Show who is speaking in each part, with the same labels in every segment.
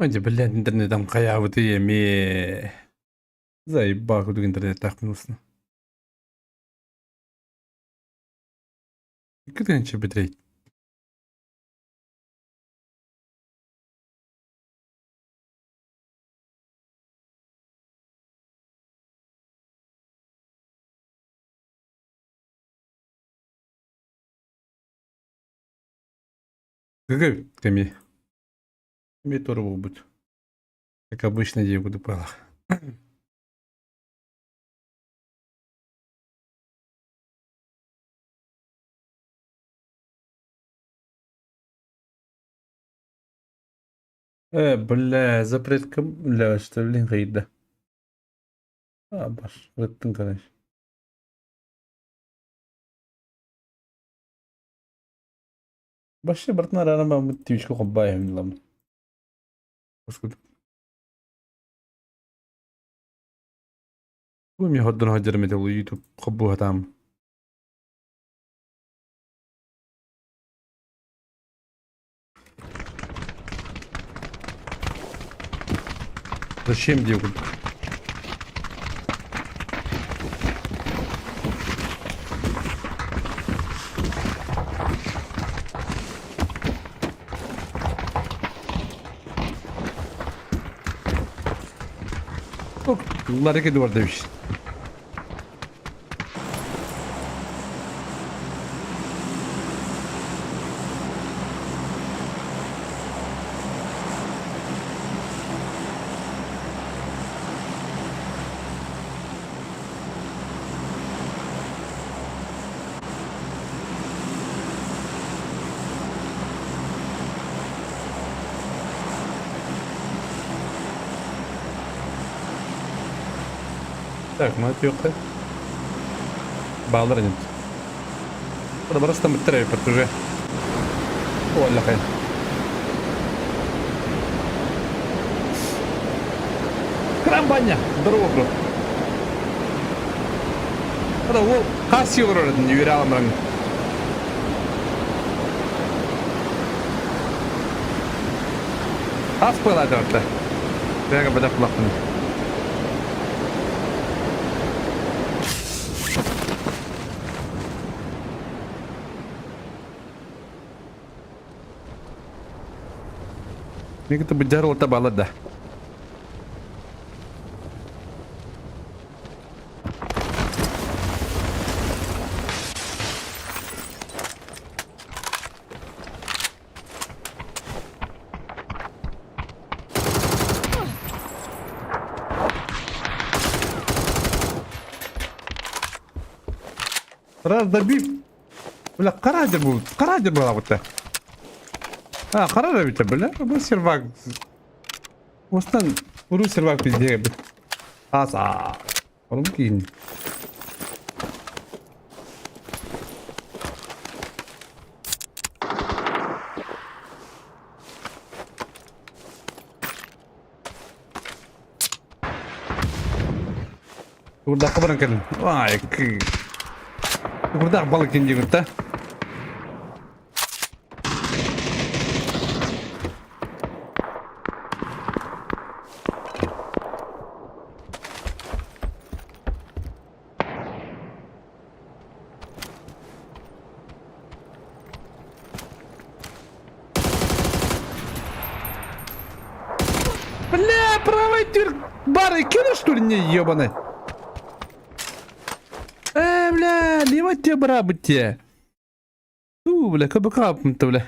Speaker 1: Önce billah internetten kayabıtı yemi. Zayıf bakıyorduk internet takmıyorsun. Hakikaten çe bitrate. Гэг теми. Мне тоже будет. Как обычно, я буду пала. Бля, запреткам, бля, что блин, гайда. Баш, рыттың караш. Башы бартна рана ба муттивишко қоббай hem lam. Баскут. Bu mi haddon hajar mete bu YouTube qobbu hatam. Зачем делать? Hareket var demiş. Так, мы отъехали. Bağlar انت. Burada burası da muttere pertuje. Valla خير. Крам баня. Здорово, бро. Это вот кассио вроде не верял мрак. Ас пыла дörtte. Бега бада kulakını. Ini kita berjalan otak balad dah. Раз добив. Бля, карадер был. Карадер была вот так. Karar bir tabi lan. Bu servak. Ostan vuru servak bir diye bir. Asa. Oğlum ki. Burada kabaran kan. Vay ki. Burada balık ince gutta. Бля, правый тюрк бары кинешь, что ли, не ебаный? Бля, лево тебе брабыте. Бля, кабы-капым-то, бля.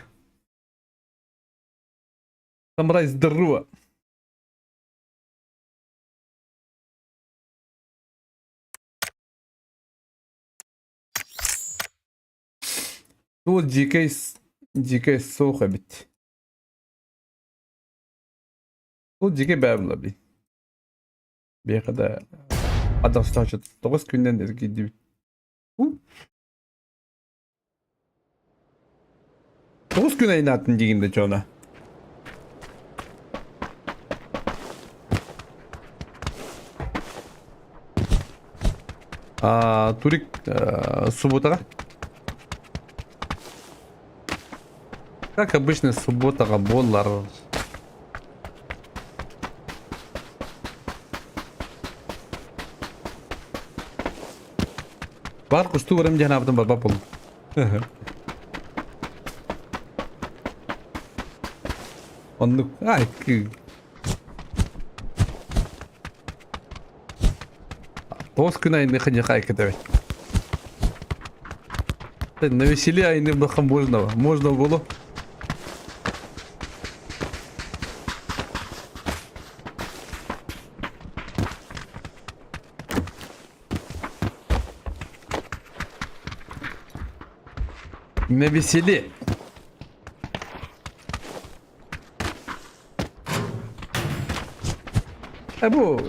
Speaker 1: Самрай здорово. Вот дикая соха бит. Bu cike beyabla bir. Bir kadar adam stajı 9 günden de gidiyor. Bu 9 güne inattın diginde çoğuna. Турик суббота. Как обычно суббота боллар. Var kustu görüm cenabdan barbap oldu. Onluk. Ay. Тост күн айында қанша кетебет. На веселе айында баха можно было. На веселе. Bu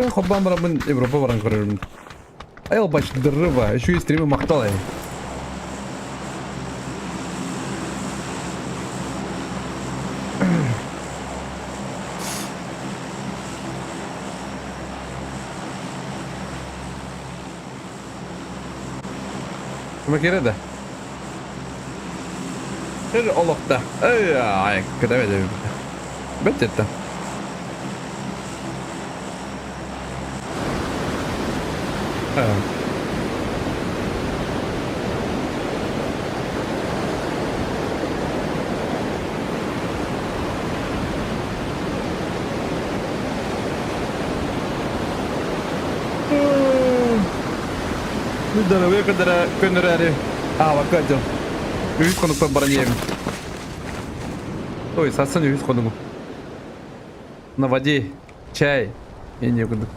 Speaker 1: xobban buramın Avrupa varan görürüm. Ayol başdırı var. Şu istrimi maktal ay. Kime kere de? Her olukta. Ay, kıdavedim. Bettetten. Здоровье, когда коннеры. Вакадил. Виж конук бараньем. Ой, сасан виж конук. На воде чай. И некуда.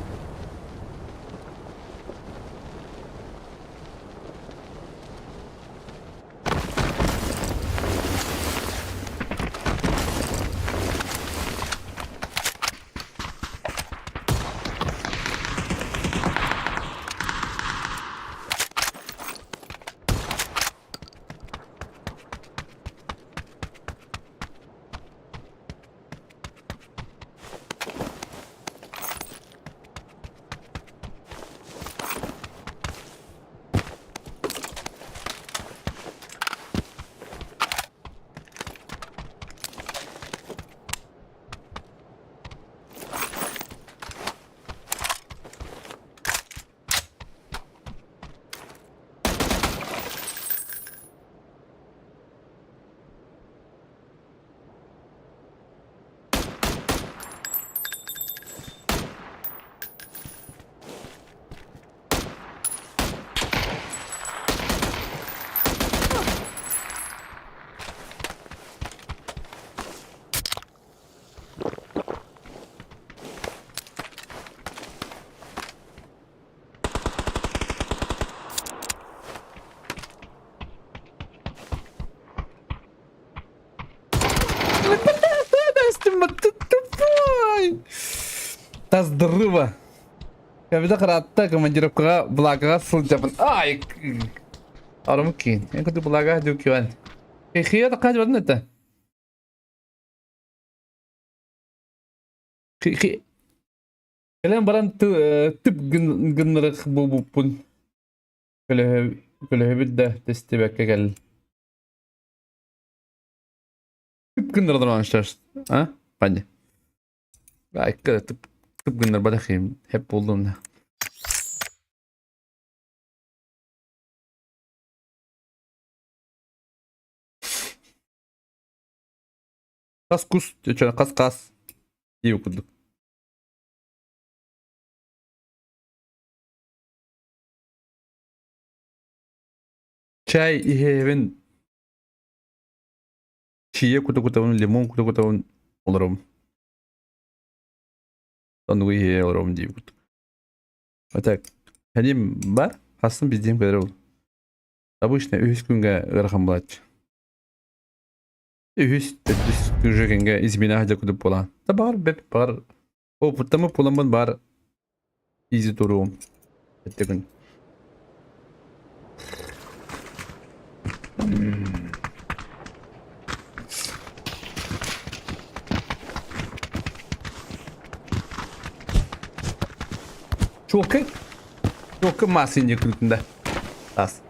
Speaker 1: Та здорово. Когда каратта командировка блага сулчапан. Ай. Арамки. Я куда блага дюкиван. Хия так кажется это. Хи. Келем баран тип гынрык бупун. Келе бидде тестебекке гел. Тип гынрыдан аншташ. А? Панди. Ай, кыра тип günler bakayım hep bulduğumda. Kas kus diyor kas diye okuduk. Çay ihevin çiğe kutu limon kutu olurum. Onu iyi olurum diye okuduk. Hatta benim var aslında bildiğim kadar oldu. Tabi işte 3 günge ırkım bulatçı. 3 günge izmine hacı kutup olan. Tabi var. O putamı pulamın var. İzi durum. Hatta gün. Çok masинje kültünde. Az.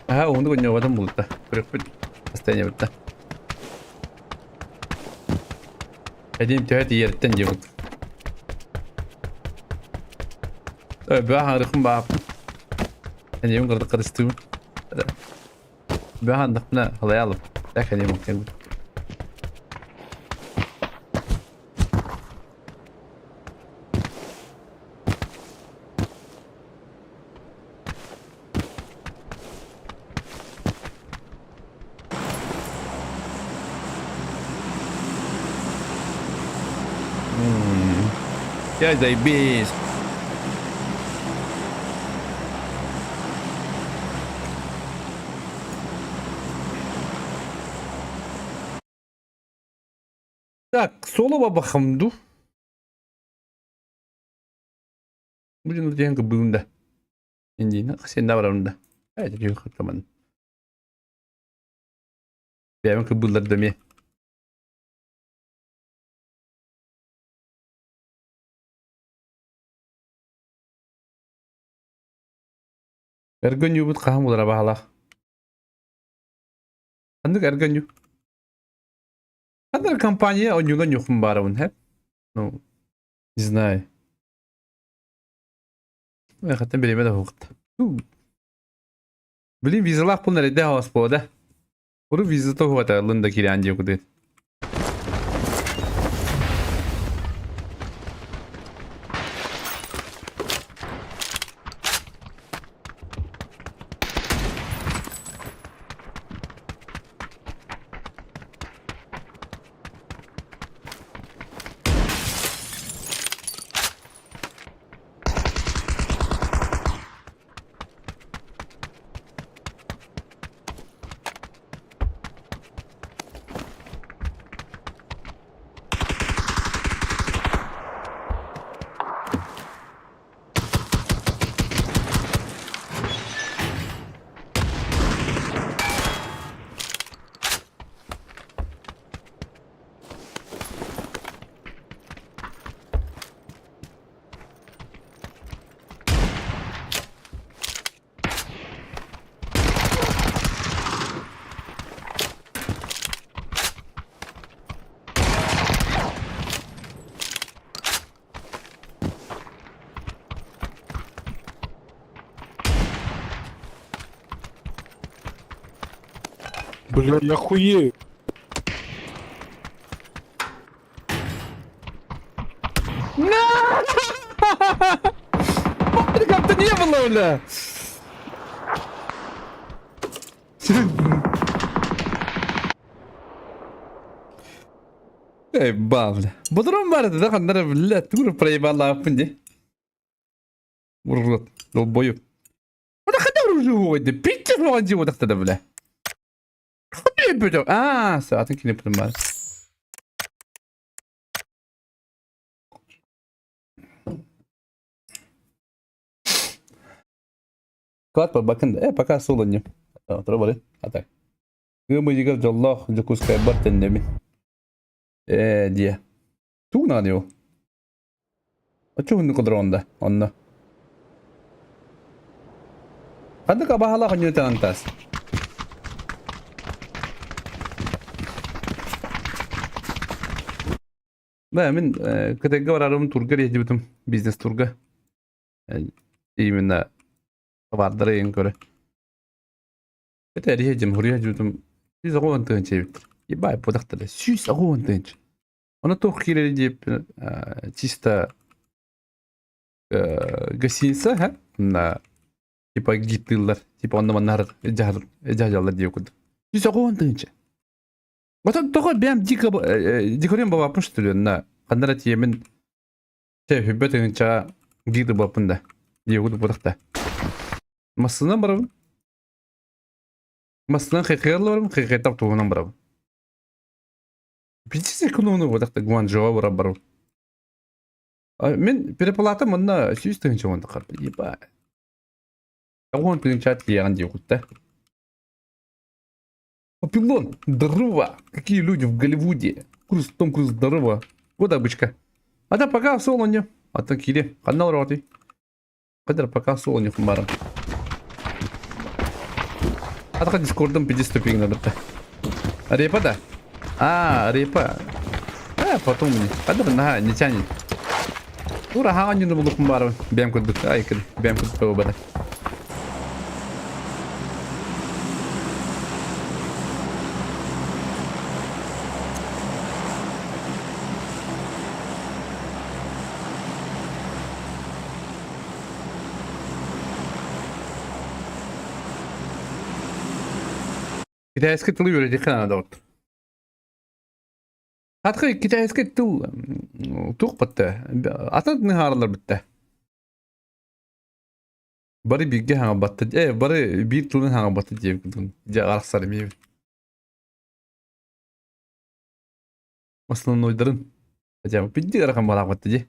Speaker 1: Ha onu da adam buldu da. Bırak bir hastane bitti. Edim tühet yerden diyor. Ben harikım bak. Yani yum kadar karıştım. Ben handak ne halayalım. Lakin mümkün. Ya zay biz. Tak solo bakım du. Bu cümle diyen kıbılında. İndi ne sen de var onda. Evet diyor tamam. Ben kıbıllar demi. Ergen yubut kaham olara bahala. Andık ergen yu. Andık kampanya oynuyorlar yokum baravun hep. No. Знаю. Я хотел беременна de вакыт. Блин, визалах пул nerede havas bu da. Bunu vizito huwa ta lında kiranji kudet.
Speaker 2: Бля, я хуею.
Speaker 1: Patrick yaptı niye bunu öyle? Ey bavle. Bu durum vardı da kanlara bile tur prey vallahi yapınca. Vuruldu. Dol boyu. Bu da kadar ucu oydu. Bitti falan civo da bile. Ne yapıyor? Aa, saatin kineprim var. Kuat bakın da. Pakai solonyo. Terus boleh. Atak. Gımı yıkar Allah. Cukus kayak tendemin. Dia. Tuh nani o? Açı hundu kadar onda. Onda. Hadi kabahala kanyo tanantas. Ben ketika vararım turga rejibim business turga. İyiminde vardır en göre. Ketika rejibim rejibim siz ağın tınçı. İbay podaktı. Siz ağın tınçı. Ona tohki rejib чисто гостиница, ha? На типа гитилlar, типа onda manlar ejahlar diyor kudu. Siz ağın tınçı. Bata tohki ben dikoryum baba yapmıştır na. Kanlara tiyemin hübbet önce girdi babında. Diyor kudu podakta. Masından barabın. Masından kekayarlı varım, kekayatap tuğunan barabın. Bizi kullanıyor podakta Guangzhou barabın. Men переплата мында 100 тысяч вон тахар. Еба. Агон пинчат ян диокутта. Папилон, здорово. Какие люди в Голливуде. Том Круз, здорово. Вот обычка. А да пока в солоне. А то кире. Канал роты. Кадр пока в солоне хмаром. Ataka Discord'dan pidi stopping nadıkta. Repa da. Repa. Потом мне. Kadar nah ni chani. Ura hangan yunu bulup mbar. Bem kuduk. Ay kid. Bem kuduk pa bada. Китайский тыл үйренecek kanada orta. Hatta kitayski tıl tuq bitti. Atan niharlar bitti. Bari bilgi hanga battı. Bari bir tılın hanga battı diye kudun. Arasar mı? Aslında oydarın. Acaba bilgi rakam balak battı diye.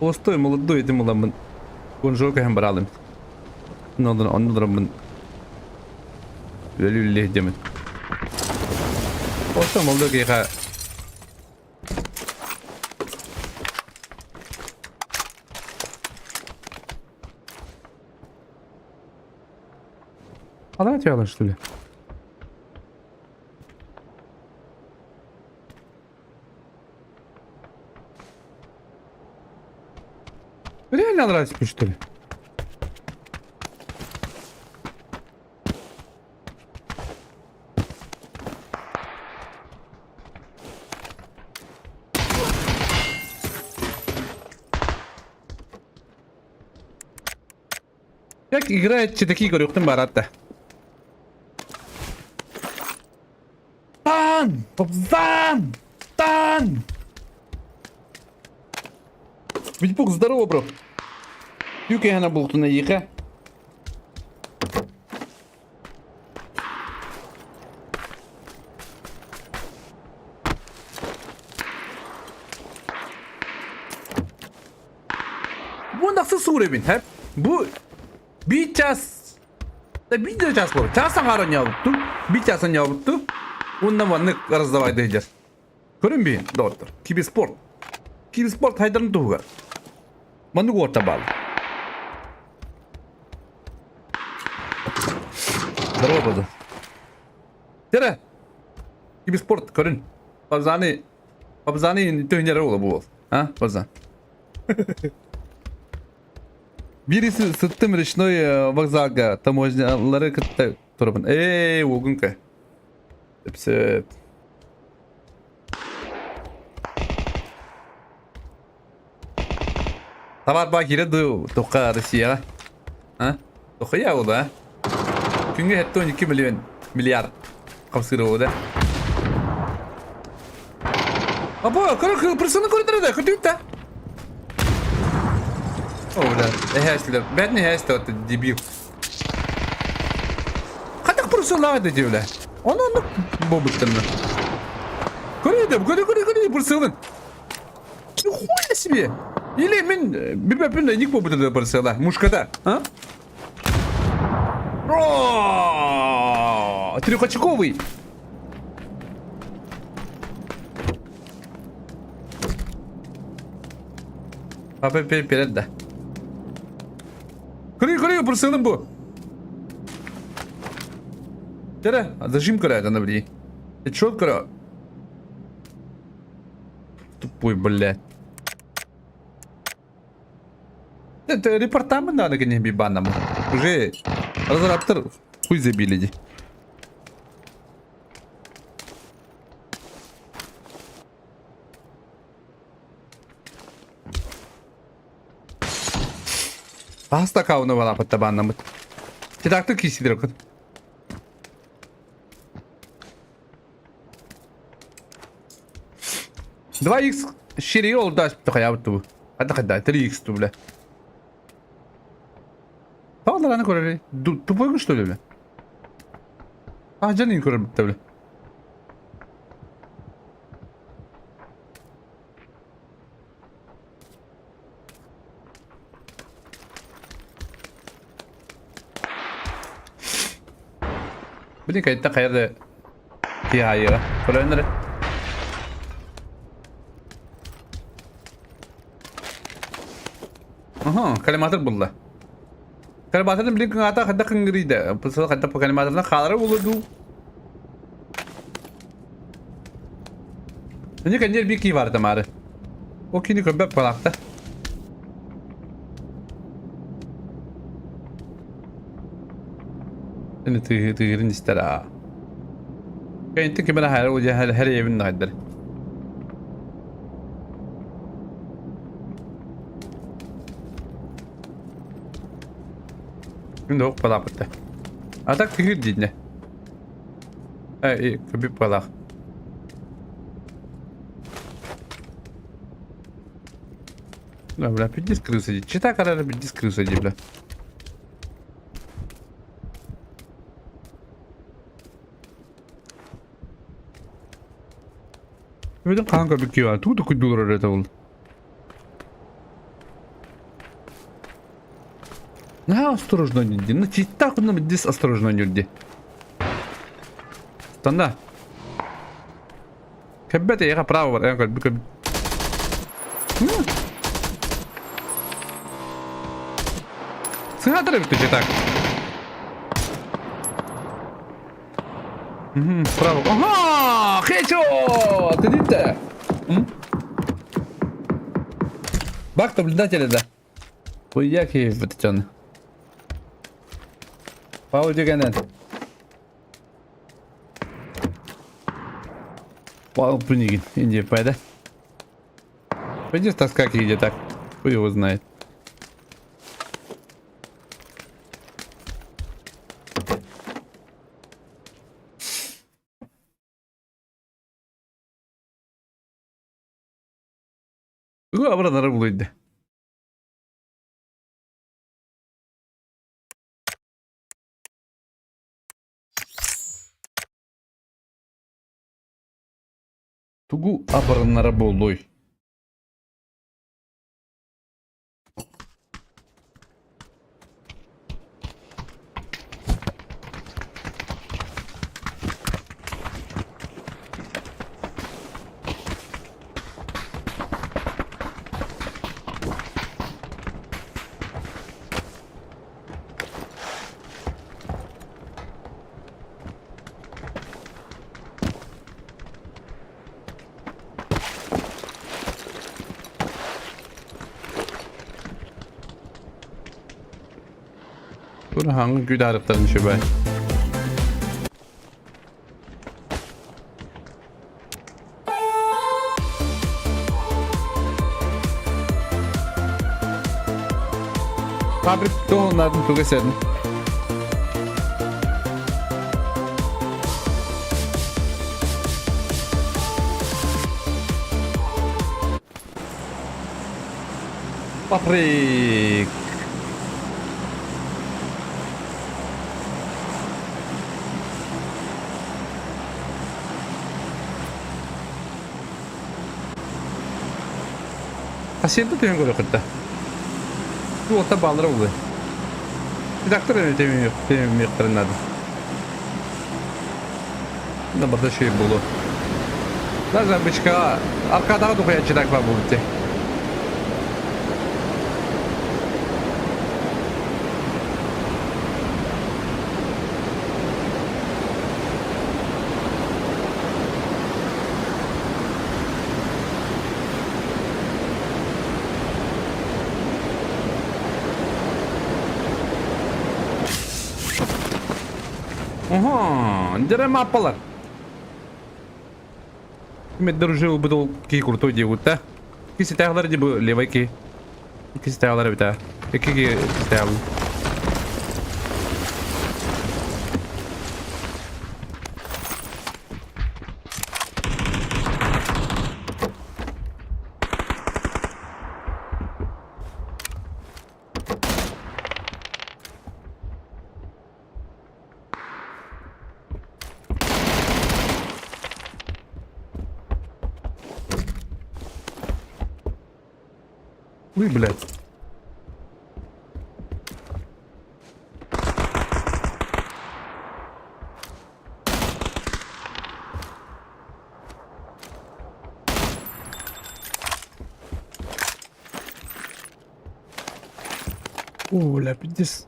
Speaker 1: Постой, молодой, ты молодой. Конжока hem baralım. Ondan ben ölüyle demin. Постой, молодой кайха. Adam atıyorlar что ли? Реально нравится, что ли? Как играет такие горюхтын баратта. Тан! Попзан! Тан! Витьпук, здорово, бро. Юки я на болту наїхав. Bu nasıl surebin hep? Bu bir ças bir de ças var. Çasın haron yavuttu. Bir çasın yavuttu. Ondan var ne razdavay diyeceğiz. Görün bir doktor. Kibisport. Kibisport haydarın tuğgar. Manı orta bağlı. Здорово, база. Тера. Kibisport görün. Babzani tühnere ola bu ol. Ha bazan. Birisi sıttım речной вокзалга таможнялары кытта турбун. Огунка. Sepsep. Tabar bak yine Toqa Rusya. Ha? Toqa ya o da. Çünkü hatta 12 milyar kapsırı o da. Aba, kırısını koridora da kötü de. O da. Ehesler. Ben ne ehesler debil. Kadak pırısınlar da diyorlar. Onu bu bıktın mı? Koridor pırısının. Şu хуя себе. Или мен бипепин ник bu bıktın pırısınlar. Muşkada. Ha? Трехочковый. Папа перед да. Кырый пырсылым bu. Тера, зажим кырает она, блин. Ты чё кыра? Тупой, блядь. Это репортамент надо, конечно, бибанам. Уже разраптор хуй забили. Pasta kavunu var apatta banlamı. Tidakta kişidir okut. Два икс шире oldu açtı ya bu. Hadi 3x tu bile. Tamam lan Kore. Tupay güçlü öyle. Ah canın Kore bitti bile. Bilin kayıtta kayırdı. Kıyayı. Fırınları. Aha, kalimatır buldu. Kalimatırın bilin kıyata kadda kıngırıydı. Bu sırada kadda kalimatırına kaları bulurdu. Şimdi kendi bir key vardı mağarı. O kini köpek bıraktı. Şimdi tığırın ister ha. Kayıntı ki bana her evin nadir. Şimdi ok bıraktı. Atak tığır dinle. Köpek bırak. Бля, пиздец крыса. Читай, когда пиздец крыса, бля. Видно, kanka bir ki var. Тут кудура это он. На осторожно нюрди. На читай, куда пиздец осторожно нюрди. Станда. Каббете яка право var. Yani bir Сыграть бити так. Право. Ага! Хечо! Ты видите? Бак наблюдателя, да. Ой, який витечений. Пауді генет. Вау, пунигин. Индия пайда. Пойди таскать где так. Кто его знает. Buraları buluydu. Тугу абырынlara болуй. Bunu hangi güdarlıkların işi be? Fabrik doğumlardan çok eserdim. Fabrik. Hasilde tüyün golü kırdı. Bu orta bağları oldu. Bir dakika da temim yok. Temim yok kırınladı. Ne burada şey bulu. Zaten bıçka arkada dokuya çırak var bu bitti. Ага, дерем аппалар. Мен дружил был ки крутой девут, да? Ки сетахлар ди бу левай ки. Ки сетахлар бита. Ки сетахл. Ой, блядь. О, ля, пиздец.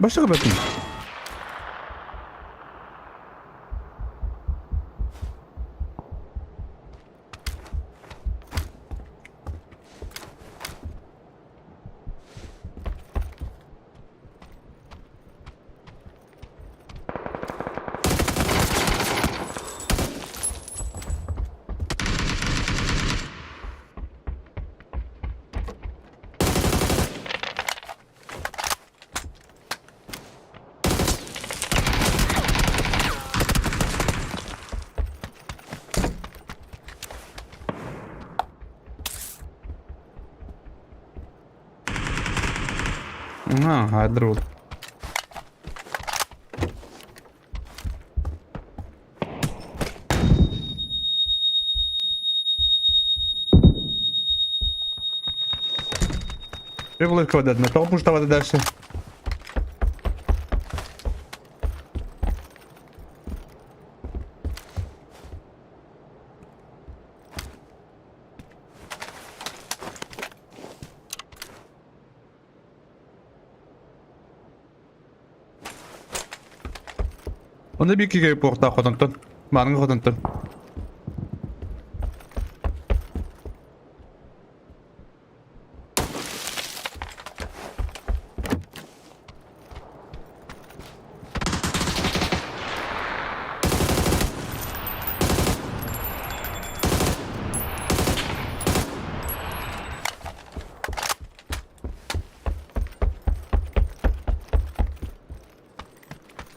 Speaker 1: Başka bakayım. Ha, hadi ol. Приволок вода, на толпу что вода дальше. Onda bir iki porta hodantın. Marın hodantın.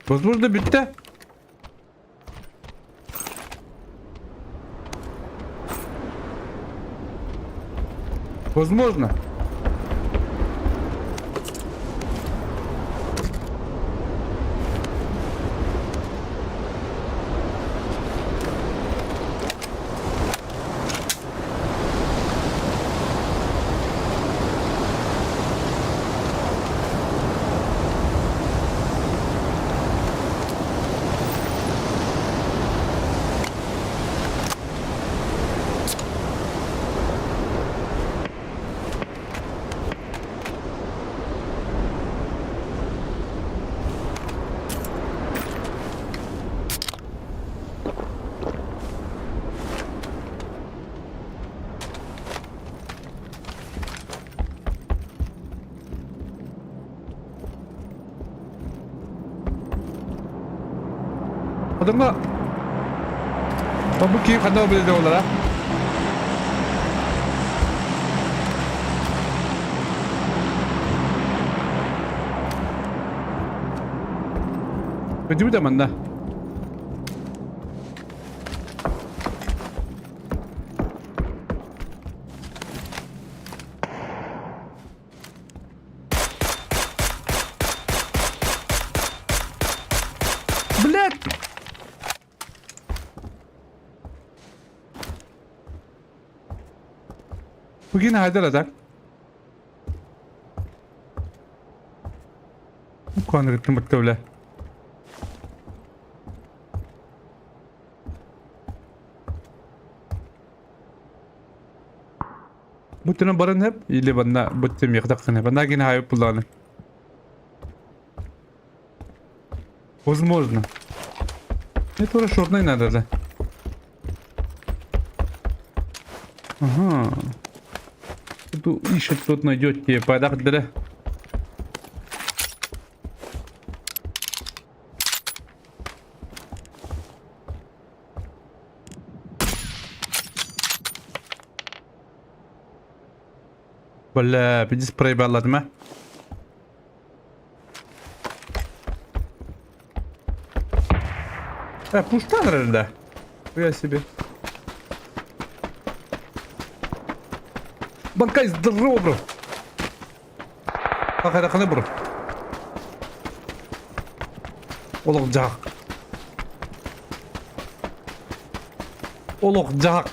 Speaker 1: Возможно, bitti. Возможно. Adamla bu kim kadar böyle olarak? Begitu zaman dah. Блядь! Bugün Haydar'da. Bu konu gittim baktıvle. Butuna barın hep ili bana butum yaktakını. Bana yine hayıp kullanı. Возможно. Это тоже шорный надо, да? Ага. Тут ищет, тут найдет тебе подарок, да? Böyle bir sprey bağladım ha. Puştan herhalde. USB. Bankayız dırrı bro. Bak hadi bro. Olacak. Olacak.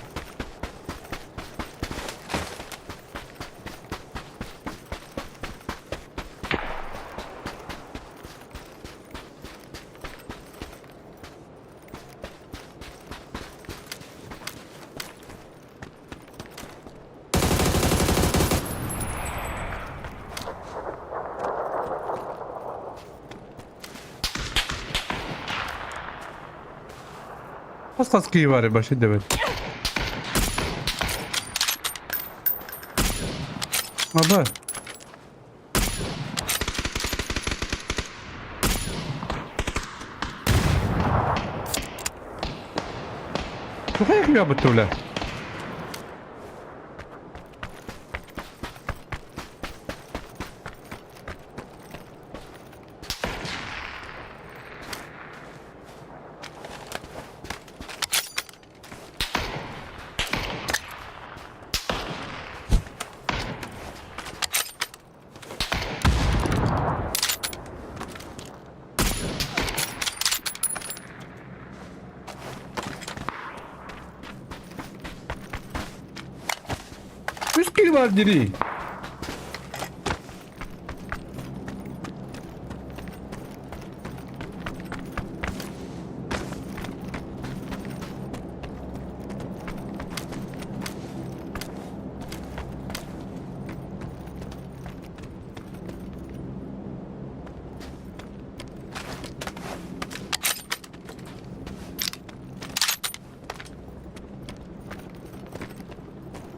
Speaker 1: Hastaski var ya başı devet. Abi. Çok yakıyor bu türlü. Üskil var diri.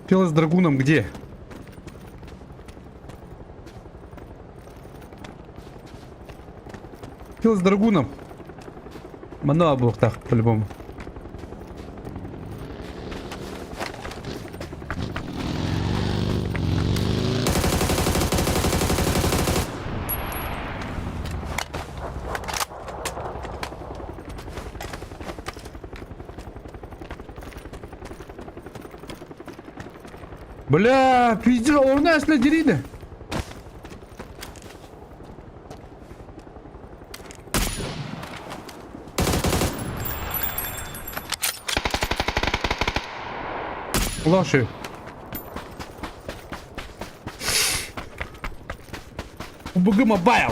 Speaker 1: Тело с драгуном где? Тело с драгуном. Мана блок так, по-любому. Бля, пиздец, у нас на деревне. Лоши. УБГ Мобайл.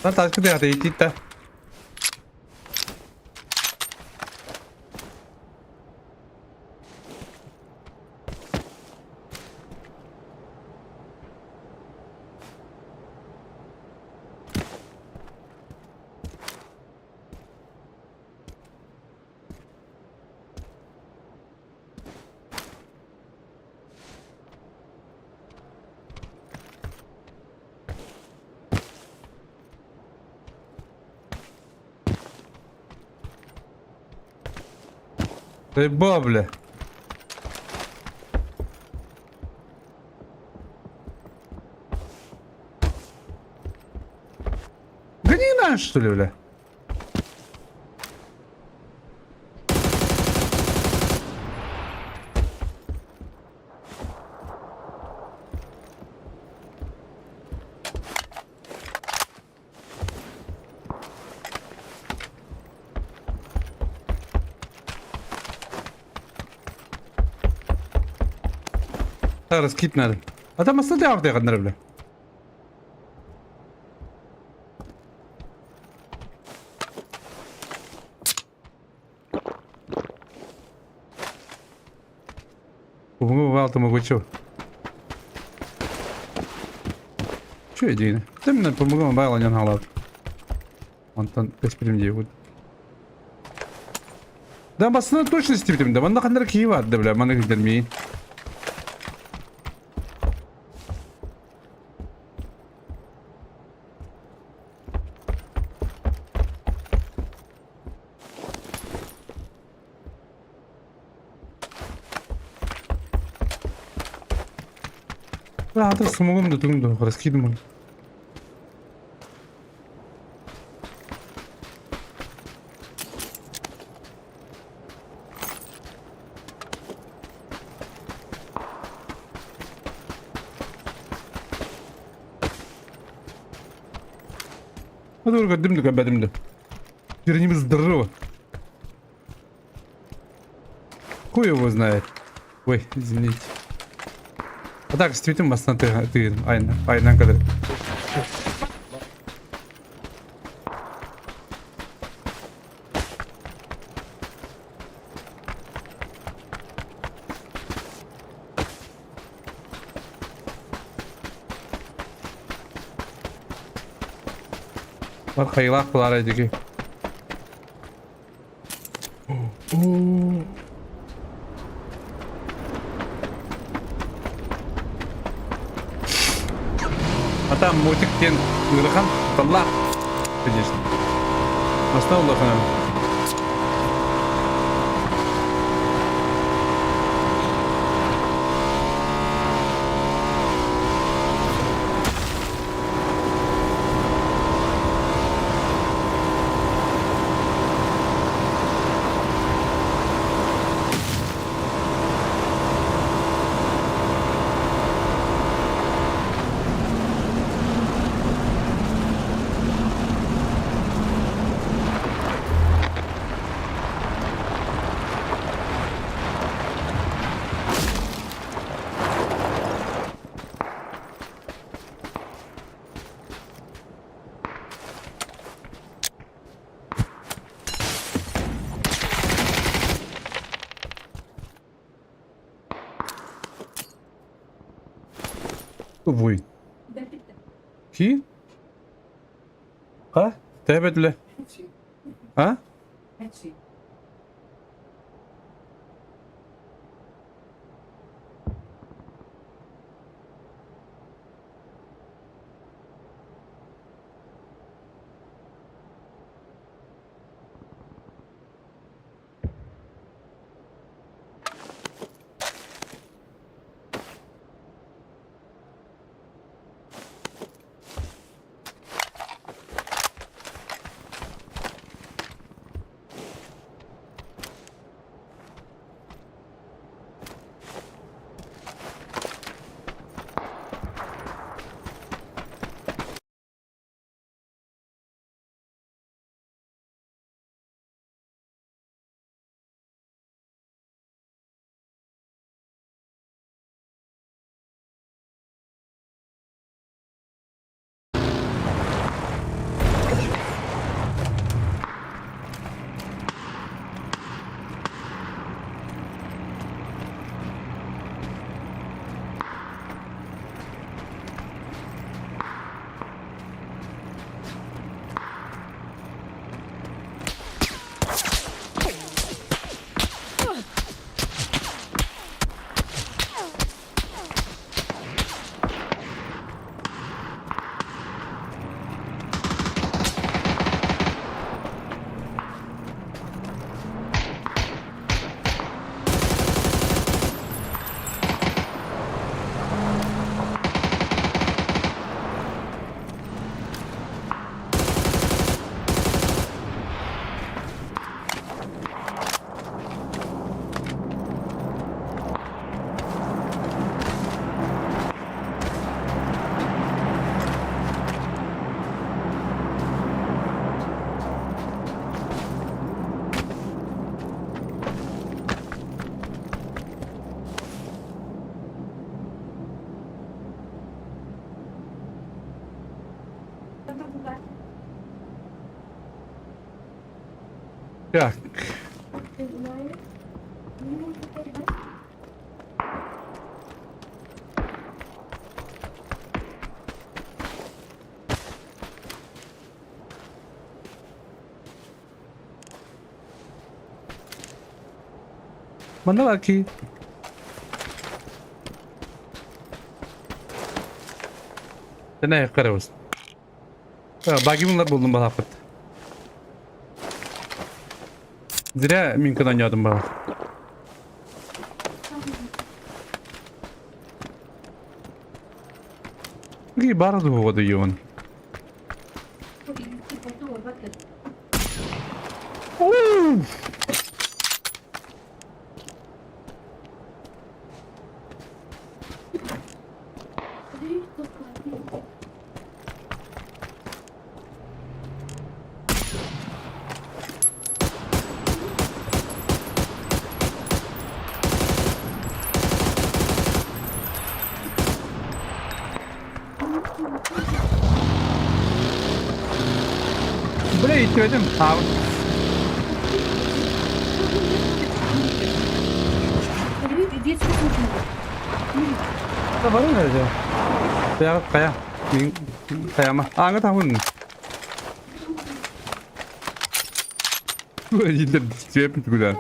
Speaker 1: Lan taşkı da hadi gitti. Рыба, бля. Гони наш, что ли, бля? Раскид надо. А там оставлял ты бля. Умывал там могу чё? Чё я делаю? Ты мне помогал, байла не налад. Он там беспредел будет. Да, басына точно степtim de. Bunda kadar ki vardı bile. Bana gidermeyi. Hadi smoke'um da durumda. Raskiydim onu. Hadi oraya dimdik ebedimdi. Birinci здорово. Хуй его знает. Ой, извините. А так, действительно, ты aynen kadar. Var kayılak var edeki. Ата мотиктен ырыхан талла. Конечно. Осталось ханам. Вой. Ki? Ha? Tebedle. Ha? Так. Mana lagi? Ne yakarız? Bagi bunlar buldum bana hafif. Zira mümkün oynadım bana. Bugün barı da hoğdu yiyon. Buraya ittirdim. Abi. Da var nerede? Kaya. Kaya mı? Angat havun. Bu yıldır şey yapmış güzel.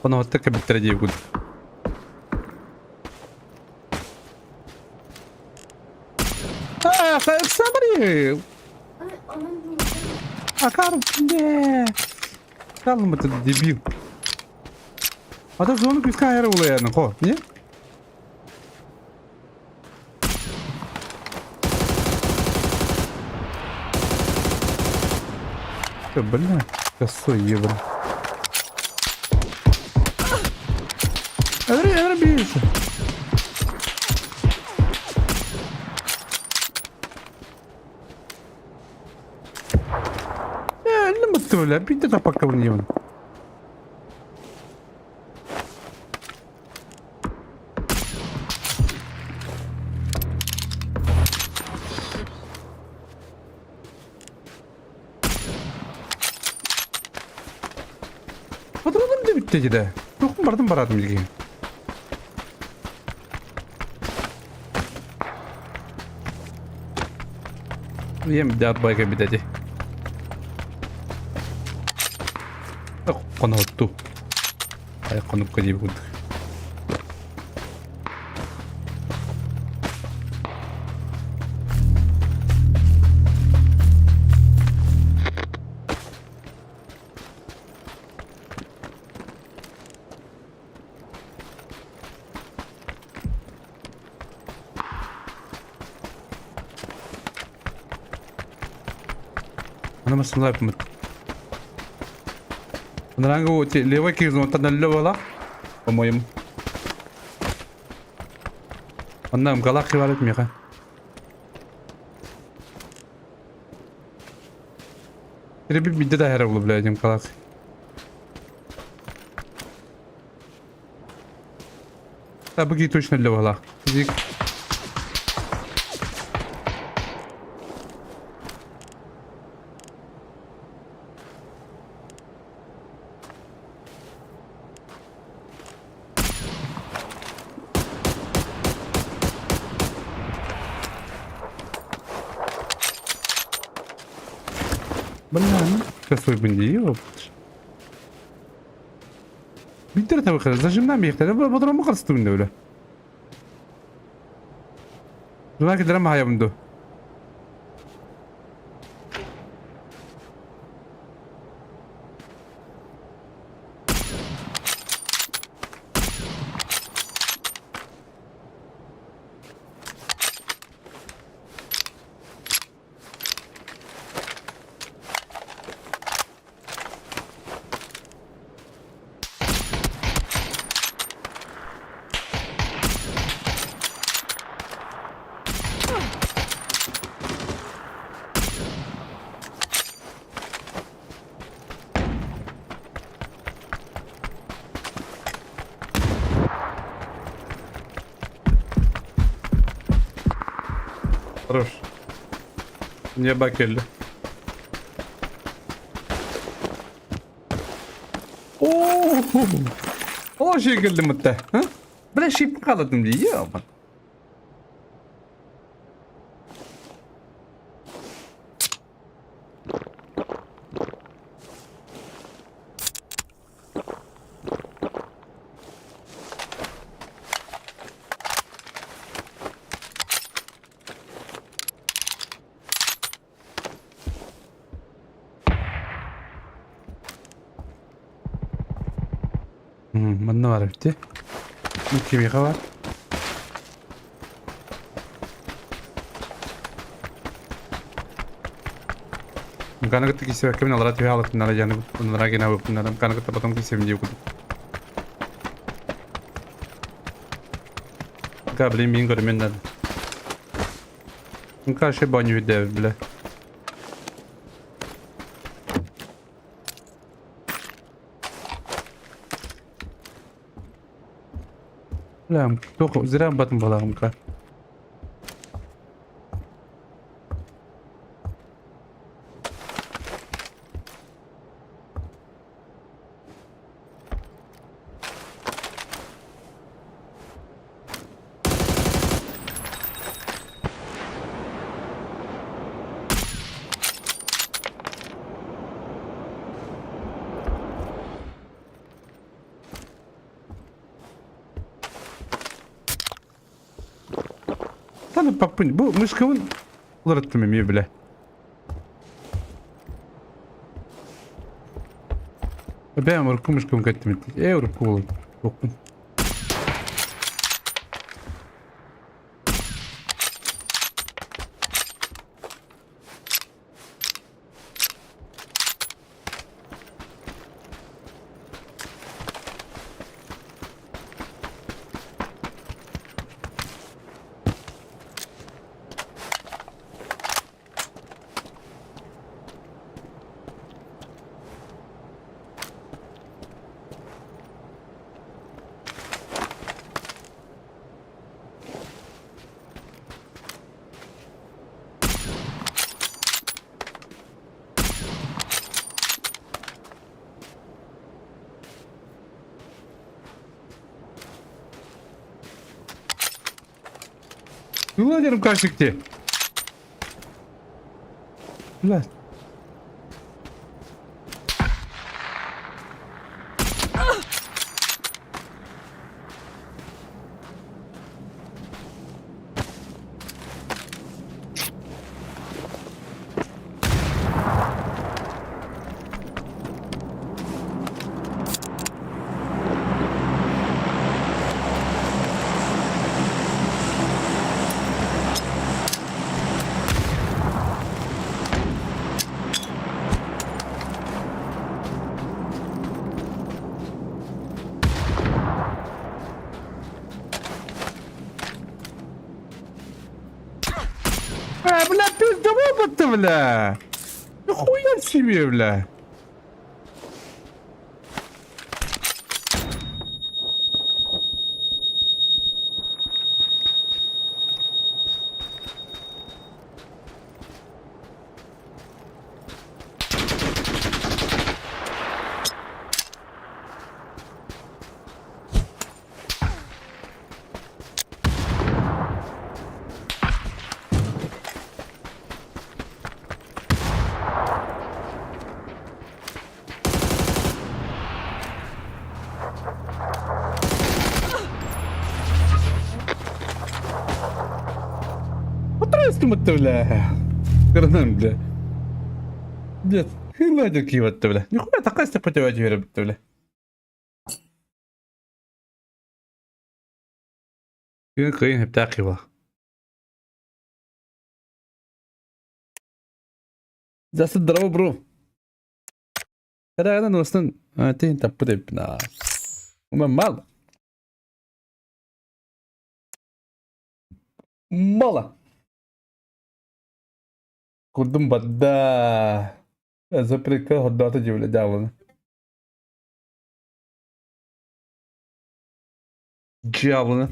Speaker 1: Bana hatta kabittireceğim güzel. Sabri. Akar ne? Kalmadı debil. Ada zonu küska ayarı ulayanı ko. Niye? Блин, косой евро. Евро бьется. Ne mutlu öyle. Bir de bakalım yiyorum. Patronum da bitti gide. Dokun bardım baradım ilgi. Yem de at bayka bitecek. Konu ottu. Ay konu kadi bu. Ana masum yapmadı. Nerangga wo cik lewa ki zon tan lewa la. Pamoyam. Annam galak kivalet mi ka? Bir midde de her olabileceğim galak. Tabii ki точно lewa la. Zik. Банан. Косой бандит. Bitti tabii kız. Zajımdan bir ihtiyar. Bu durumu karıştırdım öyle. Duna gidelim hayamda. Хорош. Niye bak geldi. Oo. O şekilde mutlu. Ha? Böyle şip kaladım diye ama. Bunda var bitti. Bir kimika var. Kanıkta kisi ve kimin alara tüy alıp bunlara canı bunlara gene alıp bunlara kanıkta bakalım kisi mi diye kudu. Kabrin bin görmenden. Karşı banyo dev bile. Lan çok zira batın balağım ka. Sana bak bu mışkımın uğrattım emiyor bile. Ben orku mışkım kattım etti. Orku oğlum. Dokun. Ulan canım kaçıktı. Ulan. Бля, пиздовый будто, бля. Нихуя себе, бля. Мықты, бля. Кырынан, бля. Дед, хиладер киватты, бля. Нихуя такая степотевать верит, бля. Кыйын hep takıva. Засы здорово, бро. Когда ностан, ты тапы деп на. Мало. Мало. Kurdum badda. Zapreka hoddata civile javana. Javana.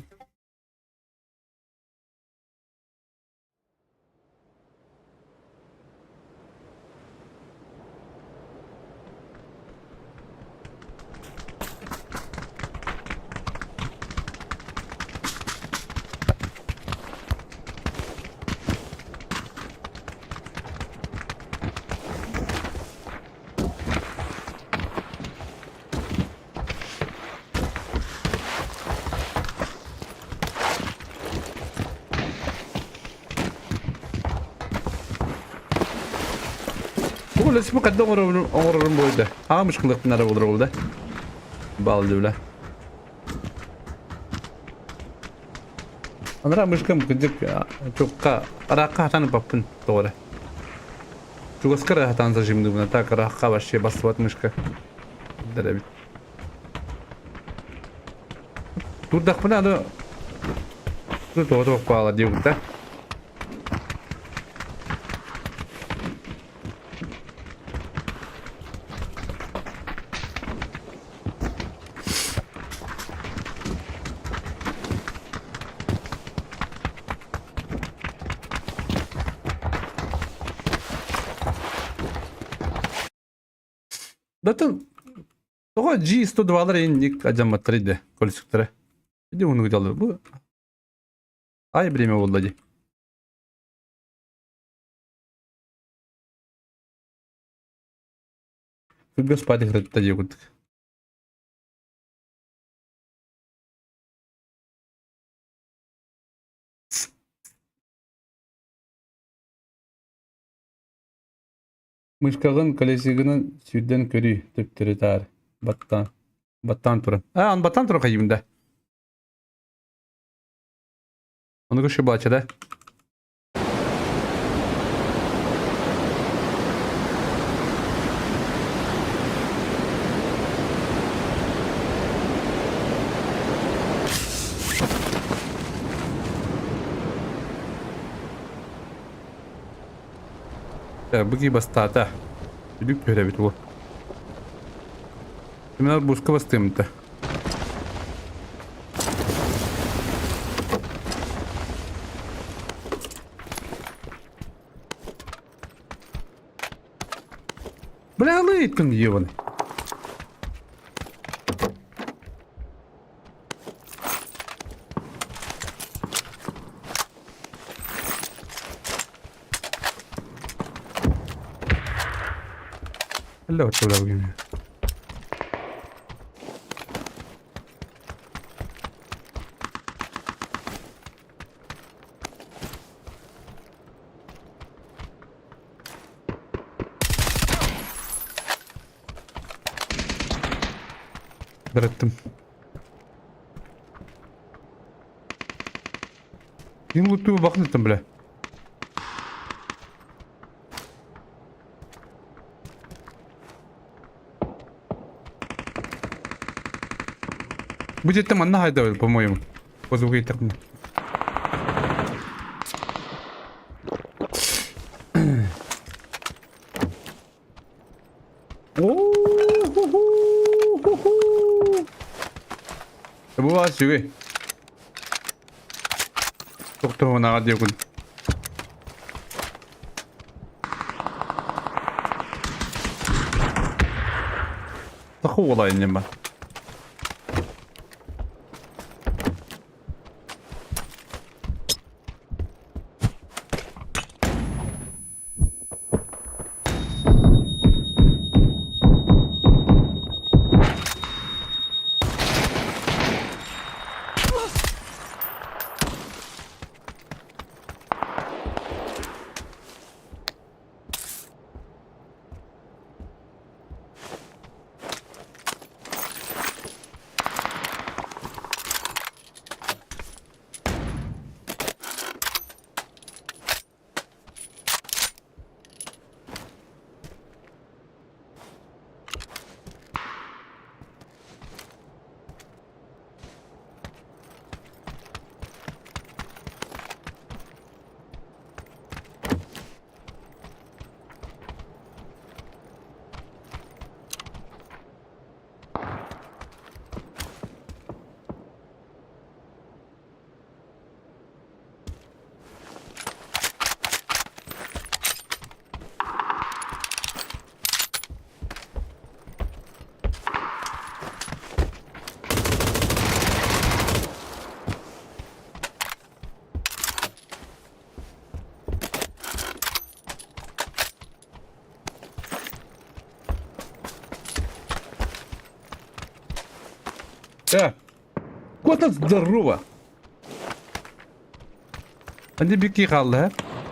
Speaker 1: Ulan ismi kadda omurun boyda. Ha müşkülük bunlara olur oldu. Baldı bile. Anlara müşkem gıcık çokka araka hatan papın doğru. Çok askara hatan sa şimdi buna tak araka başı basvat müşke. Dere bit. Turdak bana da tu to pala diyor da. Zaten o G102'lar indik acamatlarıydı kolisiklere. Bir de onu gidiyorlar bu. Ay birime oldu acı. Господи, храта дегут. Мышкагын колесигинен сүйден көрүй төптөрү таар. Баттан турам. Ан баттан тура кайымда. Onu көшө бача да. Buggy bastata. Büyük böyle bir bu. Şimdi buska bastım da. Бля, лейтон ебаный. Hello, çoğla bugün. Bıraktım. Benim loot'uma bakın bile. Будет там одна хайдовая, по-моему. По звуку так. Bu var çünkü. Çok da ona radyo kun. Takı olayın ben. Кота здорово. Hadi bir kişi kaldı ha.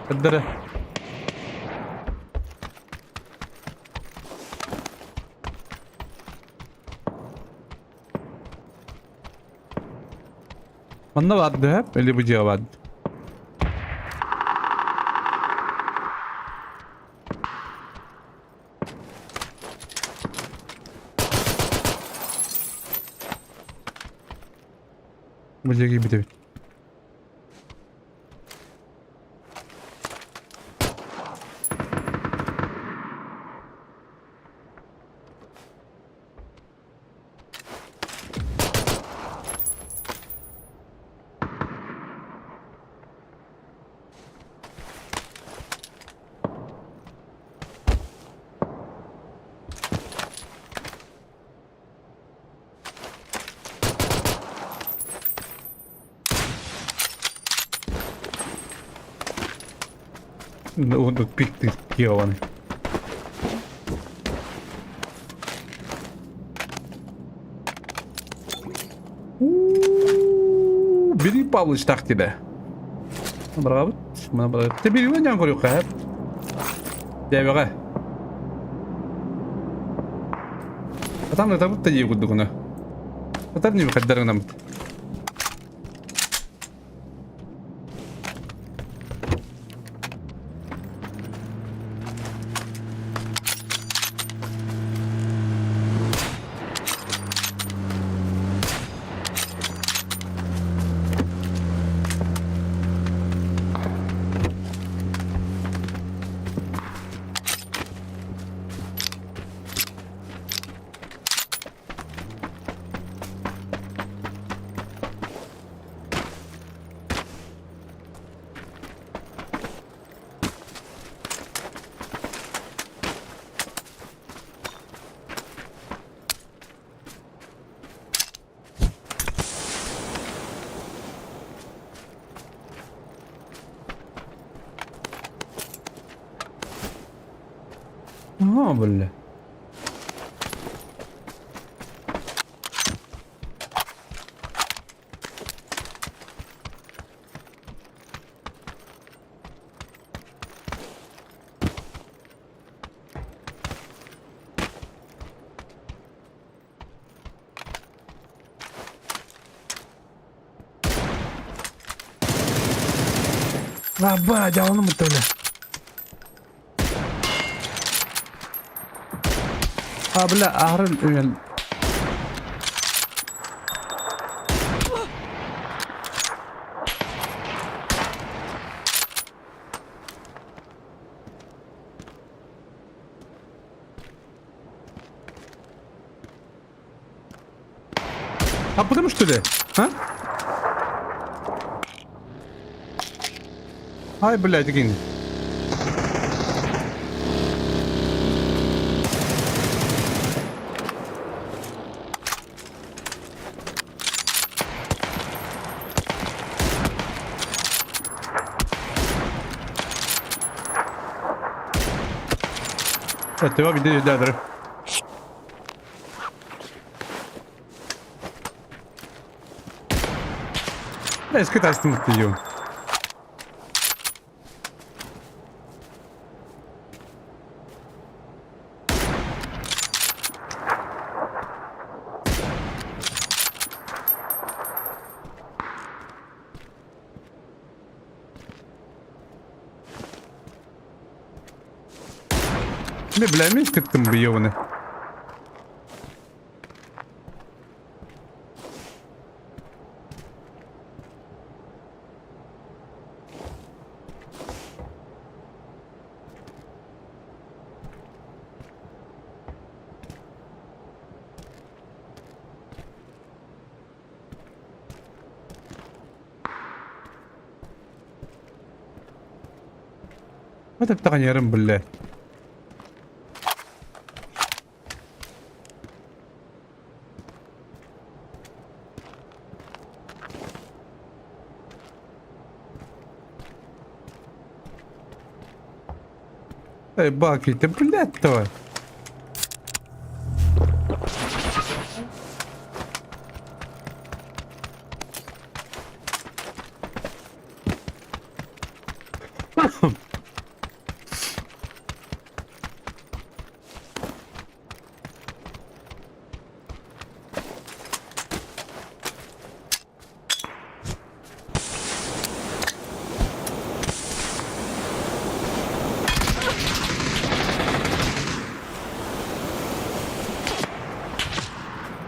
Speaker 1: Hadi. Onda vardı hep. Öyle bıcağı vardı. Bıcağı gibi de. Untuk piknik kiawan. Biri Pavlic taktide. Berapa? Mana berapa? Tapi dia jangan kau lihat. Dia berapa? Atau nggak tahu tadi aku tuh kena. Atau ni berkadar nama. Boleh. Apa jalan betul ya? لا أهرن يعني потому что ли? А? Ай, блядь, гин. Te va bir de Eski taştım diyor. Ne bileyim sıktım bu yavunu. ما تبتغن يرم بالله طيب باقي تبلات توا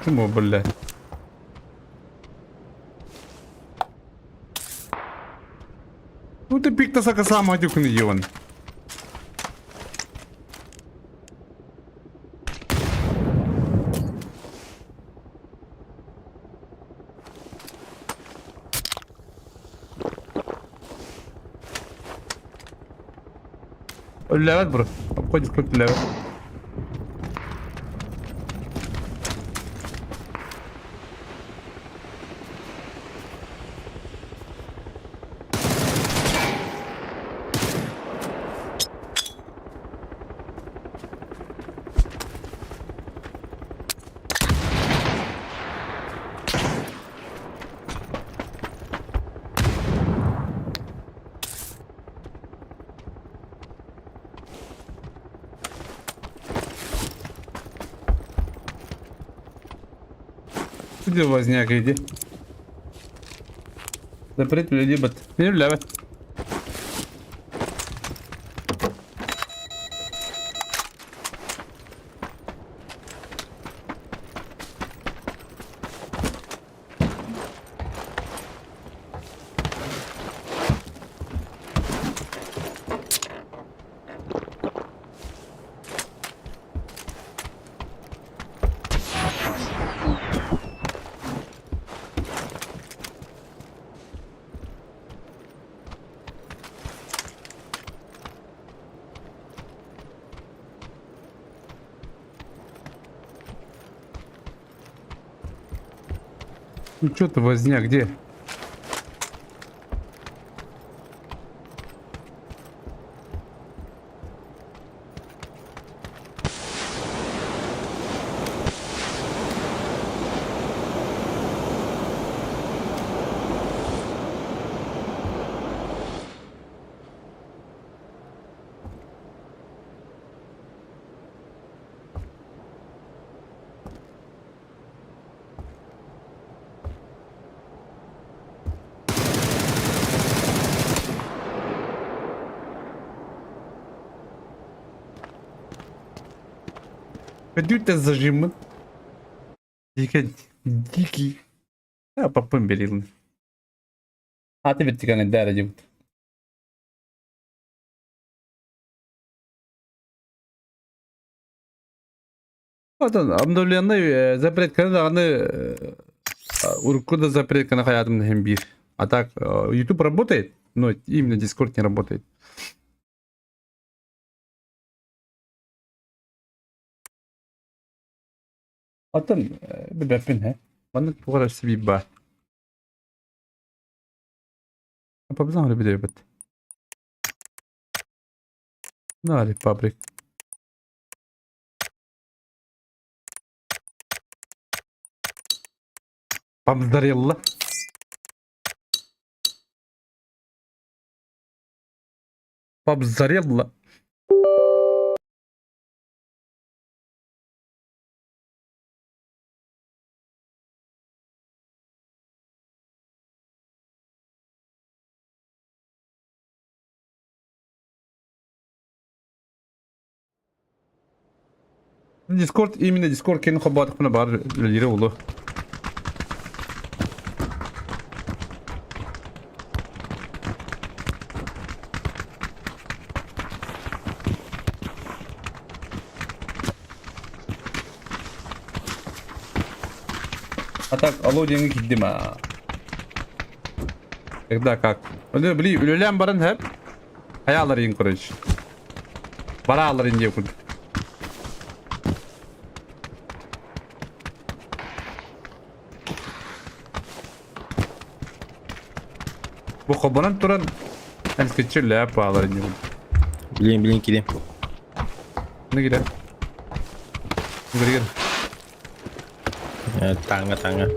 Speaker 1: Kim o böyle? Ну ты пик-то сака сам адюк не он. اللعبات برو обходит كل اللعبات. Иди возняк, иди. Запрет людей бот. Не влявай. Ну что ты возня, где? Пойдёте зажимы. Дикий. Я попым берил. А ты ведь не дара. Вот он, обновленный запрет канала, уркуда запрет канала хаятым на бир. А так, YouTube работает, но именно Discord не работает. Атын bir bepin he. Bana bu kadar sebebi var. Yapabilir öyle bir de yapıt. Ne hali fabrik. Pamzdarilla. Pamzdarilla. Discord именно Discord kendi kabahatına bağır ileri oldu. Atak alo diye gittim ha. Когда как? Onu bili ölen barın hep hayalları encourage. Baraları diye kurdu. Bu kabanın turan en sıkıcı lap bağları diye.
Speaker 3: Bileyim gideyim.
Speaker 1: Ne gider? Buraya gel.
Speaker 3: Tanga.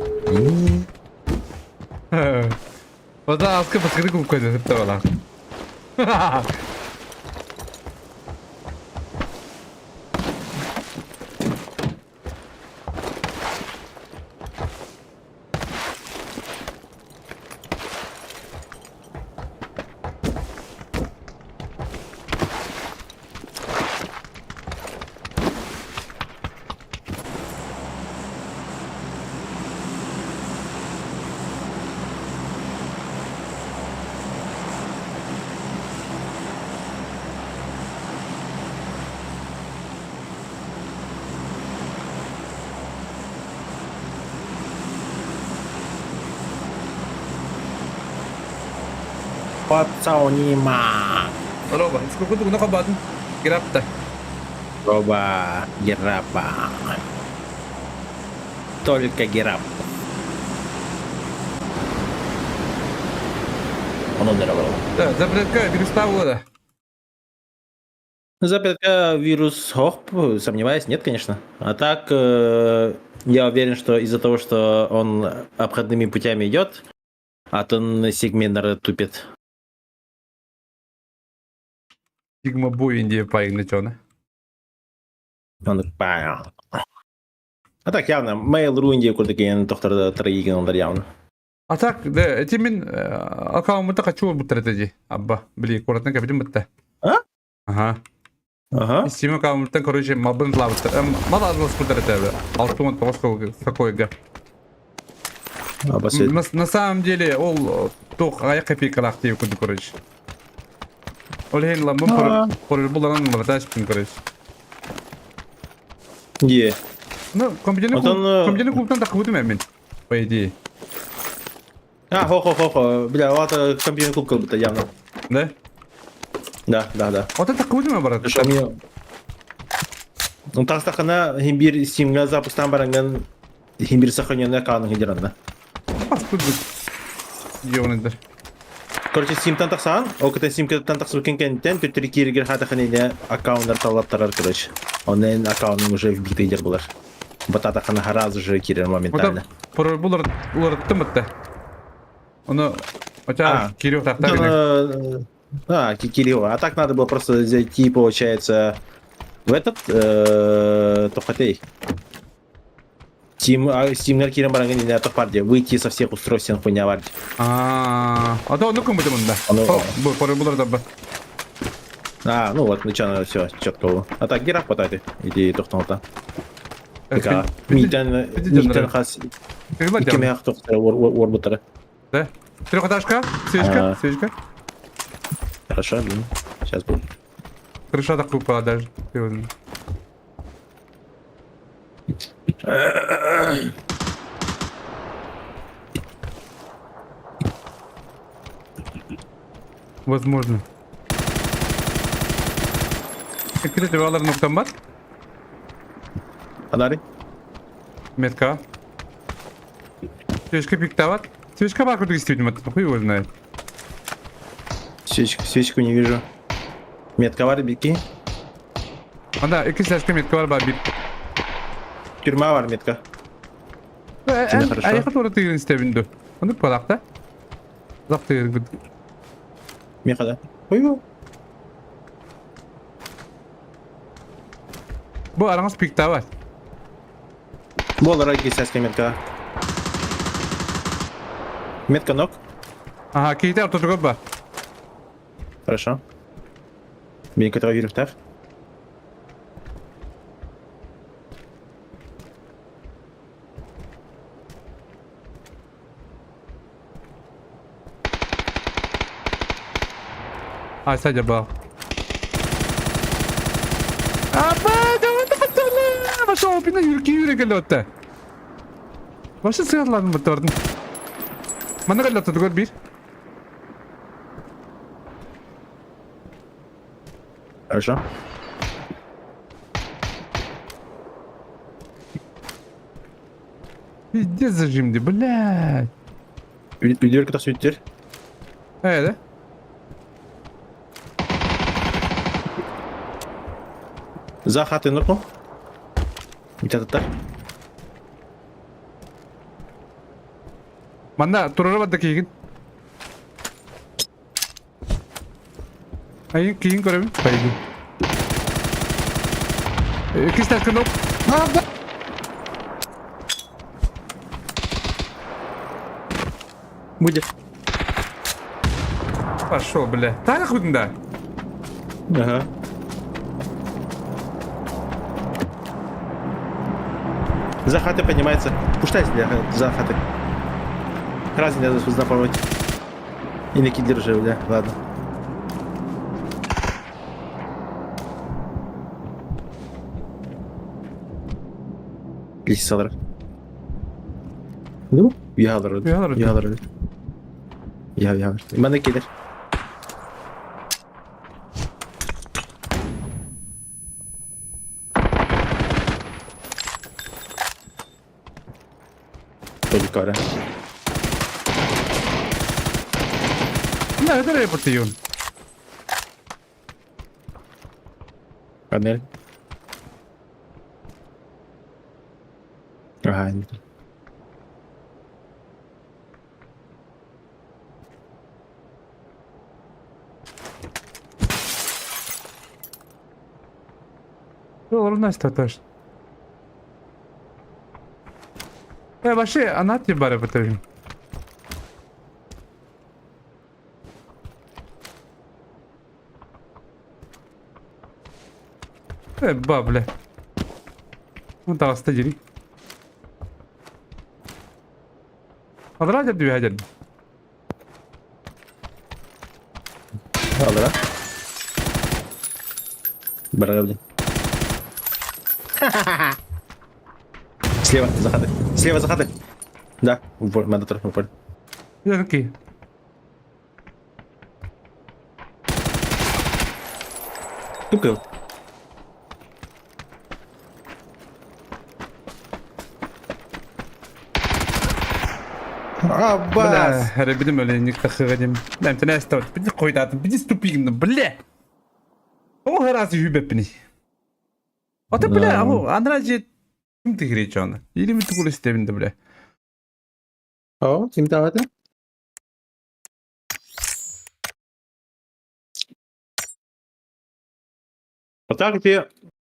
Speaker 1: O da askı fıskırı kum koydu hep de valla.
Speaker 3: Пацанима.
Speaker 1: Роба, сколько тут нахабатın? Грабта.
Speaker 3: Роба Герапа. Только Герап. Оно дорого.
Speaker 1: Да, запретка, вирус того.
Speaker 3: Запятка вирус хоп, сомневаюсь, нет, конечно. А так, я уверен, что из-за того, что он обходными путями идет, а то на сегментер тупит.
Speaker 1: Sigma bu Индия паигны чёна.
Speaker 3: Он пая. А так явно, Mail.ru Индия курдыкен тоқтарды троиген ондар явно.
Speaker 1: А так, да, эти мен аккаунтта качу бу стратегия. Абба, били, коратна капитан битта.
Speaker 3: А?
Speaker 1: Ага.
Speaker 3: Ага.
Speaker 1: Сима аккаунттан, короче, мабын лавты. Мала адлас кудратабы. Алтуман тоскол такойга. На самом деле, ол тох аяк копейкалак дейб куды, короче. Ол хейн ламбын порыл буларан младаш пин, короче.
Speaker 3: Е.
Speaker 1: Ну, компьютерный клубтан так выйдем, мен, по идее.
Speaker 3: А, хо-хо-хо-хо. Бля, это компьютерный клуб как будто явно.
Speaker 1: Да?
Speaker 3: Да.
Speaker 1: Вот это так выйдем, брат.
Speaker 3: Что мне... Ну, так стахана, химбир, стимга, запустан баранган, химбир сохраненный аккаунт гидеранда.
Speaker 1: Паскуд ёвнедер.
Speaker 3: Короче, Steam тантахсан, оката Steam тантахсан кенкентен, тут три киргер хатаханине аккаунтер талаптарар, короче. Он аккаунт уже вбитый дер булар. Бататахана раз уже кирер моментально.
Speaker 1: Вот булар тымытты. Оно, хотя Кирилл так.
Speaker 3: А, Кирилл. А так надо было просто зайти, получается, в этот Тохотей. Steam Кирилл Барангани на Тохпарде. Выйти со всех устройств хуйня варить.
Speaker 1: А то ну кому-то мында. Булар да.
Speaker 3: А, ну вот, начало все четко. А так Гера хватает. Иди Тохтота. Така, митен хас. Кеме Тохта Орбутера.
Speaker 1: Да? Трехэтажка? Свечка?
Speaker 3: Хорошо, блин. Сейчас будет.
Speaker 1: Крыша так упала даже. Возможно. Какие девалар ноктан бар?
Speaker 3: Фонари?
Speaker 1: Метка. Свечка пиктават. Свечка бар куда действительно, хуй его знает.
Speaker 3: Свечку не вижу. Метка var бики.
Speaker 1: Anda iki свечка метка var bir.
Speaker 3: Тюрьма var метка.
Speaker 1: Аяққа тура тыйын істебінді. Оны палақта. Зақ тыйын күді.
Speaker 3: Мехада. Ой-ой.
Speaker 1: Бұл араңыз пикта бар.
Speaker 3: Бол раки сәске метка. Метка нок.
Speaker 1: Ага, кейте ортотуға бар.
Speaker 3: Хорошо. Бейін көтіға вирустар.
Speaker 1: Ай, сәде бар. Апа, давайте патаны! Ваша опина юрек әлі Ваша сыйатладың бұттардың. Мана әлі өтті бір.
Speaker 3: Хорошо.
Speaker 1: Пиздец зажимди, блядь.
Speaker 3: Үйдер кітақ сөйттер.
Speaker 1: Да?
Speaker 3: За хаты нұрқу. Үйтататтар.
Speaker 1: Манда турары бадда кейгін. Айын кейін көремін. Пайды. Екі стәлкі нок.
Speaker 3: Будет.
Speaker 1: Пошел, бля. Тайна худында.
Speaker 3: Ага. За хаты поднимается. Пуштайся для за хаты. Раз не надо запороть. И наки держи, бля. Ладно. Лиси салар. Ну? Ягалар.
Speaker 1: Ягалар.
Speaker 3: Ягалар. Ягалар. Мана келер. Только ора.
Speaker 1: Да, это репорт ее.
Speaker 3: Панель. Ага.
Speaker 1: Doğru nasıl taş? Вообще, она тебе баре потребен. Бабля. Ну да, стадили. Подрать тебе один.
Speaker 3: Алра. Бравли. Слева, за хатой. Слева, за хатой. Да, упор, надо трохи упор.
Speaker 1: Я такий.
Speaker 3: Тукав. Аббас!
Speaker 1: Бля, ребятам öyle nikahı Ben tane istedim. Bir de koydadım. Bir de stupidin. Bля. O her az yübepni. O da bля, ama Andrade kim tigre onu? Yeni bir tukul isteminde bля.
Speaker 3: О, тим давайте. Так ти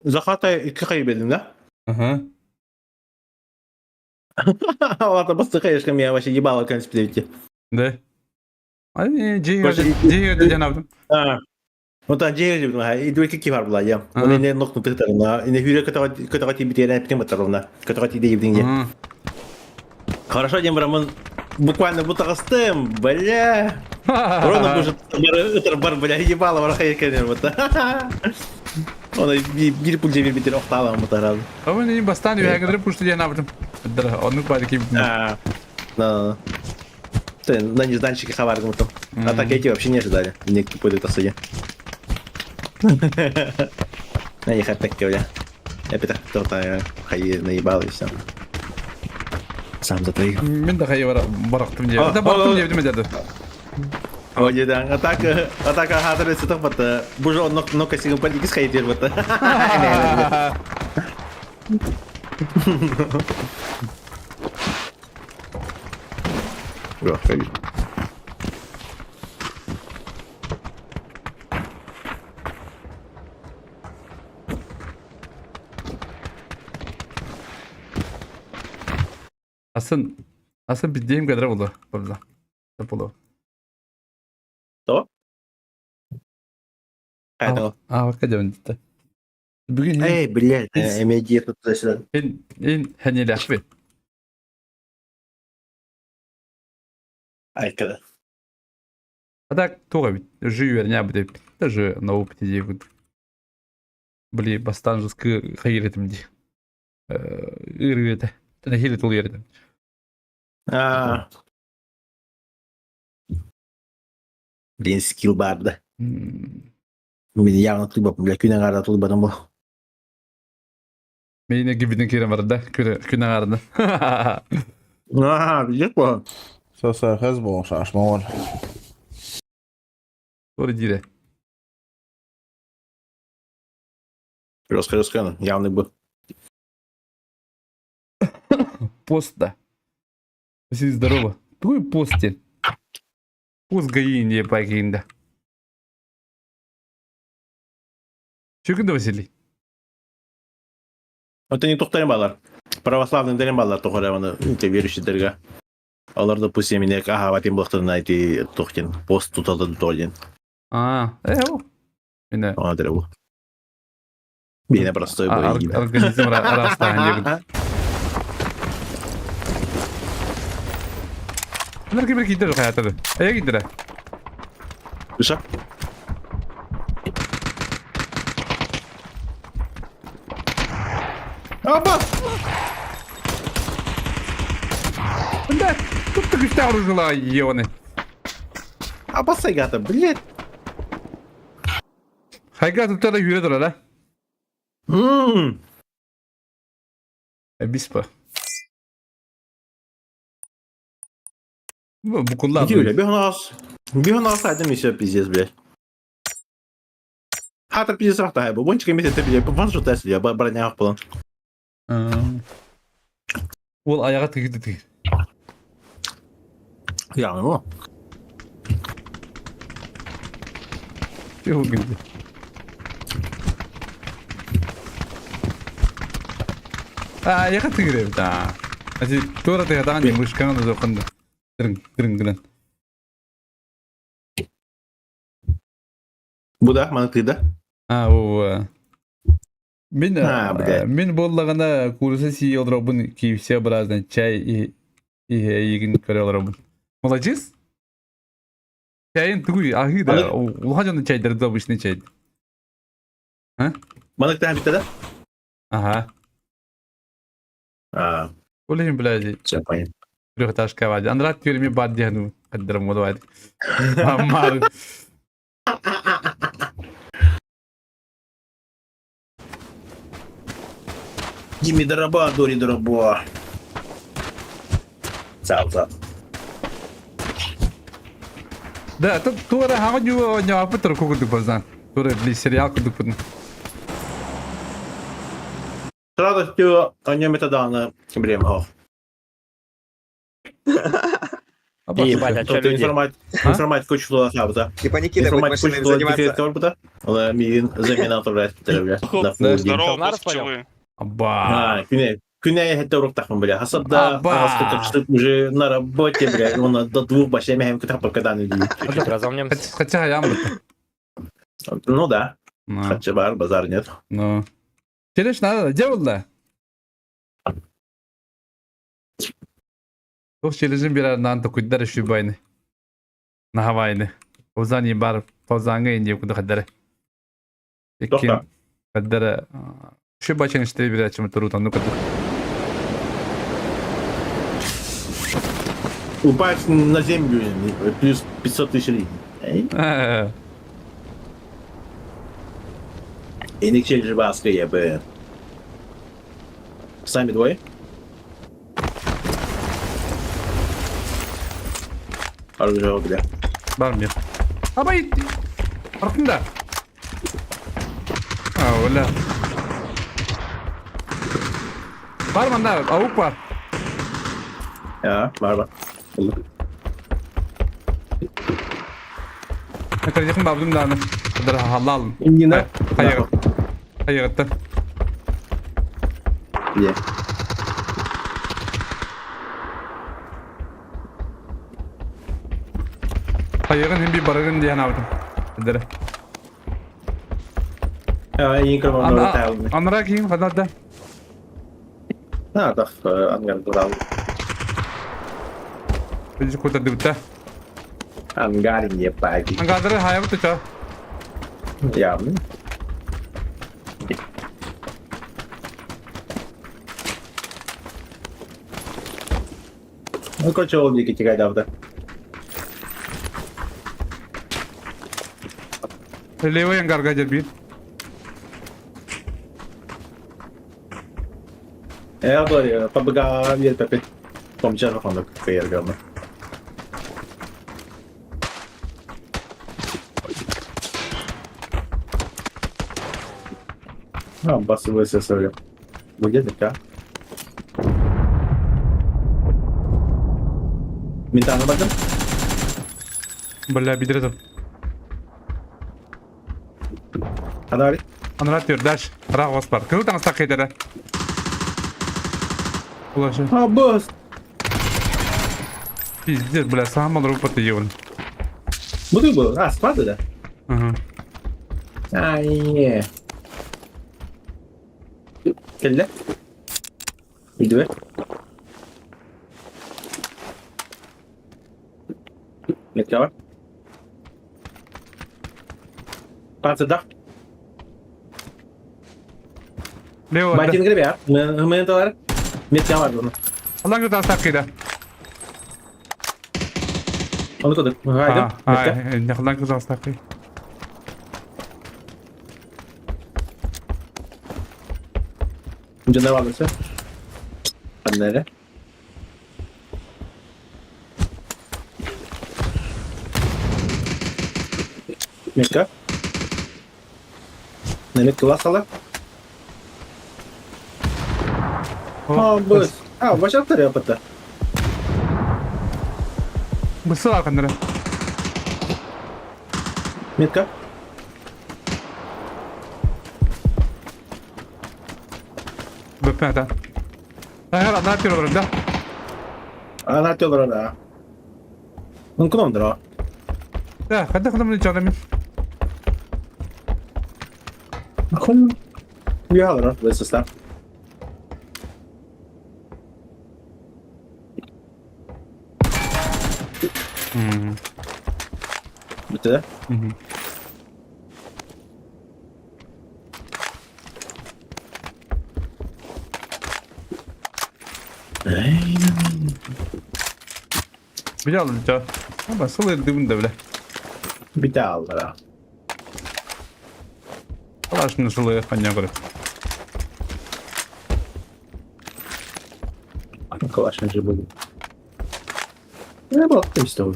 Speaker 3: за хатой кайбедin да?
Speaker 1: Ага.
Speaker 3: Ладно, постыхаешь, меня вообще ебало конспирити.
Speaker 1: Да. Ay,
Speaker 3: Başka-
Speaker 1: Ciğer'de canavdım.
Speaker 3: Ha. Mutta Jerry ha, idu iki var bula ya.
Speaker 1: Ага.
Speaker 3: Onu ne nokta tıktarına, ne hüre kata битера пнем таровна, kata ти дейвдинге.
Speaker 1: Ага.
Speaker 3: Хорошо, дем рамон буквально бутагастем, бля. Ровно может бар, бля, ебало варахай кенен вот. Ona bir pul cebir bitir oktala mı taral.
Speaker 1: Ama ne bastan diyor kadar puştu canavdım. Dur, onu bari kim.
Speaker 3: А, на на нежданчике хавар гмуту. А так эти вообще не ожидали. Некто пойдет осуде. На них опять бля. Я питах кто-то хайи наебал и все. Сам затаил.
Speaker 1: Ben de hayır bıraktım diye.
Speaker 3: Aa,
Speaker 1: Da baktım
Speaker 3: aa,
Speaker 1: diye dedi dedi.
Speaker 3: Oh jadi атака хатер itu tuh pada bujo no kasih gumpa dikis kayak dia buat. Wah, kayak
Speaker 1: Asıl bildiğim kadar oldu. Burada. Yapıldı.
Speaker 3: tuh. Kayak tuh.
Speaker 1: Bak hadi gitti. Bugün
Speaker 3: Блядь, MG тут туда-сюда.
Speaker 1: en hani lafı.
Speaker 3: Ай, когда.
Speaker 1: А так тоже живу не буде. Даже на опыте делают. Были бастан жестко хайретим ди. Ирвете. Ты на хилит улердим.
Speaker 3: А. Блин, скилл бар, да. Beni явно труба, бля, күнен қарда тулбадан бұл.
Speaker 1: Meyine gibinin kere var da. Küne vardı.
Speaker 3: Bilek bu.
Speaker 2: Sasa Hezbollah şaşma var.
Speaker 1: Doğru dire.
Speaker 3: Раска, явный был.
Speaker 1: Пост да. Всем здорово. Твой посте. Пост гаинде пакинда. Чекинде Василий.
Speaker 3: Это не тоқтайын балар. Православный дәрен балар тоқыры оны үте верующийлерге. Алар да пусть еміне ахаватин бұлықтырын айти тоқтен. Пост тұталды тоқтен.
Speaker 1: O. Yine
Speaker 3: Ona dere bu. Bine простой бой.
Speaker 1: организм расстания. Bunlar gibi gider hayatları. Aya gider.
Speaker 3: Dışa. Abbas!
Speaker 1: Да, тут так и вторую желаю, ебаный.
Speaker 3: Abbas Saygata, блядь.
Speaker 1: Hayga tutar da yürüdür hala. Bispa. Bu kullandı.
Speaker 3: Gidiyor öyle. Bir onu alsaydım işte pizziz bile. Hatta pizziz vakti bu. Bonçika mesete bile. Bu fazla tersi ya. Bana ne yapalım.
Speaker 1: Ol ayağa tıkıdı.
Speaker 3: Yani o.
Speaker 1: Yok gitti. Ayağa tıkıdı bir daha. Hadi doğru da yatan değil. Muşkanı da zokundu. Kırın.
Speaker 3: Bu da mantıklı.
Speaker 1: Ha o.
Speaker 3: Ha, bir de.
Speaker 1: Men bollaganda kursa si odrobun kivse birazdan çay yegin körüyorlar bu. Молодец. Çayın tuğu ahi da ulhacanın çayları da bu işine çaydı.
Speaker 3: Mantıklı bitti de.
Speaker 1: Aha.
Speaker 3: Aa,
Speaker 1: Olayım bilazi.
Speaker 3: yapayım.
Speaker 1: Bir taş kavadı. Andrat diyorum ya bad diyanu. Kadram modu hadi. Amma.
Speaker 3: Gimme дроба, Дори дроба. Sağ.
Speaker 1: Da tu ada hangat juga nyawa apa terus kudu bazan. Tu ada beli serial kudu pun.
Speaker 3: Сразу все о нем методана время.
Speaker 1: Apa?
Speaker 4: Ебать, а чё люди?
Speaker 3: Информатика число сабда.
Speaker 5: Типа не кидывать
Speaker 3: Информатика
Speaker 5: машинами
Speaker 3: число
Speaker 5: заниматься.
Speaker 3: дефектор буде. Але мій замінатор рестер.
Speaker 6: Здорово,
Speaker 4: Народ
Speaker 6: пчелы.
Speaker 1: Абба.
Speaker 3: Күнәй хәтта урок тахмын бля. Хасабда
Speaker 1: Аба.
Speaker 3: аскы уже на работе бля. Он до двух башлями hem kitap bakадан idi.
Speaker 4: Чуть-чуть разомнем.
Speaker 1: Хотя я мрт.
Speaker 3: Ну да.
Speaker 1: Ну.
Speaker 3: Хотя бар, базар нет.
Speaker 1: Ну. Через надо, делала. Çok çelizin bir aradan da kudlar şu bayını. Nahavayını. Ozani bar fazanga indi kudu kadar. Peki
Speaker 3: Doktor.
Speaker 1: kadar şu başın işte bir açımı turutan nu kadar.
Speaker 3: Упасть на землю плюс 500 тысяч гривен. Иник через баска я бы. Сами двое? Arıca bile.
Speaker 1: Barmıyor. Ama gitti. Farkında. Ha öyle. Var mı da avuk var.
Speaker 3: Ya var.
Speaker 1: Ne kadar yakın babdım da anı. Kadar halal.
Speaker 3: Yine.
Speaker 1: Hayır. Hayır hatta.
Speaker 3: Ye.
Speaker 1: Hayırın hem bir baragın diye aldım. Kadar.
Speaker 3: Ya iyi ki onu tahu.
Speaker 1: Anlara kim kadar da.
Speaker 3: Ha tak angan kurang.
Speaker 1: Bizi kurtardı bitti.
Speaker 3: Angarin ya pagi.
Speaker 1: Angadırı hayır bitti çağ.
Speaker 3: Ya. Kau coba beli kecil ada apa?
Speaker 1: Levo yang gargajar bir.
Speaker 3: Agora, para pegar e Pepe. Como já não falando que foi a gama. Ah, basta você saber. Boleh dekat. Minta apa tu?
Speaker 1: Balla bidredim.
Speaker 3: Ada hari?
Speaker 1: Anrat diyor dash. Rağ var. Kılı tanış tak edere. Ulaşı.
Speaker 3: Ah, bos.
Speaker 1: Pizdir bla saham olur patı yiyon.
Speaker 3: Betul bu. Ah, sepatu dah.
Speaker 1: Hı hı.
Speaker 3: Ah, iya. Kelle. Itu eh. Lihat kawan. Pas dah.
Speaker 1: Levo.
Speaker 3: Baca negeri ya. Main tahu ada. Lihat kawan tu.
Speaker 1: Allah götür tak eder.
Speaker 3: Onu tu. Haydi.
Speaker 1: Hayır. Ne kadar güzel tak.
Speaker 3: Canda var mısın? Hadi nerede? Mika. Nelik kelas ala. Oh, bus. Ah, başa atar ya pata.
Speaker 1: Bısı var kandıra.
Speaker 3: Mika.
Speaker 1: Böpme ata. Hayır, ne yapıyor orada?
Speaker 3: Ana atıyorlar ona. Mungkin ondur o.
Speaker 1: Ya, hadi kadın canım.
Speaker 3: Bakın. Bir alır o. Ve sistem. Bitti de.
Speaker 1: Bir alın can. Ama sılı dibinde bile.
Speaker 3: Bir daha alır ha.
Speaker 1: Allah şimdi sılı kanya göre.
Speaker 3: Kalaşınca bugün. Ne baktım işte o.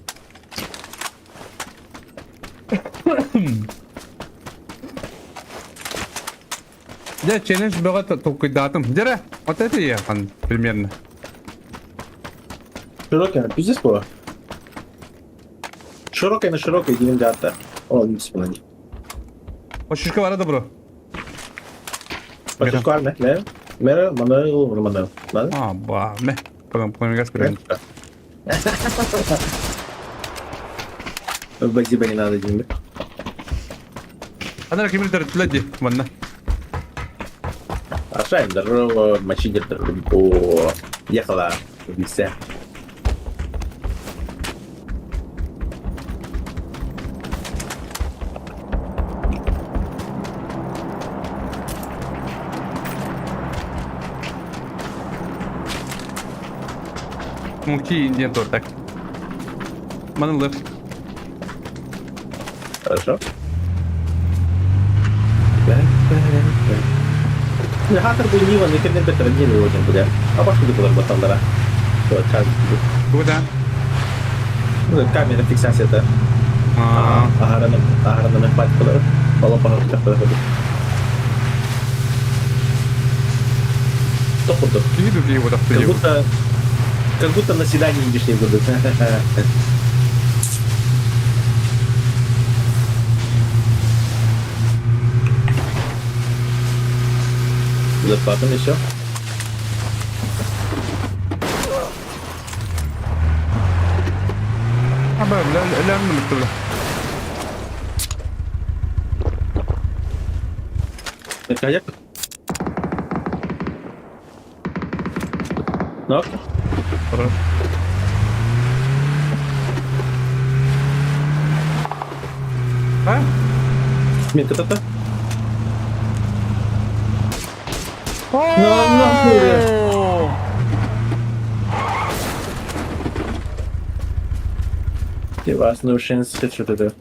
Speaker 1: Я челлендж бөгөт только датым. Жара, вот это я хан примерно.
Speaker 3: Широкий, пиздец было. Широкий на широкий, идем дата. О, не вспомни.
Speaker 1: Ошишка var da bro.
Speaker 3: Почему не? Не? Мера, Мануэл. Да?
Speaker 1: А, ба, me. Потом газ прям.
Speaker 3: Базиба не надо, Димбе.
Speaker 1: Она как мир тлади, ванна.
Speaker 3: Ашаем здорово, мочить о, ехала, убийца.
Speaker 1: Муки нет вот так. Манлык.
Speaker 3: Хорошо. Хатер bu Нива, не кернен бетер, не ли очень будет. А пошли ты куда батандара. Вот,
Speaker 1: Куда?
Speaker 3: камера фиксация это. Агаранным хватит куда. Полопа как подходит. Топ-топ.
Speaker 1: Виду ли его так
Speaker 3: Как будто на свидание идешь не будут. Захватом еще.
Speaker 1: Абар, لا من
Speaker 3: Каяк. Нок.
Speaker 1: Хорошо. А?
Speaker 3: Минка то.
Speaker 1: О!
Speaker 3: Ты вас наушен что это.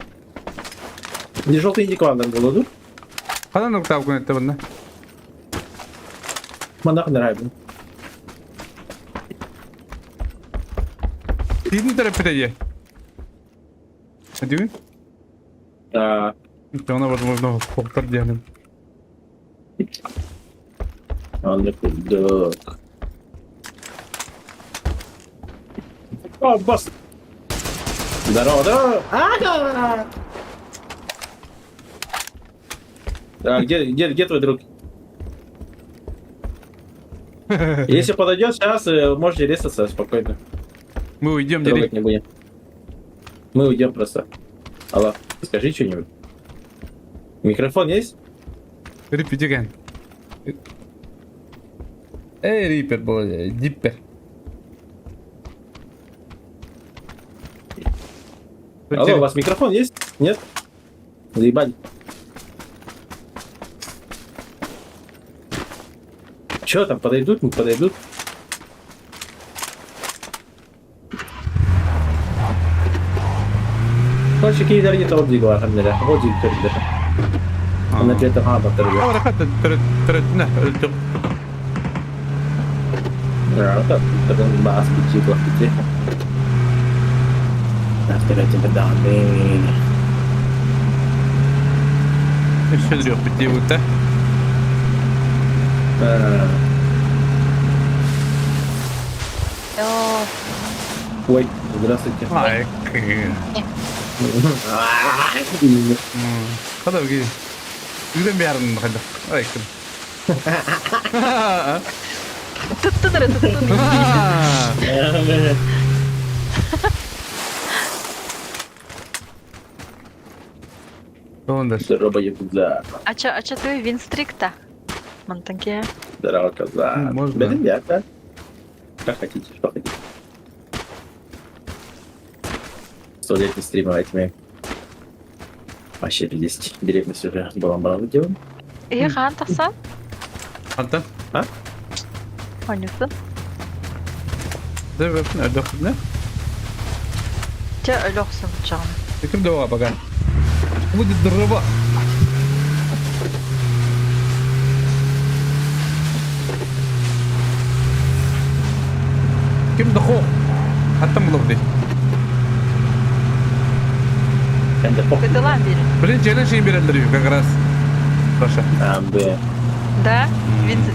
Speaker 3: Не желтый индикатор был, да?
Speaker 1: Kadan nokta bu nette bunda?
Speaker 3: Манах нравится.
Speaker 1: Tidin tarafı ye. Hadi mi?
Speaker 3: Да.
Speaker 1: Ona возможно фоктор дианем.
Speaker 3: Он не кудок. О, босс! Здорово, здорово! Ага! А, где твой друг? Если подойдет сейчас, можете резаться спокойно.
Speaker 1: Мы уйдем,
Speaker 3: Трогать
Speaker 1: Дерек.
Speaker 3: не будем. Мы уйдем просто. Алло, скажи что-нибудь. Микрофон есть?
Speaker 1: Риппер. Риппер был, Диппер.
Speaker 3: Алло, у вас микрофон есть? Нет? Заебали. Че там, подойдут, не подойдут? Короче, кейдер не того двигала, хамнеля. Вот двигатель. Она где-то батарея.
Speaker 1: Ama rahat ne öldüm.
Speaker 3: Ya, tak. Kita bahas kecil tu kecil. Nah, kita dah cepet dah ni.
Speaker 1: Еще дрёх пяти вот, да?
Speaker 4: О,
Speaker 3: Ой, здравствуйте.
Speaker 1: Ай, Kadar ki. Güzel bir yarın kadar. Ay kız.
Speaker 4: tıttı tıttı.
Speaker 1: Onda.
Speaker 3: Здорово, Якудза.
Speaker 4: Ача ты винстрикта? Монтанке.
Speaker 3: Здорово, коза.
Speaker 1: Можно.
Speaker 3: Benim ya, да? Как хотите, что хотите. 100-летний стрим этими. Вообще здесь директность уже балам-балам делаем.
Speaker 4: И хан тахсан?
Speaker 1: Hatta.
Speaker 4: Понятно.
Speaker 1: Da versin ödük ne?
Speaker 4: Те лёгсен чан.
Speaker 1: Kim de o bakan. Bu da dırıba. Kim de ho? Hatta mı lobdi?
Speaker 3: Ben de pop.
Speaker 4: Кыдылан бери.
Speaker 1: Блин, challenge şeyi берелдiriyor как раз. Раша.
Speaker 3: Be.
Speaker 4: Да?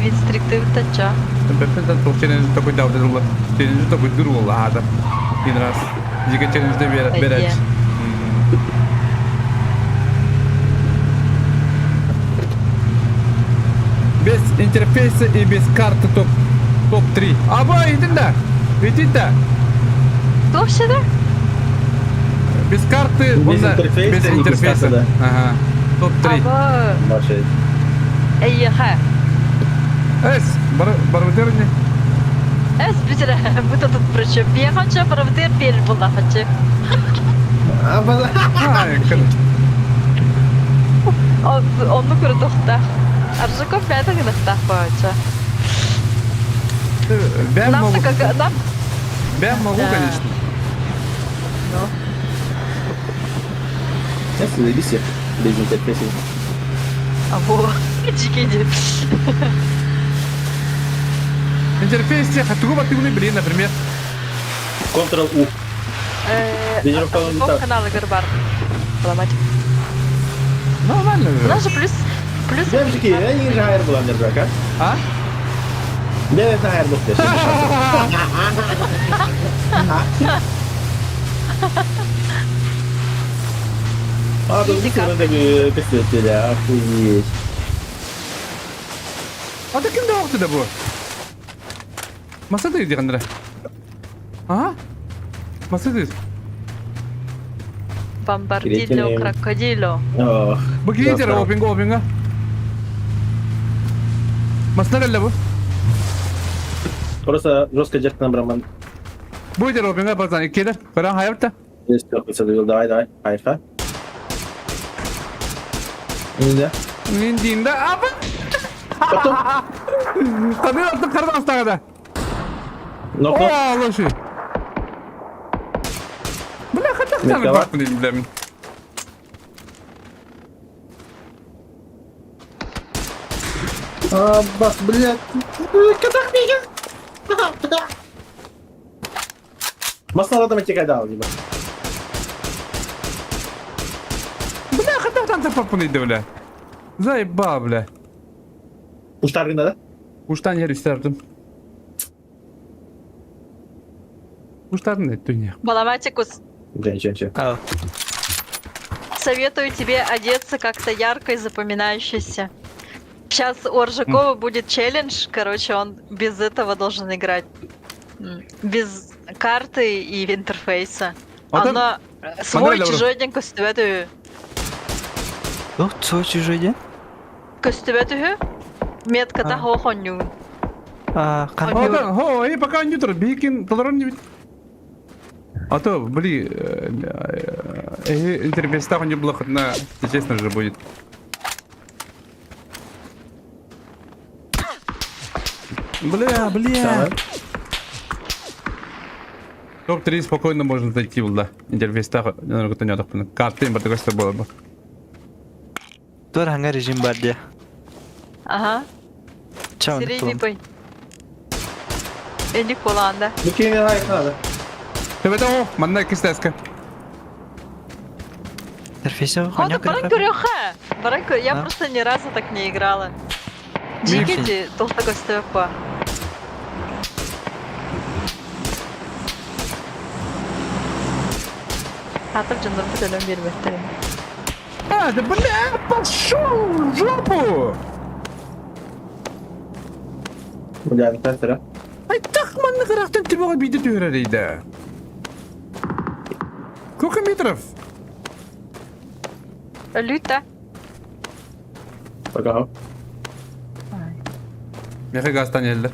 Speaker 4: Винстрикты тача.
Speaker 1: Ben çok challenge такой дал дырла. Challenge такой дырла adam. Bir раз. Дико challenge de берать. Без интерфейса и без карты топ-3. Aba idin de. Видите de.
Speaker 4: Кто все да?
Speaker 1: Без карты.
Speaker 3: Без
Speaker 1: onda-
Speaker 3: интерфейса
Speaker 1: без
Speaker 3: и без
Speaker 1: интерфейса.
Speaker 3: карты, да.
Speaker 1: Ага. Топ-3.
Speaker 4: Аба.
Speaker 3: Ваши.
Speaker 4: Эй, ха.
Speaker 1: Эс, барбидерни.
Speaker 4: Эс битера. Бута тут прочим. Я хочу проводить пель была хочу.
Speaker 1: Ай, кын.
Speaker 4: Он ну круто да. Аржаков пятый гнахта хоча.
Speaker 1: Ben
Speaker 4: Нам
Speaker 1: могу,
Speaker 4: как нам.
Speaker 1: ben могу,
Speaker 4: Да.
Speaker 1: конечно.
Speaker 4: Ну.
Speaker 3: Сейчас зависи. Без интерфейса.
Speaker 4: Або. Чикиди.
Speaker 1: Интерфейсе, хатуга батугны, блин, например.
Speaker 3: Ctrl-U. Тренировка не так.
Speaker 4: Каналы Гарбар. Ломать.
Speaker 1: Нормально
Speaker 4: У
Speaker 1: же.
Speaker 4: нас же плюс
Speaker 3: Девочки, я не жайр была мне драка.
Speaker 1: А?
Speaker 3: Я жайр был здесь. А, тут
Speaker 4: Иди как.
Speaker 3: надо бы писателя, охуеть.
Speaker 1: O da kimde yoktu da bu? Masadayız yakınlara. Aha. Masadayız.
Speaker 4: бомбардило,
Speaker 3: Перетянем.
Speaker 4: крокодило.
Speaker 3: Ох,
Speaker 1: Bu giyince
Speaker 3: Yok,
Speaker 1: opinga. Masada bu.
Speaker 3: Просто жестко держит на браман.
Speaker 1: Bu yer opinga bazen iki de. Karan hayatta.
Speaker 3: Здесь только задавил. Давай, хайфа. Нельзя.
Speaker 1: Indiğinde abi.
Speaker 3: Потом.
Speaker 1: Tabii attım kardan hastanede.
Speaker 3: Но
Speaker 1: Oo Allah şey. Bu ne kadar güzel bir
Speaker 3: Mesela-
Speaker 1: farklı değil bilemin.
Speaker 3: Бас, блядь. Казах меня. Масла там текай дал, типа.
Speaker 1: Bu ne kadar da farklı değil bile. Zayıba bile.
Speaker 3: Уштар надо?
Speaker 1: Kuştan yer isterdim. Kuştan ne dünya?
Speaker 4: Баламатикус,
Speaker 3: Да, ничего.
Speaker 4: советую тебе одеться как-то ярко и запоминающееся. Сейчас у Оржакова будет челлендж, короче, он без этого должен играть. Без карты и интерфейса.
Speaker 1: А там-
Speaker 4: Она свой
Speaker 1: Модель,
Speaker 4: чужой день көстүбөтү.
Speaker 5: Ну, свой чужой день?
Speaker 4: Көстүбөтү. Метката хохоню.
Speaker 5: Kan
Speaker 1: Ата, ho, iyi bakan yutur. Bikin talaran gibi. Ата, бли, интерфейста не было хоть на, честно же будет. Бля.
Speaker 3: Самое.
Speaker 1: Топ-3 спокойно можно зайти, да. Интерфейста, кто не так, карты им такой что было бы.
Speaker 5: Tuar hanga rejim бар dia.
Speaker 4: Ага.
Speaker 5: Чао.
Speaker 4: Средний бой. Эдик Холланда.
Speaker 3: Ну, кем хайф надо?
Speaker 1: Ты это, манна кистеска.
Speaker 5: Interface
Speaker 4: Хода паран көрөөхө. Барайку, я
Speaker 5: А?
Speaker 4: просто ни разу так не играла.
Speaker 5: Мишень.
Speaker 4: Джигити, толтого СТФ. Хатов Джандар Путилем Бирбехтерин.
Speaker 1: А, да бля, пошел в жопу!
Speaker 3: Бля, не тестера.
Speaker 1: Ай, тахманны қырақтан тібіға бейді түйіререйді. Сколько метров?
Speaker 4: Люта.
Speaker 3: Пока.
Speaker 1: Меха гастан елді.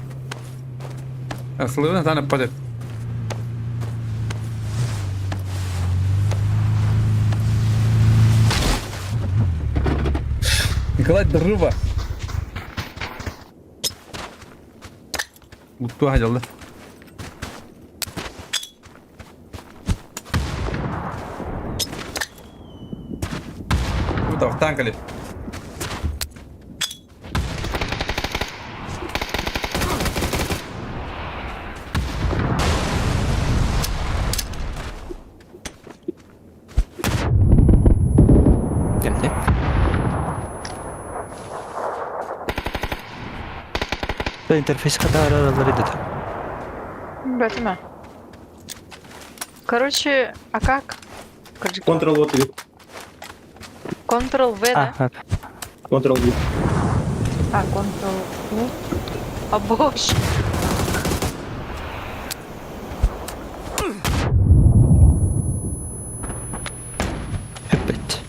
Speaker 1: Слывын танып падет. Николай Дрыва. Уту хадялды. Утав танкали.
Speaker 5: Geldik. Da interfейс kadar araları dedi.
Speaker 4: Бэтма. Короче, а как?
Speaker 3: Ctrl вот и
Speaker 4: Ctrl-V, да?
Speaker 5: Ah,
Speaker 3: Ctrl V.
Speaker 4: А, Ctrl-U. О боже.
Speaker 5: evet.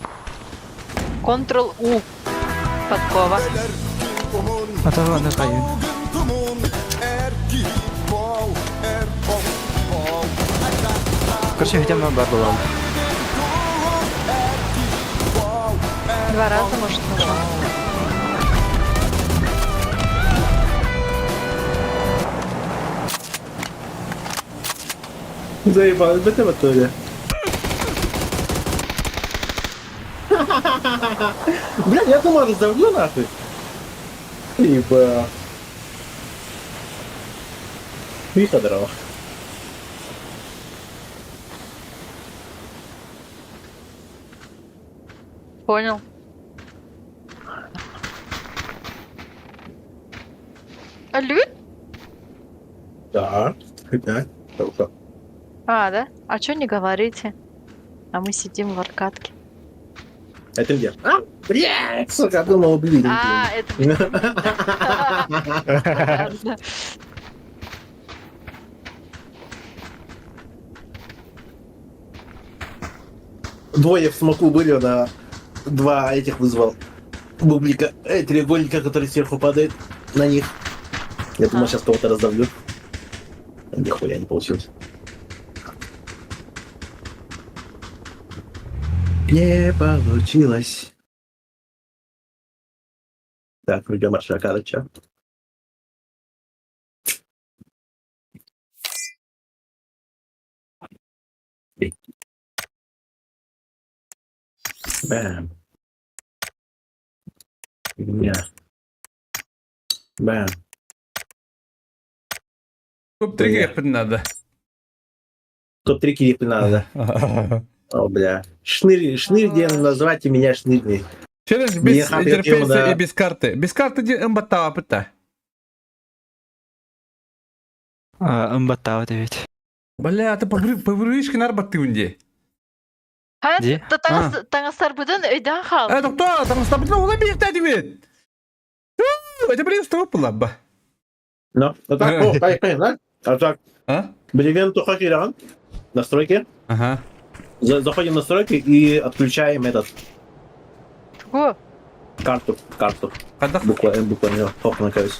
Speaker 4: Ctrl-U. Подкова.
Speaker 5: Atava ne kayın. Короче, хотя бы бар было.
Speaker 4: Два раза, может, нажал.
Speaker 3: Заебал, это вот то ли. Блядь, я думал, раздавлю нахуй. Ибо... Виха дрова.
Speaker 4: Понял. А Люд?
Speaker 3: Да. Да. Хорошо.
Speaker 4: А, да? А чё не говорите? А мы сидим в аркадке.
Speaker 3: Это где? А? Блядь, сука, думал, убили.
Speaker 4: А, это... Понятно.
Speaker 3: Двое в смоку были, на два этих вызвал. Бублика, треугольника, который сверху падает на них. Я думал,
Speaker 4: А.
Speaker 3: сейчас кого-то раздавлю. Нихуя не получилось. Не получилось. Так, выбьем Аршакарыча. Бэм. Фигня. Бэм.
Speaker 1: Топ-3 кепін надо.
Speaker 3: Топ-3 кирипы надо. О, бля. Шнырь, где называйте меня шнырь.
Speaker 1: Челлендж
Speaker 3: Не
Speaker 1: без
Speaker 3: хапет
Speaker 1: интерфейса
Speaker 3: ему, да.
Speaker 1: и без карты. Без карты ымбаттава пыта.
Speaker 5: Ымбаттау evet.
Speaker 1: Бля, ты повырышки нарбатты унде.
Speaker 5: Де?
Speaker 4: Таңастар будын өйден қал.
Speaker 1: Доктор, там стабильно ола бейте дебет. Это блин стоп лабба.
Speaker 3: Ну, а так, о, понятно. А так,
Speaker 1: А?
Speaker 3: Бревен только киран. Настройки.
Speaker 1: Ага.
Speaker 3: Заходим в настройки и отключаем этот
Speaker 4: О,
Speaker 3: карту.
Speaker 1: Кадах.
Speaker 3: Буква М, буква Н. Хоп, накаюсь.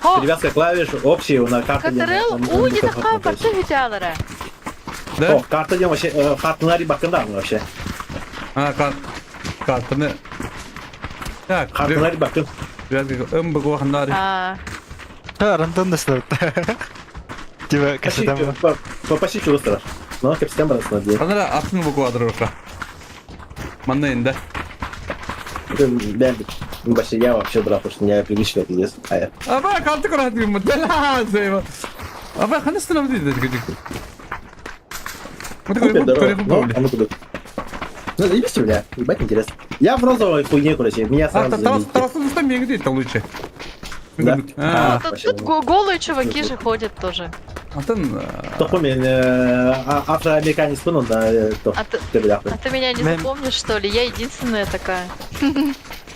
Speaker 4: о,
Speaker 3: Привязка клавиш общие на карте.
Speaker 4: Катарел, у, не такая парты видялары.
Speaker 1: Да?
Speaker 3: О, карта где вообще, хатнари бакандар вообще.
Speaker 1: А, картаны. Так,
Speaker 3: Хатнари бакан.
Speaker 1: ымбы куахандари.
Speaker 4: А,
Speaker 5: Рандом да слот. Типа, касетам.
Speaker 3: Почти чего страш. Ну, капитан брат смотри.
Speaker 1: Канара атын бу квадроша. Манна инде.
Speaker 3: Да, вообще я вообще брат, потому что меня привычка пиздец. А я.
Speaker 1: Аба, карты курахты мутала зейва. Аба, ханас ты навди да гидик. Вот
Speaker 3: Купи
Speaker 1: такой
Speaker 3: дорогу. Ну,
Speaker 1: перекупали.
Speaker 3: а мы туда. Ну, заебись, бля. Ебать, интересно. Я в розовой хуйне, короче. Меня
Speaker 1: А,
Speaker 3: сразу заметили.
Speaker 1: Тарас'ın мне где-то лучше.
Speaker 3: Да.
Speaker 1: А,
Speaker 4: Тут голые чуваки же ходят тоже.
Speaker 1: атын,
Speaker 3: Кто помнит, афроамериканец пунул, да, то
Speaker 4: А ты,
Speaker 3: ты бляхуй.
Speaker 4: а ты меня не
Speaker 5: Мэм.
Speaker 4: запомнишь, что ли? Я единственная такая.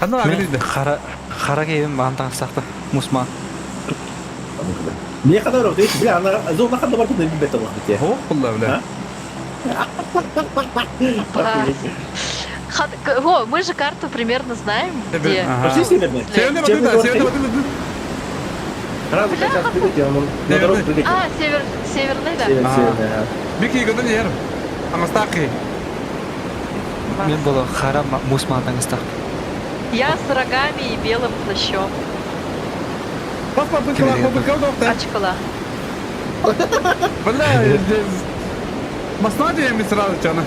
Speaker 1: аны
Speaker 5: Мен
Speaker 1: агриді.
Speaker 5: қара киім маған таңсақты. Мусма.
Speaker 3: Мне когда говорят, видишь, бля, она зона хода бар тут бит Allah бит.
Speaker 1: Оқ бұлла, бля.
Speaker 4: О, мы же карту примерно знаем, где.
Speaker 1: Ага.
Speaker 3: Пошли северный.
Speaker 1: Северный
Speaker 3: Чем
Speaker 1: воды, да,
Speaker 3: вы
Speaker 1: северный
Speaker 3: говорите?
Speaker 1: воды.
Speaker 3: Сразу сейчас придете, он на
Speaker 1: Северный.
Speaker 3: дорогу прыгайте.
Speaker 4: Северный, да.
Speaker 3: Север,
Speaker 1: Ага.
Speaker 3: северный, ага.
Speaker 1: Беки гыдан ер. Аңыстақи.
Speaker 5: Мен бұл қара мусма таңыстақ.
Speaker 4: Я с рогами и белым плащом.
Speaker 1: Папа, быкала, доқты.
Speaker 4: Ачкала.
Speaker 1: Бля, масна дейміз сразу чаны.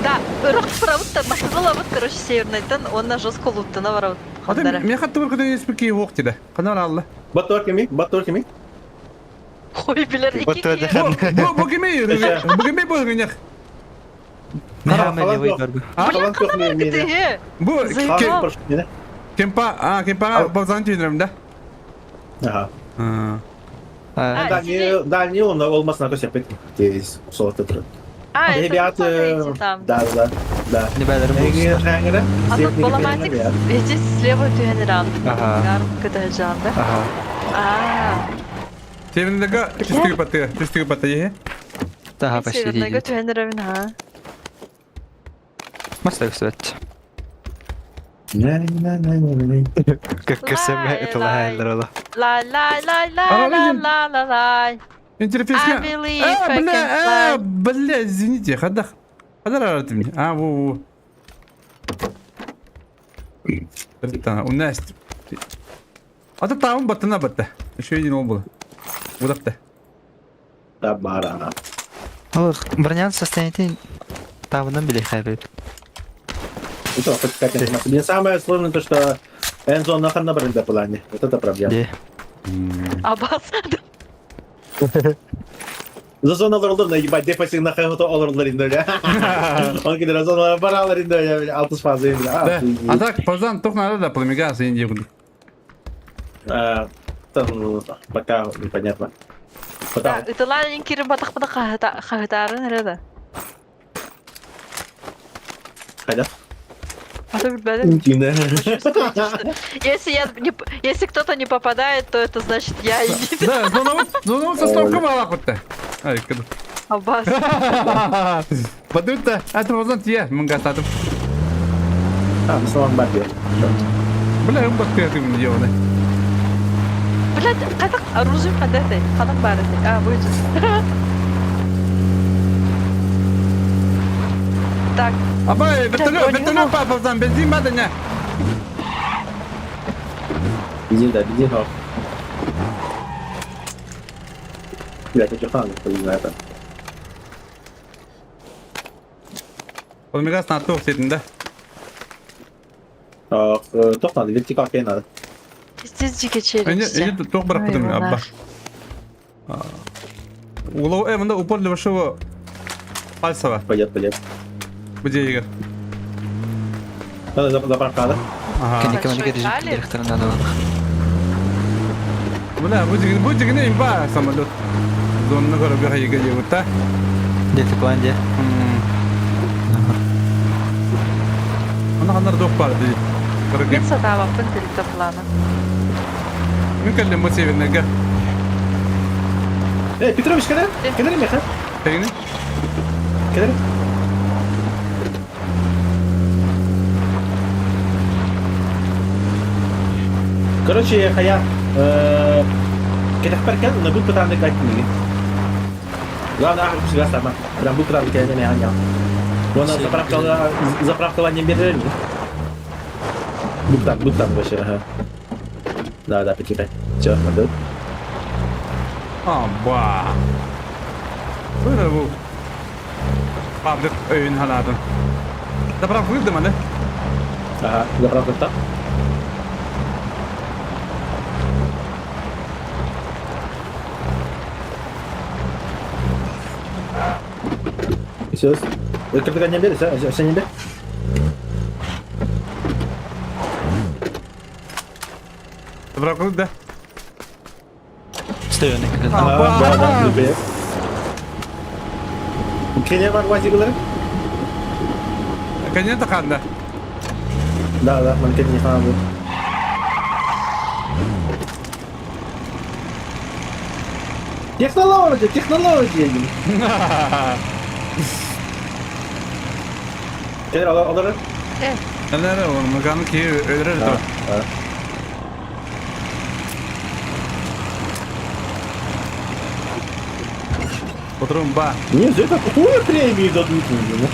Speaker 4: Да, рок правда, масала вот, короче, северный тен, он на жестко лутты на ворот.
Speaker 1: Аты, мен қатты бір күден еспеки оқ деді. Қанар алды.
Speaker 3: Батор кеми, батор кеми.
Speaker 4: Ой, билер,
Speaker 5: Вот это
Speaker 4: iki
Speaker 5: да.
Speaker 1: Бұл кемей бұл гынек.
Speaker 5: Нәме левый көрбі.
Speaker 3: Қалан көп мен мені.
Speaker 4: ты,
Speaker 1: Бұл
Speaker 4: Заебал.
Speaker 3: Қалан прошу мені.
Speaker 1: кемпа базан түйінірім да.
Speaker 3: Ага. Дальний он olmasına көсепет. Тез солоты тұрады.
Speaker 4: А, это
Speaker 3: Ребята,
Speaker 4: смотрите там.
Speaker 3: да.
Speaker 5: Не бәлерім
Speaker 3: Эгер
Speaker 5: болсын.
Speaker 3: хәңгірі.
Speaker 4: А тут баламатик, здесь слева тюнеран.
Speaker 5: Ага.
Speaker 4: Когда жан, да?
Speaker 5: Ага.
Speaker 4: А,
Speaker 1: Северіндегі чүстігі баты ехе.
Speaker 5: Таға почти
Speaker 4: северный
Speaker 5: дейді.
Speaker 4: тюнеран, ага.
Speaker 5: Мастық сөт.
Speaker 3: Лай.
Speaker 5: Кірсем тұла әлдер ола.
Speaker 4: Лай, лай, лай, лай, лай, лай, лай, лай.
Speaker 1: Интерфейске.
Speaker 4: I believe I can fly.
Speaker 1: Бля, извините, қадар арады мне. Во. У Насти. Аты тауын баттына батты. Еще един ол болды. Удапты.
Speaker 3: Да, бара.
Speaker 5: Ол бронян состояние табынан біле қайбет.
Speaker 3: Это хоть какая-то информация. Мне самое сложное то, что Энзон нахрен на бренде плане. Вот это проблема.
Speaker 5: Де.
Speaker 4: Аббас.
Speaker 3: За зона вырылды, ебать, дефасин на хэвото оларлар инде, бля. Он кидер зона баралар инде, бля, 60 фазы, бля.
Speaker 1: А так, пазан тоқ надо пламега сейін дегуді.
Speaker 3: Там пока непонятно.
Speaker 4: Да, это ладно, кирим батах хагатарын, реда.
Speaker 3: Хотя?
Speaker 4: А ты бля,
Speaker 3: Интимно.
Speaker 4: если кто-то не попадает, то это значит я и
Speaker 1: Да, зоновод со стромком алақ бітті. Ай, кіді.
Speaker 4: Аббас.
Speaker 1: Бадытты, әті пазан тие, мұнға сатып.
Speaker 3: А, слон бабе.
Speaker 1: Бля, ұм бат креативні деваны.
Speaker 4: Блядь, катак оружие подеты, ханам барды. А, будет. Так,
Speaker 1: Абай,
Speaker 4: Бля, у него-
Speaker 1: вертолет пазан, бензин бады не.
Speaker 3: Бензин, да, бензин, но... Блядь, это хан, не знаю это.
Speaker 1: Пламега сна тоқ сетін да.
Speaker 3: Тоқ надо, вертикал кей надо.
Speaker 4: здесь дикий челюсть.
Speaker 1: Әне тоқ барып
Speaker 4: Ой,
Speaker 1: бітім,
Speaker 4: вона.
Speaker 1: абба. Улау әмінді упор левашығы пальцева,
Speaker 3: Пойдет.
Speaker 1: бұде егер.
Speaker 3: Надо заправка, да?
Speaker 1: Ага.
Speaker 5: Кені кемені
Speaker 4: Большой
Speaker 5: кережіп
Speaker 4: талер.
Speaker 5: директорынан алалық.
Speaker 1: Бля, бұде гіне имба самолет. Зонны көрі бір егер егер та.
Speaker 5: Дельтаплан де.
Speaker 1: Ана қандар доқ бар дейді. Көрі
Speaker 4: Нет садава, пентельта плана.
Speaker 1: Мен кәлден бұл севернеге.
Speaker 3: Петрович, когда? Когда меха?
Speaker 1: Тегіне?
Speaker 3: Когда? Короче, Хая, kita perkan nabut petanda kayak gini. Главное, всегда sama. Прям бутра кayaknya nih hanya. Вон заправкование бедерни. Бутан вообще, ага. Да, почекай. Чё, надо?
Speaker 1: Абба. Böyle bu. Pabrik öğün haladın. Zapravo выйдем, да?
Speaker 3: Ага, заправка так. Сейчас. Капитан не берет, а? Все не берет?
Speaker 1: Забрав круг, да?
Speaker 5: Støvning.
Speaker 3: Да, не берет. Кене бар вазиглары?
Speaker 1: Кенен тақанда.
Speaker 3: Да, мен кене хан бу. Технология. Кене алар.
Speaker 1: Әлері ол мұғаны кейі өлірер тұр. Отырым ба.
Speaker 3: Не, за это какую премию дадут мне?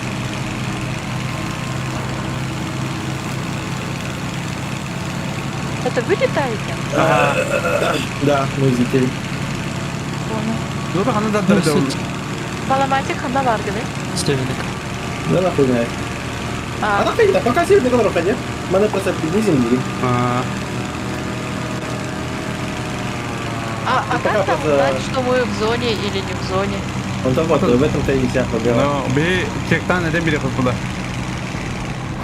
Speaker 4: Это вы летаете?
Speaker 3: Да, мы взлетели.
Speaker 1: Dur xanı da dırdı oğlum.
Speaker 4: Баламатик хана бар gibi.
Speaker 5: Støvning.
Speaker 3: Да нахуй знает.
Speaker 4: А,
Speaker 3: Она ходит, пока северный колор ходит. Мы просто приблизим.
Speaker 4: а как там узнать, что мы в зоне или не в зоне?
Speaker 3: Он там вот, в этом-то и вся проблема.
Speaker 1: No, bir çekten neden biri kutluda.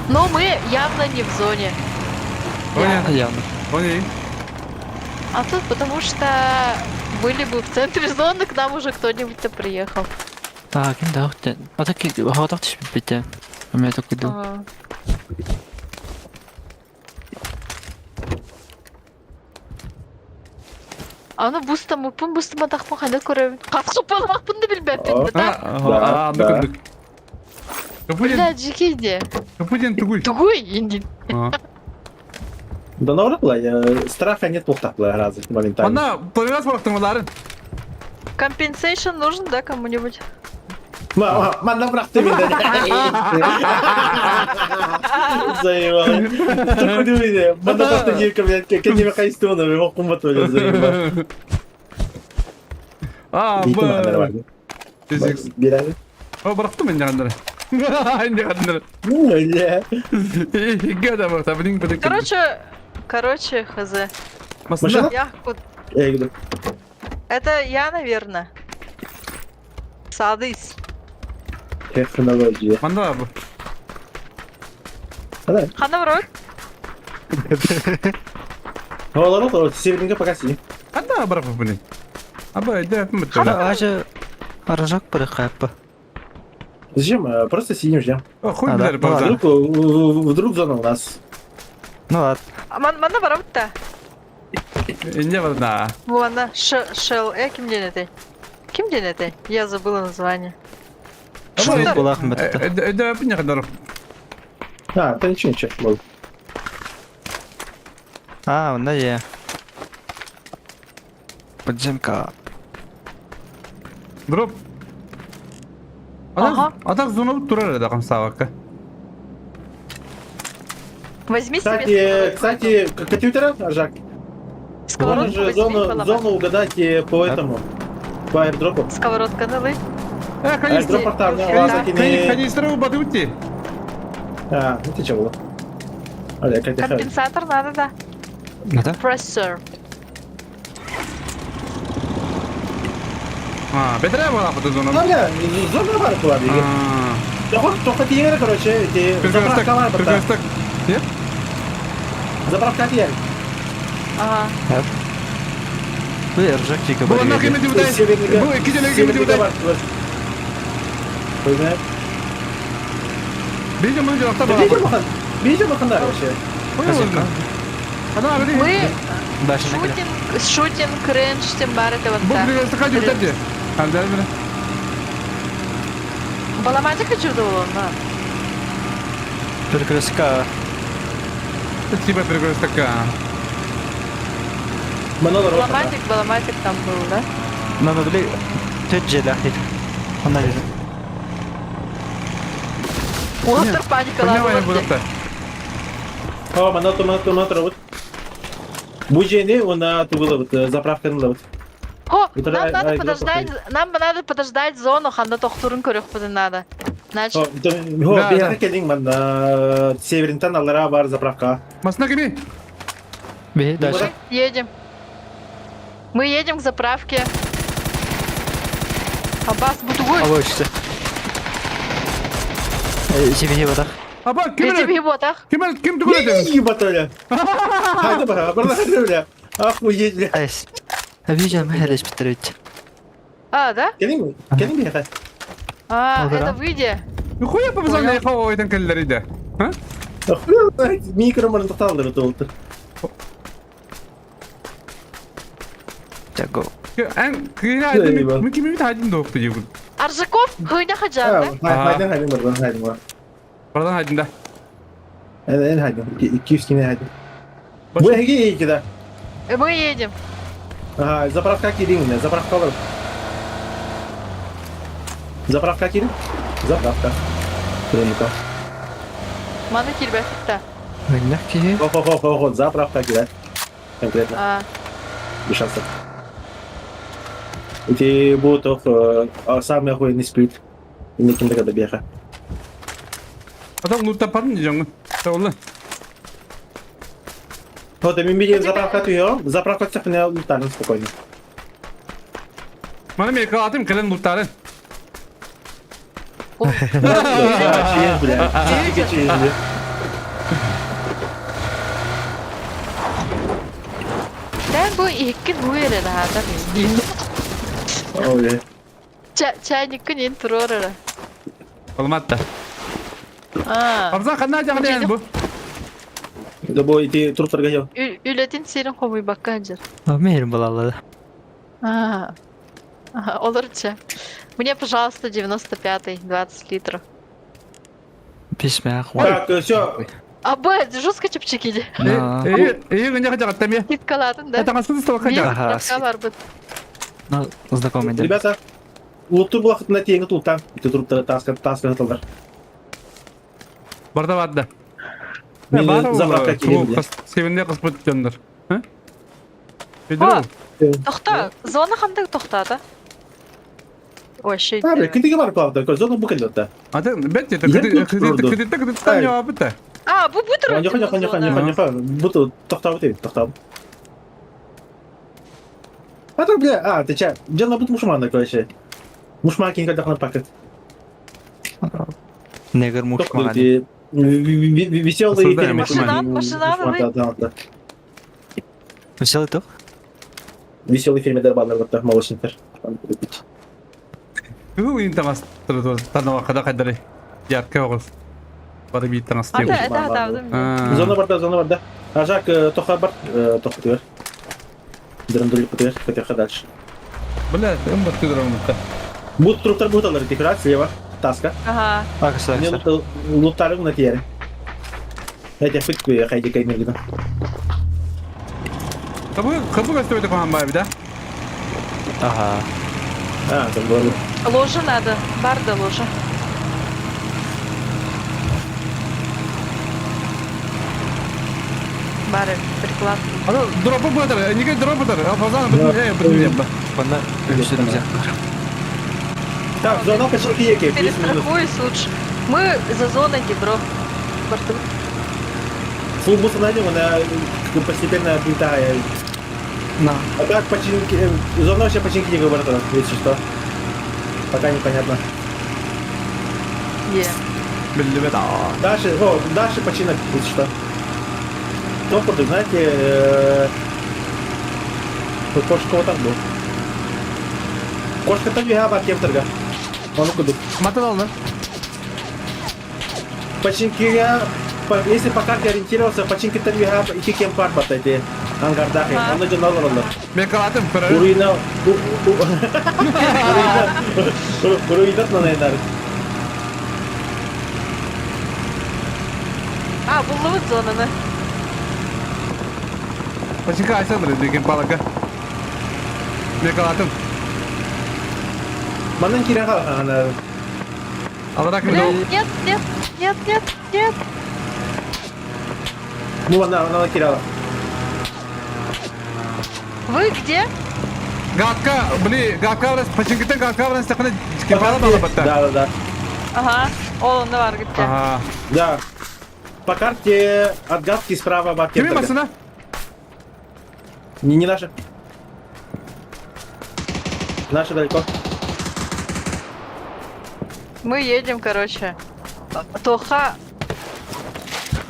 Speaker 4: Но мы явно не в зоне.
Speaker 1: O ne?
Speaker 5: Явно.
Speaker 1: O ne?
Speaker 4: А тут потому что были бы в центре зоны, к нам уже кто-нибудь-то приехал.
Speaker 5: Кім дағықты? Атаки ғадақ түшіп бітті. Мен так иду.
Speaker 4: Ага. Аны бустамы, пун бустама тақпын қайда көрем. Қатқып болмақпын да білбәппін
Speaker 3: Aa.
Speaker 1: Ha,
Speaker 3: Да.
Speaker 1: anladık. Kapıcın,
Speaker 4: Бля, жекейде.
Speaker 1: kapıcın tugul.
Speaker 4: Тугой инди.
Speaker 3: Да наоборот, страха нет плохо раза моментально.
Speaker 1: Onda toyraz baktım onların.
Speaker 4: Компенсейшн нужен, да, кому-нибудь?
Speaker 3: Мана брах ты меня. Заебал. Что думаете? Мана брах ты не кайстона, его кумбатоля заебал.
Speaker 1: Aa,
Speaker 3: İyi
Speaker 1: bu.
Speaker 3: tamam nормально.
Speaker 1: Fizik.
Speaker 3: Bilal.
Speaker 1: O bıraktım ben yanları. Aynı yanları.
Speaker 3: Не.
Speaker 1: Gel bak tabii din bıdık.
Speaker 4: Короче, хз.
Speaker 1: Masada.
Speaker 4: Я вот...
Speaker 3: Я иду.
Speaker 4: Это я, наверное. Садись.
Speaker 3: Технология.
Speaker 1: Manda bu.
Speaker 3: Да.
Speaker 4: Ханаврот.
Speaker 3: Ладно, северненько пока сидим.
Speaker 1: Hadi bırak bunu. Abi de mi?
Speaker 5: Аже аражак бір қайпы.
Speaker 3: Зачем? Просто сидим, ждем.
Speaker 1: Хуй
Speaker 5: А,
Speaker 1: bilir
Speaker 5: да,
Speaker 1: bazen.
Speaker 3: Вдруг зона у нас.
Speaker 5: Ну ладно.
Speaker 4: Мана барабытта.
Speaker 1: İnce var da.
Speaker 4: Вон, Шел. Ким денетэй? Ким денетэй? Я забыла название.
Speaker 5: Шын
Speaker 4: Что?
Speaker 5: болақын бітті.
Speaker 1: Öde ne kadar.
Speaker 3: А, да ничего.
Speaker 5: Онда е. Подземка.
Speaker 1: Drop.
Speaker 4: Ага.
Speaker 1: Atak zonu durar da kamsa bak.
Speaker 4: Возьми себе
Speaker 3: Кстати, компьютера, Жак, можно
Speaker 4: сковородку,
Speaker 3: же
Speaker 4: возьми,
Speaker 3: зону угадать по этому, по аирдропу.
Speaker 4: Сковородка налый.
Speaker 3: Аирдроп портал, да, ладно,
Speaker 1: Канистру бадути.
Speaker 3: А, ну ты чего? Оля, как ты
Speaker 4: Компенсатор надо, да.
Speaker 5: Надо?
Speaker 4: Прессер.
Speaker 1: Betre mi lan bu zonu?
Speaker 3: Оля, зона бар была, беги. Только тиера, короче, эти заправка бар, братан.
Speaker 1: Kırgızlık. Ne?
Speaker 3: Заправка тиера.
Speaker 4: Ага.
Speaker 5: Bu yarışak çiğke
Speaker 1: Bu onlar
Speaker 5: bari.
Speaker 1: kıymetli bu da. Bu iki tane kıymetli bu da. Bir de bunu cevapta bana.
Speaker 3: Видите, бахандар вообще?
Speaker 1: Ana abi değil.
Speaker 4: Мы
Speaker 5: Başına gidelim.
Speaker 4: шутинг, рейндж, тем бар это вот
Speaker 1: Bu
Speaker 4: так.
Speaker 1: kırgızlık hadi ötedi. Hadi hadi.
Speaker 4: Баламатик хочу было, на.
Speaker 5: Перекрестка.
Speaker 1: Типа kırgızlık.
Speaker 3: Манолар
Speaker 4: Баламатик там был, да?
Speaker 5: Надо били. Төт лахит. Онда жеді.
Speaker 4: Монстр паникалар.
Speaker 1: Понимаю, bu da.
Speaker 3: О, манотор вот. Буджени, он туда вот заправка на вот.
Speaker 4: О,
Speaker 3: Вот
Speaker 4: нам
Speaker 3: ай-
Speaker 4: надо
Speaker 3: ай,
Speaker 4: подождать, нам надо подождать зону, ханда тохтурун көрөкпүдүн надо. Значит,
Speaker 3: О,
Speaker 1: Да,
Speaker 3: бияка
Speaker 1: да.
Speaker 3: келдиң мен северинтен алара бар заправка.
Speaker 1: Masına gibi.
Speaker 5: Бе, дальше.
Speaker 4: едем. Мы едем к заправке. Аббас, бутугой.
Speaker 5: Алло, işte. Тебе вот так.
Speaker 1: А бak
Speaker 4: Где
Speaker 1: kim
Speaker 4: ботах?
Speaker 1: kim tuguladı?
Speaker 3: Ебать, Оля. Haydi bakalım. Burada bля. Охуеть, бля.
Speaker 5: Айс. Видео мы решили повторить.
Speaker 4: А, да?
Speaker 3: Gelin mi? Gelin mi yakın?
Speaker 4: А,
Speaker 5: Ага.
Speaker 4: это выйди.
Speaker 1: Хуя побзан ne yapağı oydan kelleri de. Ha?
Speaker 3: Mikromanın tutalları doldu.
Speaker 5: Jago.
Speaker 1: En kıyına
Speaker 3: Eyvah.
Speaker 1: edin kimi bir haydin doğuktu diyor.
Speaker 4: Аржаков, хыйна хаджан, да?
Speaker 3: Haydi haydi buradan haydi var.
Speaker 1: Buradan haydin de.
Speaker 3: En haydi. 200 kine haydi.
Speaker 1: Boş-
Speaker 3: Bu ege iyi ki de.
Speaker 4: Мы едем.
Speaker 3: Ага, заправка Кирин, заправка var. Заправка Кирин? Заправка. Прямика.
Speaker 4: Мана кирбәфтә.
Speaker 5: Мынакей.
Speaker 3: Хо-хо-хо-хо, заправка Кирин. Конкретно,
Speaker 4: А,
Speaker 3: без шансов. Эти ботов самый охуенный сплит. И не кем-то когда беха.
Speaker 1: Adam loot yaparım diyeceğim. Tamam lan.
Speaker 3: Вот, мы видим заправка тюё, заправка цехня улетаем спокойно.
Speaker 1: Bana bir ekran atayım kalen lootları.
Speaker 3: Через, бля. Через, бля.
Speaker 4: Тән бу ике буйры да хата.
Speaker 3: Ой.
Speaker 4: Чайник кенен туроры.
Speaker 1: Olmaz da.
Speaker 4: А,
Speaker 1: Abzan kanına canlı yani bu.
Speaker 3: Да бой, ты труп торгаял.
Speaker 4: үлетин сирен хомуй бакканжыр.
Speaker 5: Мейрим балалары.
Speaker 4: А, оларча. Мне, пожалуйста, 95-й, 20 литров.
Speaker 5: Письма.
Speaker 3: Так, все.
Speaker 4: А, б, жестко чепчики.
Speaker 1: İyi günce kaçak attım ya.
Speaker 4: Кит калатын, да?
Speaker 1: Eta kasını sıvı kaçak.
Speaker 5: Ага,
Speaker 4: Калар бит.
Speaker 5: Ну, знакомый, да.
Speaker 3: Ребята, лутту блахт на теңі туттан. Ты труп таска атылдар.
Speaker 1: Barda vardı.
Speaker 3: Мені заправка Кирин, бля.
Speaker 1: Sevinde kısmı tutuyorlar. Ha? Bir
Speaker 4: О,
Speaker 1: dur.
Speaker 4: тохта, зона кандай тохтады? Вообще.
Speaker 3: Abi, kintigi var klavda, zona bu kadar.
Speaker 1: Hadi bet ya.
Speaker 3: Yer tutturdu.
Speaker 1: Kıdırtta
Speaker 3: Hayır.
Speaker 1: cevabı da.
Speaker 4: А, бу бутыр.
Speaker 3: Жоха, буту тоқтап өтейік, тоқтап. А то, бля, ты че, дело будет мушмана, короче. Мушмаки никогда не пакет.
Speaker 5: Негр муж мага.
Speaker 3: Веселые
Speaker 1: Осуждаем
Speaker 3: фильмы.
Speaker 4: Машина,
Speaker 3: Да.
Speaker 5: Веселый тух?
Speaker 3: Веселые фильмы Дербанер, вот так, молочниктер.
Speaker 1: Bu intamaz. Tanıma kadar kadar. Yarkı oğuz. Bari bir tane
Speaker 4: А,
Speaker 1: steel.
Speaker 4: да, да.
Speaker 3: Зона барда. А Жак, тоха бар, тоха тюер. Драндули потюер, хотя дальше.
Speaker 1: Бля, ben bakıyorum burada.
Speaker 3: Будут труптар будут алар, тихрат, слева, таска.
Speaker 4: Ага.
Speaker 5: Акса,
Speaker 3: Мне
Speaker 5: акса.
Speaker 3: лутарым на тиере. Я тебя фыкаю, хайди каймер гида.
Speaker 1: Kapı gösterdi falan bari bir de.
Speaker 5: Ага.
Speaker 3: А, там было.
Speaker 4: Ложа надо. Барда ложа. Бары, приклад.
Speaker 1: Hadi drop'u bu kadar. Nike drop'u kadar. Fazla bütün yapma.
Speaker 5: Бана. Все друзья.
Speaker 3: Так, зона почти еки, 10 минут.
Speaker 4: Перестрахуюсь лучше. Мы за зоной, бро. Борту.
Speaker 3: Футбус найдем, она постепенно отлетает.
Speaker 5: На.
Speaker 3: А так починки... Зона вообще починки не говорит, если что. Пока непонятно.
Speaker 4: Е.
Speaker 1: Belli be daha.
Speaker 3: Дальше починок, если что. Топорты, знаете... Вот кошка вот так был. Кошка там бегала от кемтерга. Он куда?
Speaker 1: Matan aldı.
Speaker 3: Починки если по карте ориентировался, починки там бегала и кем пар батайте. Ангарда.
Speaker 4: Ага.
Speaker 3: Он начал наложить.
Speaker 1: Ben kaladım. Pırarı.
Speaker 3: Уруина... Уруинат на найдар.
Speaker 4: А, буллы зонаны.
Speaker 1: Başka açılır dedim balıkı. Ben kaladım.
Speaker 3: Манан кирага ана...
Speaker 1: Alarak bir
Speaker 4: Бля,
Speaker 1: de
Speaker 4: нет.
Speaker 3: Ну, она кирала.
Speaker 4: Вы где?
Speaker 1: Gakka, bli, Gakka vrас, починкитен Gakka vrас takını kepala balıbatta.
Speaker 3: Да.
Speaker 4: Ага. О, на варгите.
Speaker 1: Aha.
Speaker 3: Да. По карте отгадки справа от
Speaker 1: Kimin
Speaker 3: кемтерга.
Speaker 1: masına?
Speaker 3: Не наша. Наша далеко.
Speaker 4: Мы едем, короче. Тоха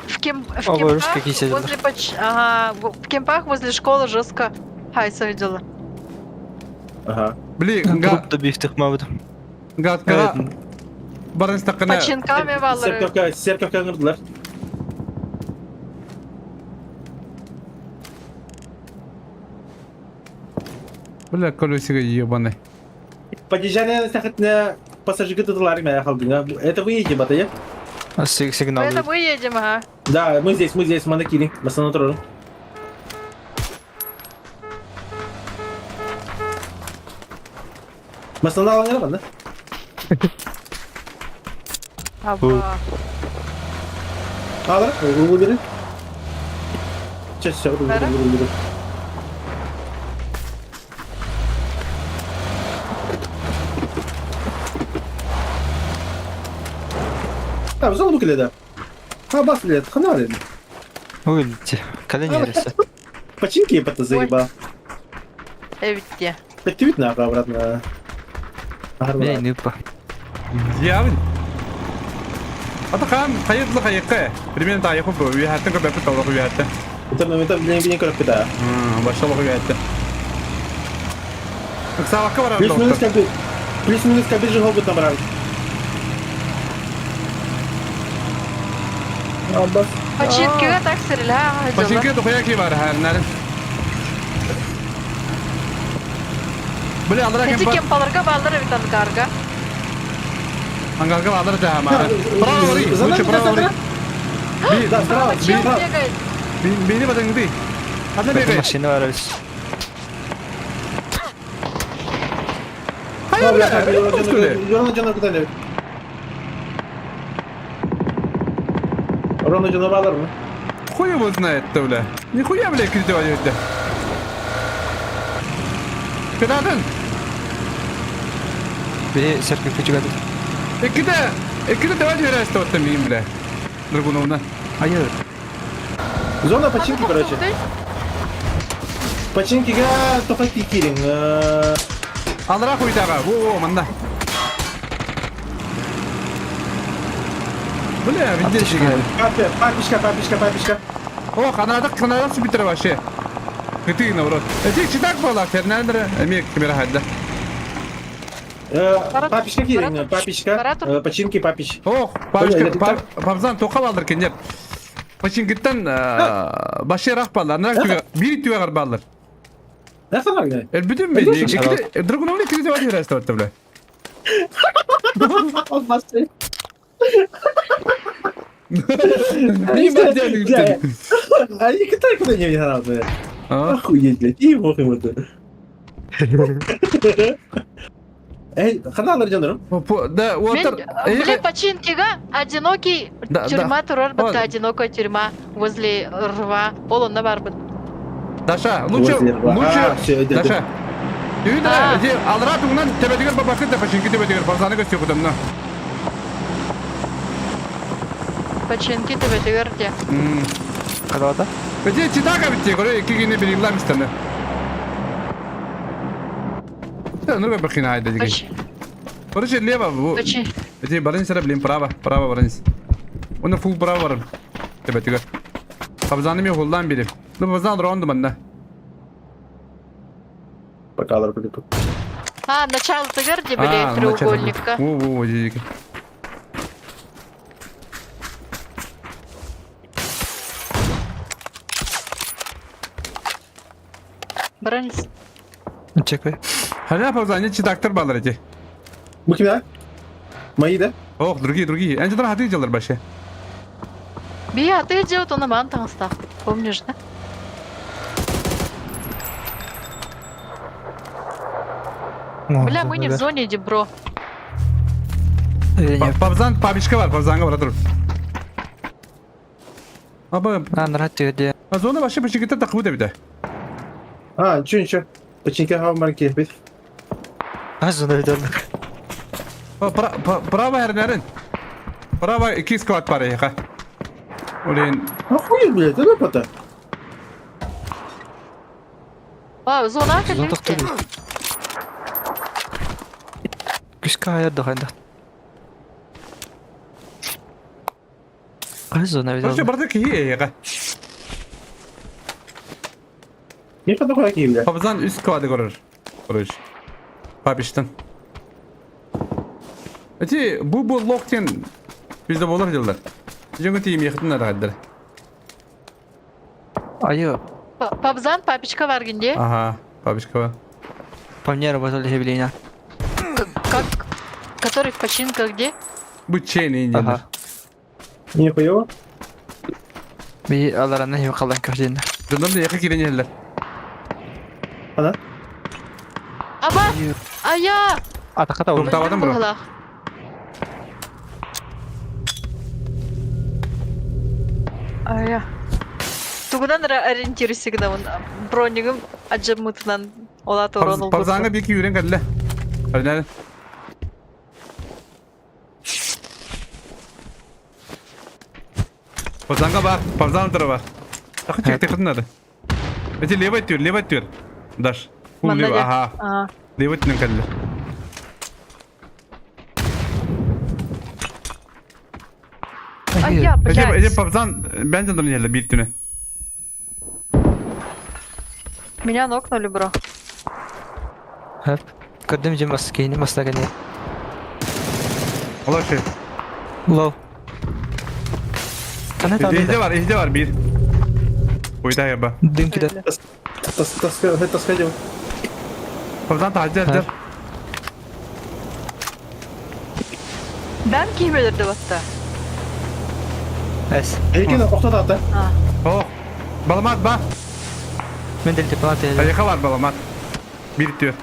Speaker 4: в
Speaker 5: Ловушки
Speaker 4: кемпах
Speaker 5: какие сидят.
Speaker 4: возле ага, в кемпах возле школы жестко Хайса видела.
Speaker 3: Ага.
Speaker 1: Блин,
Speaker 5: Труп добивтых мавд.
Speaker 1: гадкара барынс тақына
Speaker 4: Починками валыры.
Speaker 3: Серковка ыңырдылар.
Speaker 1: бля колесига ебаный.
Speaker 3: Подъезжали на пассажиры туда Это вы едете, батая?
Speaker 5: Сигнал.
Speaker 4: Это мы едем, ага.
Speaker 3: Да, мы здесь, в Манакире, на санатории. Мы останавливаем, да?
Speaker 4: Аба.
Speaker 3: Алар, выбери. Сейчас,
Speaker 4: Ара?
Speaker 3: выбери. Tamam, sonra bu kilede. Ha bas лет, хана лет.
Speaker 5: Вылетите. Колени рисуют.
Speaker 3: Починки это заеба.
Speaker 4: Эвитте.
Speaker 3: Так видно обратно.
Speaker 5: Бей, нюпа.
Speaker 1: Явын. Атакан хайытлы хайыкка. Примерно таяқы бу. Вихаттын көбәпі таулы вихатты.
Speaker 3: Это не көріп кета.
Speaker 1: Башлы вихатты. Сабаққа барар.
Speaker 3: Плюс-минус кабель же гобут набрал. Аббас.
Speaker 4: Починкиге так стреляла.
Speaker 1: Починки тухая бар хәрнәрен. Бля, алар
Speaker 4: Эти
Speaker 1: кем
Speaker 4: кемпаларга балдыры бит ангарга.
Speaker 1: ангарга алар да мара. Право вари, лучше право вари.
Speaker 3: Да, справа,
Speaker 4: Чем
Speaker 3: справа.
Speaker 4: бегает?
Speaker 1: Бени бадың ди. Адна
Speaker 5: Это
Speaker 1: бегай.
Speaker 5: машина варились.
Speaker 1: Hayır bля, пустули.
Speaker 3: Ronaldinho куда-нибудь. Ronaldinho bağlar mı?
Speaker 1: Хуй его знает-то, бля. Нихуя, бля, критивали да. Кыдадын?
Speaker 5: Бери церковь кучугады.
Speaker 1: Экиде давай вераст вот там им, бля. Драгуновна.
Speaker 5: Hayır.
Speaker 3: Зона починки, короче. Починкиге тоқай тикирин.
Speaker 1: Алыра хуйдага. Во, мында. Бля, видишь,
Speaker 3: Папишка.
Speaker 1: о, канадак субтитры вообще. Ты на урод. Эти читак была, Фернандо, Амик, камера хадда.
Speaker 3: Папишка кирин, папишка. Починки папиш.
Speaker 1: Ох, папзан тоқа балдыр кен, нет. Почингиттен баши рах балдар, нак бири түйе ғар балдар.
Speaker 3: Ne kadar ne?
Speaker 1: Bütün bir Dragunov'la ikili de var ya restoratta bile.
Speaker 3: Olmaz.
Speaker 1: İyi ben de gittim.
Speaker 3: Они китай куда не надо. Охуеть, блядь. И мох ему это. Эй, канал жанрым.
Speaker 1: Да, вот.
Speaker 4: Бля, починкига одинокий
Speaker 1: Да,
Speaker 4: тюрьма, турорбатка,
Speaker 1: Вот.
Speaker 4: одинокая тюрьма возле рва. Олон на барбат.
Speaker 1: Даша, лучше,
Speaker 3: всё, иди,
Speaker 1: Даша. Үйді, алыра туңнан тепетігер бабақы да починки тепетігер базаны көстек ұтымна.
Speaker 4: Починки тебе твердя.
Speaker 5: Когда?
Speaker 1: Өте читаға бітте, көрі екі кені бір илам істемді. Нұрға бір қина айды деген. Көрі лева, өте барыныз сәрі білем, право барыныз. Оны фул право барым, тепетігер. Қабзаны мен қолдан берем. Ну, базан ронды манда.
Speaker 3: Покалар прилипу.
Speaker 4: А, начало тверди, бля, треугольника.
Speaker 1: О, дедики.
Speaker 4: Бронис.
Speaker 5: Чекай.
Speaker 1: Халя павзаны читактар балар эти.
Speaker 3: Bu kim ya? Мои, да?
Speaker 1: Ох, другие. Анчадан хаты делар башы.
Speaker 4: Бия, а ты делал то на мантах стал. Помнишь, да? Бля, мы не в зоне, иди, бро.
Speaker 1: Павзан, пабишка бар, павзанга бар атыр. Аба,
Speaker 5: Нравится где.
Speaker 1: зона башы почекетер тақыбы да биде.
Speaker 3: А, ничего. Починки хава марки, бит.
Speaker 5: Азуна видел.
Speaker 1: Право әрнәрін. Право 2 сквад бар еқа. Олен.
Speaker 3: Охуеть, блядь, это лопата.
Speaker 4: А, зона
Speaker 5: Зона
Speaker 4: как
Speaker 5: тақты. Күшкі аяр дұғайында. Какая зона
Speaker 1: Короче,
Speaker 5: видел?
Speaker 1: бардак iyi.
Speaker 3: Ne kadar kolay giyimler.
Speaker 1: Pabzan üst kavadı görür. Короче. Papişten. Eti bu lokten bizde olur diyorlar. Çünkü tiyim yakıtın da kadar.
Speaker 5: Айо,
Speaker 4: Пабзан, папичка var günde.
Speaker 1: Aha, papişka var.
Speaker 5: по мне работали хевелина.
Speaker 4: Как? Который в починках где?
Speaker 1: Bu çeyni incedir.
Speaker 5: Ага.
Speaker 3: Ne koyuyor?
Speaker 5: Bir alarana hev kalan köşeğinde.
Speaker 1: Döndüm de yakı giren yerler.
Speaker 3: Ana.
Speaker 4: Aba! Aya!
Speaker 5: Атака да
Speaker 1: Dur, tavadan bro.
Speaker 4: Бұғылақ. Ая. Тугунан ориентируй сигнал. Бронигім аджамытынан олаты орон
Speaker 1: Pabzan'a bir iki yüren kadar. Hadi nerede? Pabzan'a bak. Pabzan'a tarafa. Takın çek takın nerede? Eti leva atıyor. Daş. Bu
Speaker 4: Manda
Speaker 1: leva.
Speaker 4: gel.
Speaker 1: Aha.
Speaker 4: Aa.
Speaker 1: Leva atıyor kadar.
Speaker 4: Aya,
Speaker 1: Ece
Speaker 4: блядь.
Speaker 1: Pabzan ben sanırım yerler bir tüne.
Speaker 4: Меня нокнули, бро.
Speaker 5: Hep. Gördüm cim maskeyini maslagani.
Speaker 1: Allah şey.
Speaker 5: Low. Kana da
Speaker 1: İhde var bir. Uyda ya bak.
Speaker 5: Dünkü de.
Speaker 3: Таскать.
Speaker 1: Pabzan tacir.
Speaker 4: Ben kim belirdi hatta?
Speaker 5: Es.
Speaker 3: Erken okta da attı.
Speaker 1: Oh. Balamat bak.
Speaker 5: Ben de diplomat edelim.
Speaker 1: Ayaka var balamat. Bir diyor.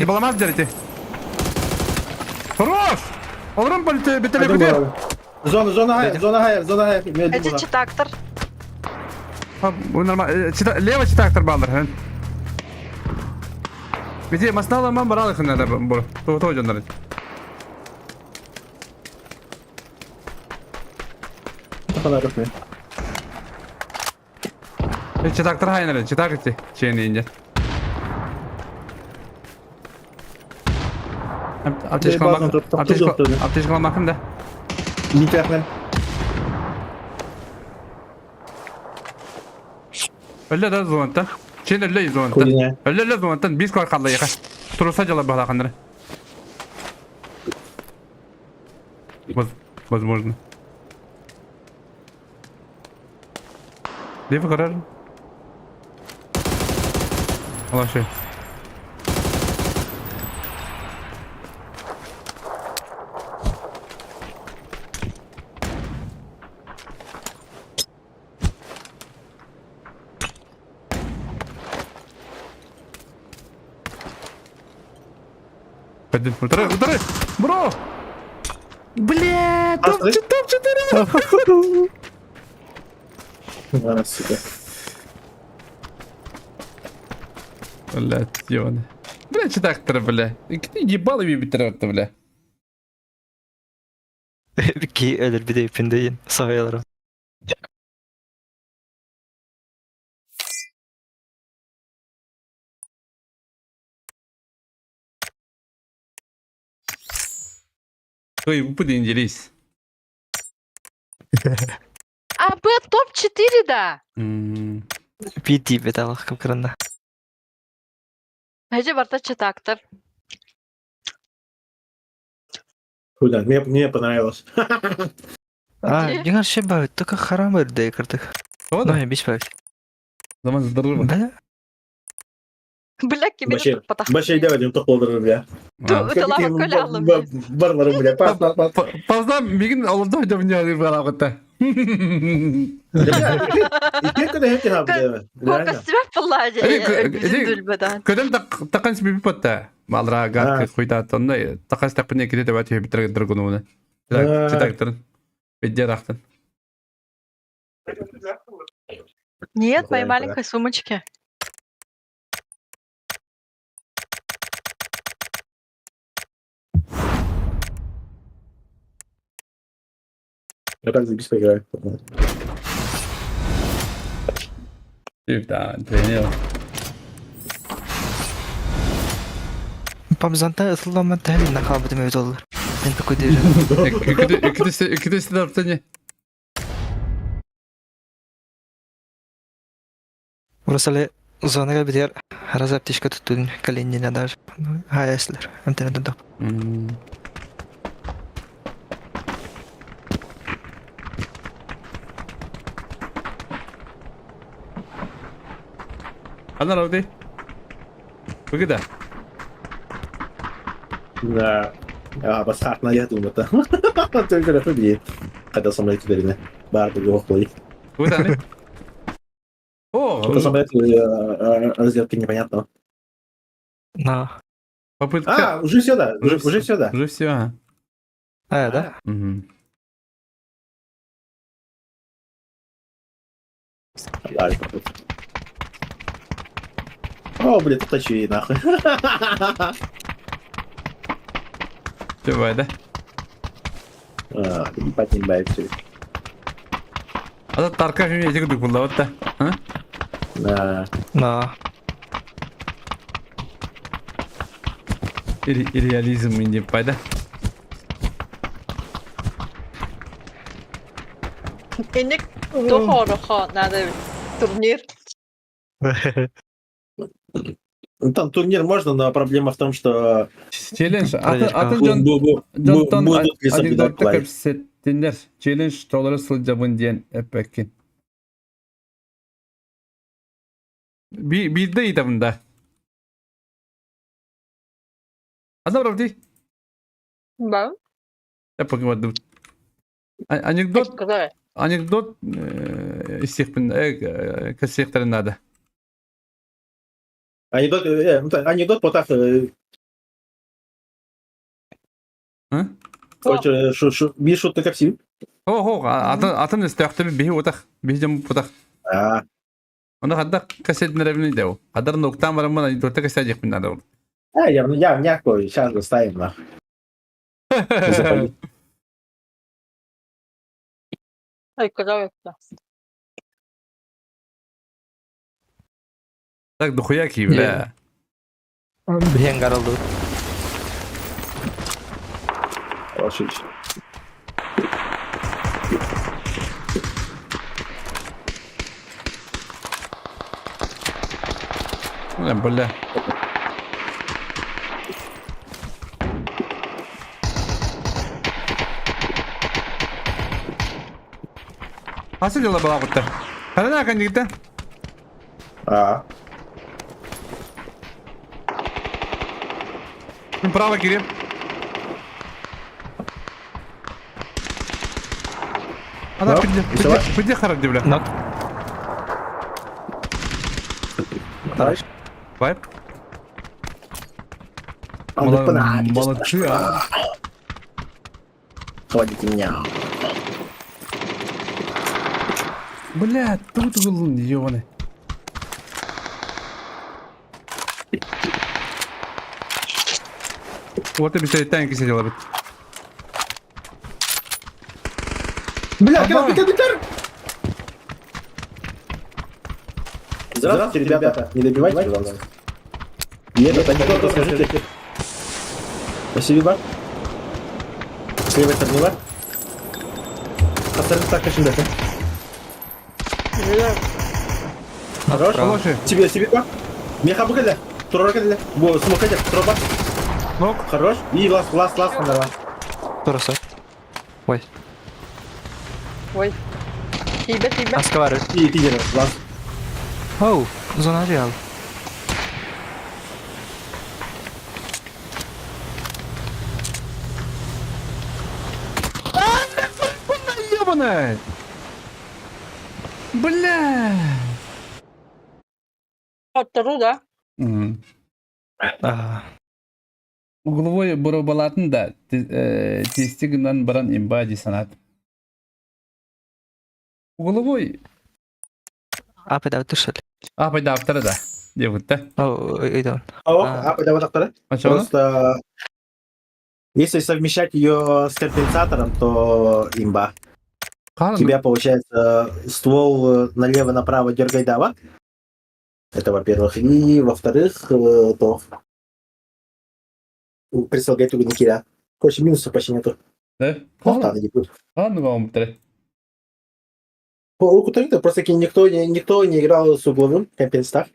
Speaker 1: Balamat derece. Хорош! Olurum polite bitele
Speaker 3: Hadi
Speaker 1: gidiyor.
Speaker 3: bakalım. Zona hayır. Geldim
Speaker 4: Эти
Speaker 3: buna.
Speaker 4: читактор.
Speaker 1: Bu normal. Leva çıtaktır bağlar. Bizi masna alamam bara alakın da bu. Tuğ hocanlar.
Speaker 3: Ne kadar yapıyor?
Speaker 1: Çıtaktır haynere. Çıtak etti. Şeyini ince. Ateş kalmak. Ateş kalmakın da.
Speaker 3: Mikrofon.
Speaker 1: Öyle de zonta. Çin öyle zonta.
Speaker 3: Koyun.
Speaker 1: Öyle zonta. Biz kalkalı yaka. Turusa jala bağlakındır. Возможно. Левый гараж. Лошадь. Пойдем, ударай! Бро! Бля, топ-4!
Speaker 3: Сука.
Speaker 1: Блядь, ёбаный. Бля, читактор, бля. Ебало bir bitirdi, bля.
Speaker 5: Ki ölür bir de ipindeyin. Savayalarım.
Speaker 1: Ой, bu incelis.
Speaker 4: А, Б, топ-4, да.
Speaker 5: Bir deyip bedava kıpkırında.
Speaker 4: Эти барта читактор.
Speaker 3: Куда? Мне понравилось.
Speaker 5: Дигар şey бавит, только харам ördü kırdık.
Speaker 1: O da.
Speaker 5: Ну, я бич бавит.
Speaker 1: Zaman zdırır
Speaker 5: Да?
Speaker 4: Бля, кибер
Speaker 3: Вообще,
Speaker 4: потах.
Speaker 3: вообще девочек топ olur ya.
Speaker 4: Ты лава колялым.
Speaker 3: Barbarım bile. Pas.
Speaker 1: Fazla bir gün olurdu hocam ne alır bana hatta.
Speaker 3: İki kadar hep cevap veriyor.
Speaker 4: Сколько себя плади,
Speaker 1: Эти-
Speaker 4: дүлбадан.
Speaker 1: Ködem takan bir patta. Malra
Speaker 3: Ha.
Speaker 1: gat kuyta tonda takas tapne kide de batı bitir dragonuna.
Speaker 3: Ha.
Speaker 1: Читактор. Бедя рахтан.
Speaker 4: Нет, моей
Speaker 3: Такое,
Speaker 4: маленькой сумочки.
Speaker 3: Я так забись поиграю.
Speaker 1: Да, тренер.
Speaker 5: Pamzanta ısılanma tehli nakabıdım evde olur. Ben de koyduğum.
Speaker 1: İkide tarafta ne?
Speaker 6: Урасале зонага битер раз аптечка туттун калинина даже. Хайслер. Амтена дадап.
Speaker 1: Ana Rowdy. Begitu.
Speaker 3: Да. Бас хатна я думаю, это. Только это победит. Когда со мной теперь не. Бар его хлой.
Speaker 1: Begitu nih. Oh,
Speaker 3: Что-то со мной разделки непонятно.
Speaker 6: На.
Speaker 1: попытка.
Speaker 3: А, уже все, да. Уже все, да.
Speaker 1: Уже все.
Speaker 6: Да?
Speaker 3: Ладно. О, блин, тут очи нахуй.
Speaker 1: Давай, да?
Speaker 3: Ебать, не бай все.
Speaker 1: Ada tarka film aja gitu pula wata. Hah?
Speaker 3: Да.
Speaker 6: На.
Speaker 1: Реализм ini pada.
Speaker 4: Ini tuh horor надо турнир.
Speaker 3: Ну, там турнир можно, но проблема в том, что
Speaker 1: Challenge. Atın John'tan
Speaker 3: будут ли соблюдать
Speaker 1: anekdotta
Speaker 3: плай.
Speaker 1: kapsettinler. Challenge doları sılcabın diyen epekin. Bir de iyi de bunda. Adam Rowdy.
Speaker 4: Да.
Speaker 1: Epekin vardı. Anekdot istihbin kasıkların adı.
Speaker 3: Анекдот потах.
Speaker 1: Hı?
Speaker 3: Bir шутка капсил.
Speaker 1: Ho, atın istihdamı bir otak. Bir jam otak. Onu hadda kasetler evini de o. Hadar noktan var ama anekdotta kasacak bin adı.
Speaker 3: Я някой, сейчас доставим нахуй. Запалить.
Speaker 4: Ай, куда это?
Speaker 1: Так дохуя ki bile.
Speaker 6: Биен гаралды.
Speaker 3: Хороший.
Speaker 1: Ulan böyle. Nasıl yola bana gitti? Karına akan gitti. Право, Кирилл. Она пойди харади, бля.
Speaker 6: Нок.
Speaker 3: Хорош.
Speaker 1: Вайп.
Speaker 3: Молодцы.
Speaker 1: Молодцы, а.
Speaker 3: Хватит меня.
Speaker 1: Бля, тут был ёбаный. Вот и быстрее танки сидела бы.
Speaker 3: Бля,
Speaker 1: Давай.
Speaker 3: Гитар! Здравствуйте, ребята. Не добивайте, главное. Нет, анекдот расскажите. Спасибо. С левой стороны бар. Остальные так очень дальше. Хорош.
Speaker 1: Хороший.
Speaker 3: Тебе бар. Меха букали. Турора кадили. Бо смокатер. Троба.
Speaker 1: Нок.
Speaker 3: Хорош. И лас, нормально.
Speaker 6: Торосо. Ой.
Speaker 4: Ой. Тебя.
Speaker 6: Аскавары.
Speaker 3: И пидер. Лас.
Speaker 6: Оу. Зона реал.
Speaker 1: Ёбаный. Бля.
Speaker 4: Оттару, да?
Speaker 1: Угловой барабалатын да тестигінен баран имбади санат. Угловой.
Speaker 6: Апы да утыршали.
Speaker 1: Пайда автора да. Девутта.
Speaker 6: Оу, идем.
Speaker 3: Это вот так. Просто если совмещать ее с компенсатором, то имба. У тебя получается ствол налево-направо дергай дава. Это во-первых. И во-вторых, то предполагает угодникиря. Короче, минусов почти нету.
Speaker 1: Да?
Speaker 3: Плохо, она не будет.
Speaker 1: Ладно, вам тре.
Speaker 3: Лукутарita просто никто не играл с угловым компенсатор.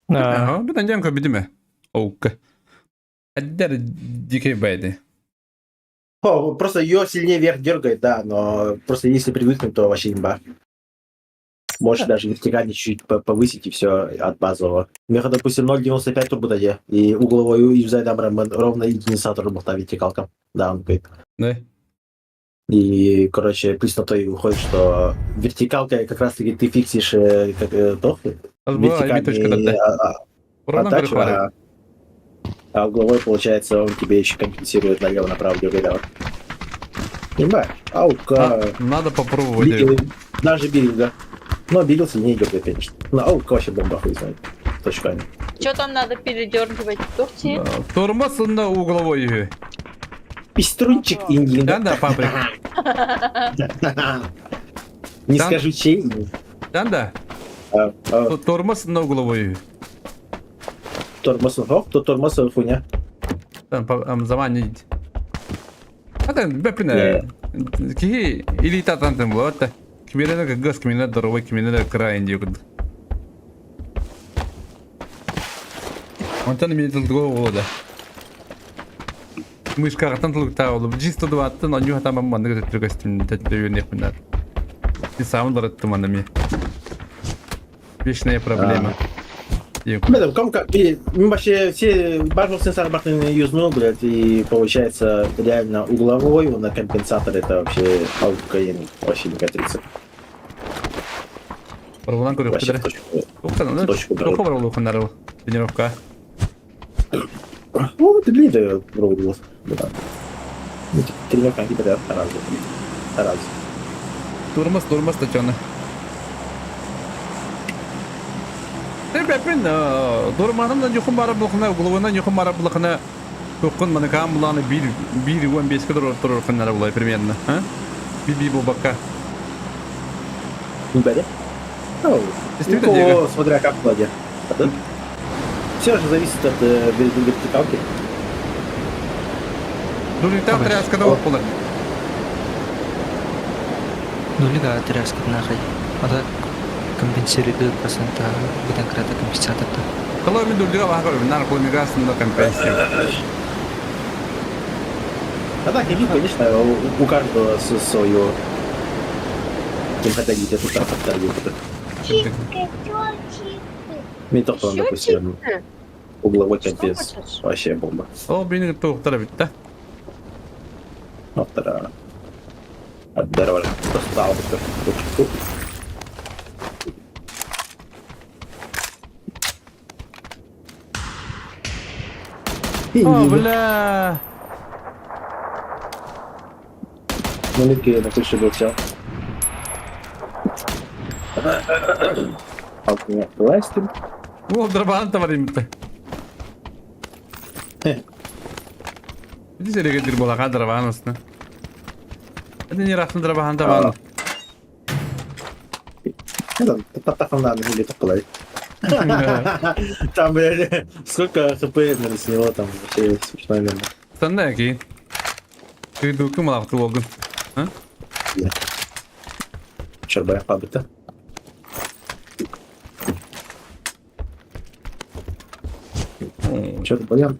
Speaker 1: Ага, bir tane koy mi? Okey. Hadi dikey baydı.
Speaker 3: Просто ее сильнее вверх дергает, да, но просто если привыкнуть, то вообще имба. Можешь даже вертикально чуть-чуть повысить и все от базового. У меня, допустим, 0.95 турбодаде, и угловую юзай дабрам ровно единица турбота вертикалка. Да, он говорит.
Speaker 1: Ne?
Speaker 3: И, короче, плюс на то и выходит, что вертикалка как раз-таки ты фиксишь то,
Speaker 1: Az bu ay bir точка
Speaker 3: вертикальный
Speaker 1: da. Buradan
Speaker 3: отдачу,
Speaker 1: kırık var.
Speaker 3: а угловой, получается, он тебе еще компенсирует налево-направо дергает. Понимаешь? Аука.
Speaker 1: Надо попробовать.
Speaker 3: Даже Биринга. Но Бирил сильнее дергает, конечно. Но Аука вообще бомба, хуй знает. Точками.
Speaker 4: Что там надо передергивать? Тухти?
Speaker 1: Durmasın угловой.
Speaker 3: Пеструнчик Индии.
Speaker 1: Sen de fabrik.
Speaker 3: Не
Speaker 1: Там-
Speaker 3: скажу чей.
Speaker 1: Sen de. Durmasın угловой.
Speaker 3: Тормоз хуйня.
Speaker 1: Там zaman не. Hatta bepine. Ki ilita tanıtım bu hatta. Kimine de gaz kimine de roba kimine de kırayın diyor. Ondan bir yıl oldu. Мышка гатантылык таалып, G120 он юу хатаа манд гэдэг төрөстөм тэтгэв нэхмэнэ. И саунд бараттым анами. Вечная проблема.
Speaker 3: Блин, как вообще все бажал сенсор бахнул юзнул, блядь, и получается реально угловой, он на компенсатор это вообще аукаин, вообще не катится.
Speaker 1: Проблема көрөп
Speaker 3: Вообще
Speaker 1: кидер.
Speaker 3: в точку.
Speaker 1: Октан,
Speaker 3: Точку
Speaker 1: ну, кобра болу ханару. Тренировка.
Speaker 3: Ну, ты блин, да, пробовал. Да. Тренировка какие-то раз.
Speaker 1: Durmaz taçanı. Bepin durmanın da yuxum barab bulğuna, uğuluna yuxum barab bulğuna. Toqqun mana kam bulanı 1.15 kadar oturur xanara bulay примерно, ha? Bir bu bakka.
Speaker 3: Не бери? Ну,
Speaker 1: Действительно,
Speaker 3: легко,
Speaker 1: Диего.
Speaker 3: смотря как владе. Все же зависит от вертикалки.
Speaker 1: Durniktan тряска da bulur.
Speaker 6: Нулига тряска нахай. Ада компенсирует процента битен крата компенсатор.
Speaker 1: Kalau min dulga wa hakor nar ko migasın da компенсирует.
Speaker 3: А да, химик, конечно, у каждого свое. Кем хотите, тут так оставить. Мне только, допустим, угловой компенс. Вообще бомба.
Speaker 1: O beni toqtara bitti.
Speaker 3: Автора. Отдавали. Достал.
Speaker 1: O bla.
Speaker 3: Монетки на крыше был все. Властим.
Speaker 1: O draban da var imte. Bizi seri getir bola kadar draban aslında. Hadi ne rahatın draban da var.
Speaker 3: Так надо или так половить. Там, блядь, сколько хп с него там вообще смешной момент.
Speaker 1: Sen de ki. Kıydığı malaklı olgun. Ha?
Speaker 3: Чорбая фабрика. Чорбая.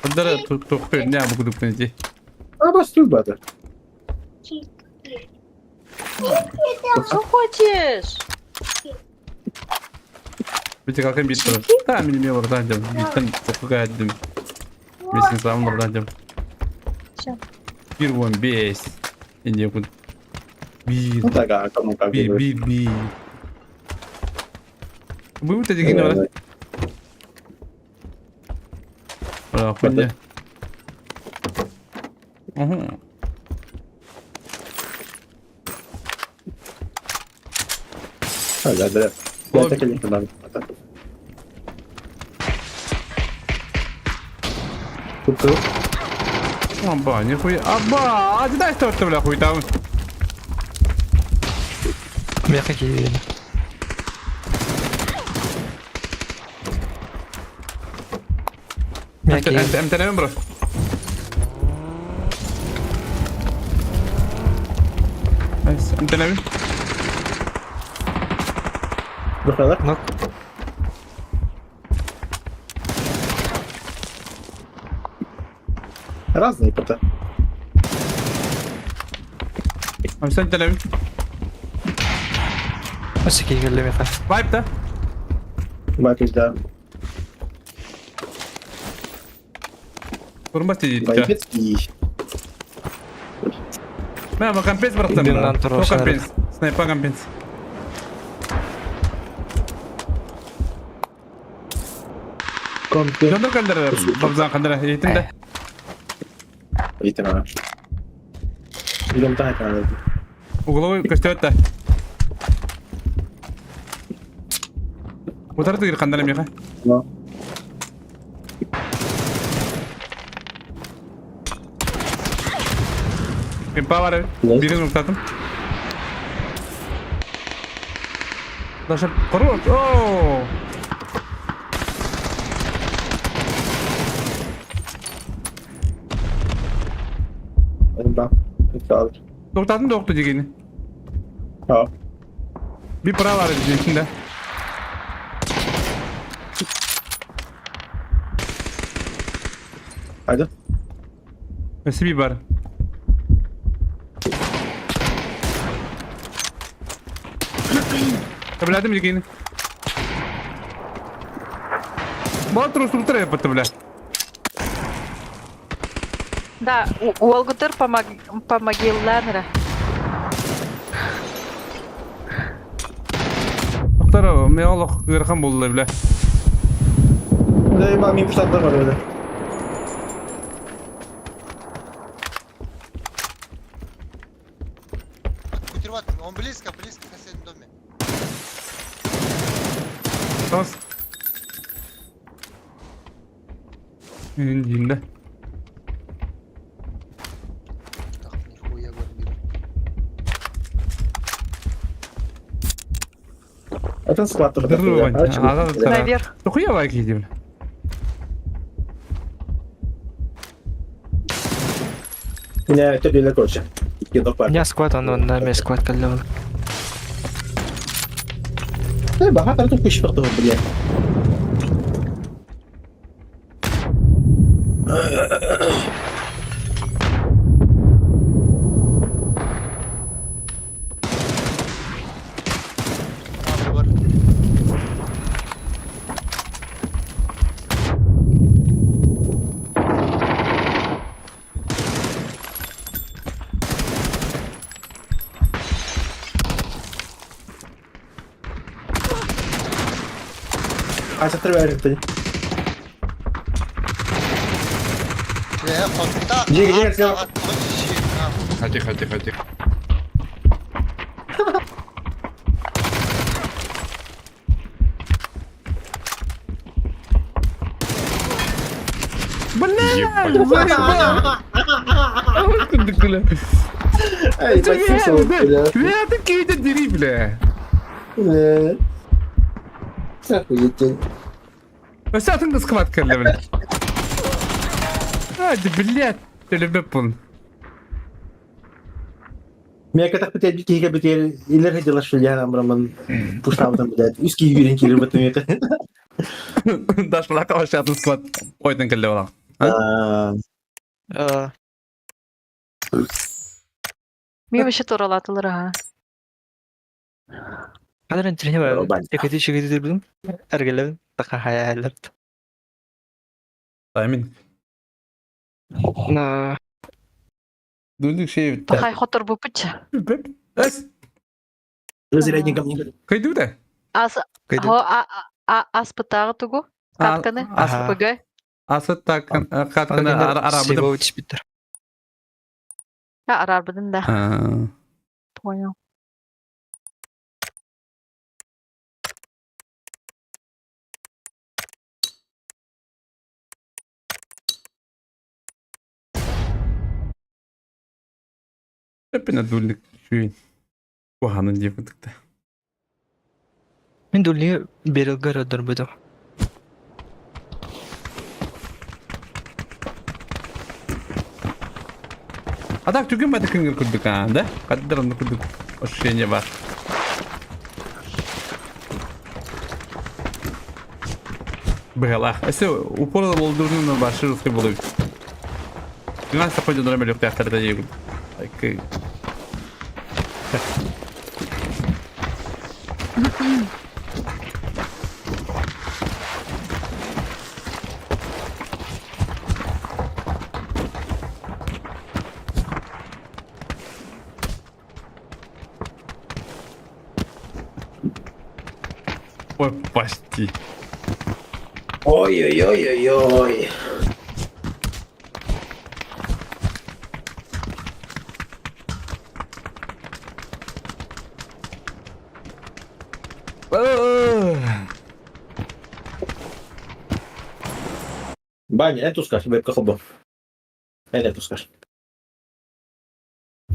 Speaker 1: Одара тоқпер не абу кудуп тенти.
Speaker 3: А бастуй бата.
Speaker 4: Что хочешь?
Speaker 1: Bitti kalkan bitti. Tamam bilmiyorum oradan canım. Bitten çok geldim. Mesin sağım oradan canım.
Speaker 4: Всё.
Speaker 1: 1.15. İndiye kud.
Speaker 3: Ну так, а кому как бы.
Speaker 1: Bir. Bu tadi gini ora. Ora punya. Aha.
Speaker 3: Да. Я так и не надо. Тут
Speaker 1: Аба, нихуя. Аба, а ты дай что бля хуй там.
Speaker 6: Меха киевин. Меха киевин.
Speaker 1: Emtelemem bro. Nice. Emtelemem.
Speaker 3: Bu kadar.
Speaker 6: Нок.
Speaker 3: Разные пота.
Speaker 1: Sen emtelemem.
Speaker 6: Осы киевин меха.
Speaker 1: Vibe da.
Speaker 3: Бакиш, да.
Speaker 1: Vurmaz dedi.
Speaker 3: Бойбецкий.
Speaker 1: Ben компенс bıraktım.
Speaker 6: Bildiğinden
Speaker 1: O
Speaker 6: taraf
Speaker 1: компенс. Sniper компенс.
Speaker 3: Компи.
Speaker 1: Jandır kandırı. Babzan kandırı. Eğitim de.
Speaker 3: Видите, надо. Идем так, надо.
Speaker 1: Угловой костет да. Bu tarafta gir kandırım ya.
Speaker 3: Но.
Speaker 1: Pimpa var ev.
Speaker 3: Ne?
Speaker 1: Birini unutadım. Daşa koru. Oo.
Speaker 3: Да. Kaldır.
Speaker 1: Doktatın da oktu cigini.
Speaker 3: Tamam.
Speaker 1: Bir para var içinde.
Speaker 3: Hadi.
Speaker 1: Nasıl bir var? Tabladım cigini. Bana трусу треба потабля.
Speaker 4: Да, у Алгутер помоги Ленре.
Speaker 1: Muhtar me Allah gırkan buldu bile.
Speaker 3: Да, маме fırsatlar var öyle.
Speaker 7: Кутерват, он близко, близко к соседнему доме.
Speaker 1: Tamam. Cinde.
Speaker 7: Так, нихуя вампир.
Speaker 3: Это склад тоже.
Speaker 1: Dur
Speaker 3: такой,
Speaker 1: bence.
Speaker 3: да?
Speaker 1: Adam sana.
Speaker 4: Наверх.
Speaker 1: Dokuya bak gidiyor.
Speaker 3: Меня это били короче. Кидал
Speaker 6: У
Speaker 3: парень.
Speaker 6: меня сквад, он на мне сквад калёвый.
Speaker 3: Багато тут куча того, блядь.
Speaker 7: Выбор.
Speaker 3: А це триває тоді.
Speaker 7: Факта.
Speaker 3: Где, где?
Speaker 1: Тихо, тихо, тихо.
Speaker 3: Ай, почувствовал, блядь.
Speaker 1: Я такие дери, бля.
Speaker 3: Блядь. Охуеть.
Speaker 1: Sen de squat kelle bile. Hadi блядь. Телебепун.
Speaker 3: Меня как-то хотят бить, как бы или родила, что я нам роман пустал там, блядь. Узкий юрин кирил в этом это.
Speaker 1: Даш плакал вообще от squat. Ой, ten kelle bana.
Speaker 4: Ми вообще туралатылар ага.
Speaker 6: Kadar trene var.
Speaker 3: Roban.
Speaker 6: Çekiti bildim. Ergelerin taka hayaller.
Speaker 1: Таймин.
Speaker 6: На
Speaker 1: Дундук şey.
Speaker 4: Тахай хотор бупыча.
Speaker 1: Эс.
Speaker 3: Разрядником не
Speaker 1: Кайду да.
Speaker 4: Ас
Speaker 6: кайда.
Speaker 4: Ho ас пытағы тугу. Катканы. Ас
Speaker 6: Ага.
Speaker 4: пыгай.
Speaker 1: Асат так katkını arabıdım.
Speaker 6: Всего чипитер.
Speaker 4: Арарбыдын да. Понял.
Speaker 1: Hepine dulluk şu. Bu hanın yapıdık da.
Speaker 6: Мен дулли берилгар өдөр будum.
Speaker 1: А так түгін бәді күнгір күрдік да? Қаддарымды күрдік. Ощущение бар. Бғалақ. Әсі упорда болдырының башы рұсқи болу. Гынан сақойды нұрам әлі өқтіяқтарда егіл. Айкы. Ой, почти.
Speaker 3: Ой-ой-ой-ой-ой. Баня, не тускаш, бепка хобо. Не тускаш.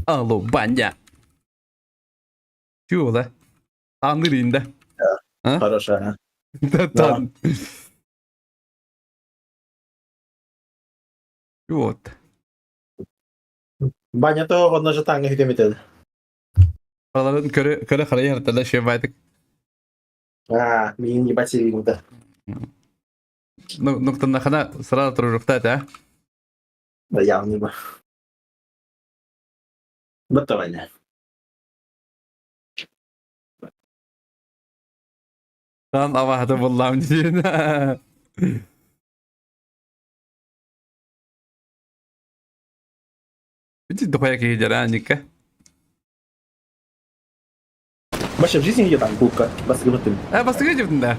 Speaker 1: Алло, бандя. Чего, да? Анырин, да?
Speaker 3: Хорошая.
Speaker 1: Да, там. Вот.
Speaker 3: Баня то одна же танга хитемител.
Speaker 1: Аларын көрі қарай әртілі шеп айтық.
Speaker 3: Мен ебать сервингді.
Speaker 1: Нұқтын нақына сырада тұру жұқтайды, а?
Speaker 3: Да явно ба. Бітті Баня.
Speaker 1: Сан авағды болам дейін. Бүті дұқая кейдер, а, Никка?
Speaker 3: Баша, в жизни где там губка? Бас гыбытын.
Speaker 1: Бастыға жевдің да?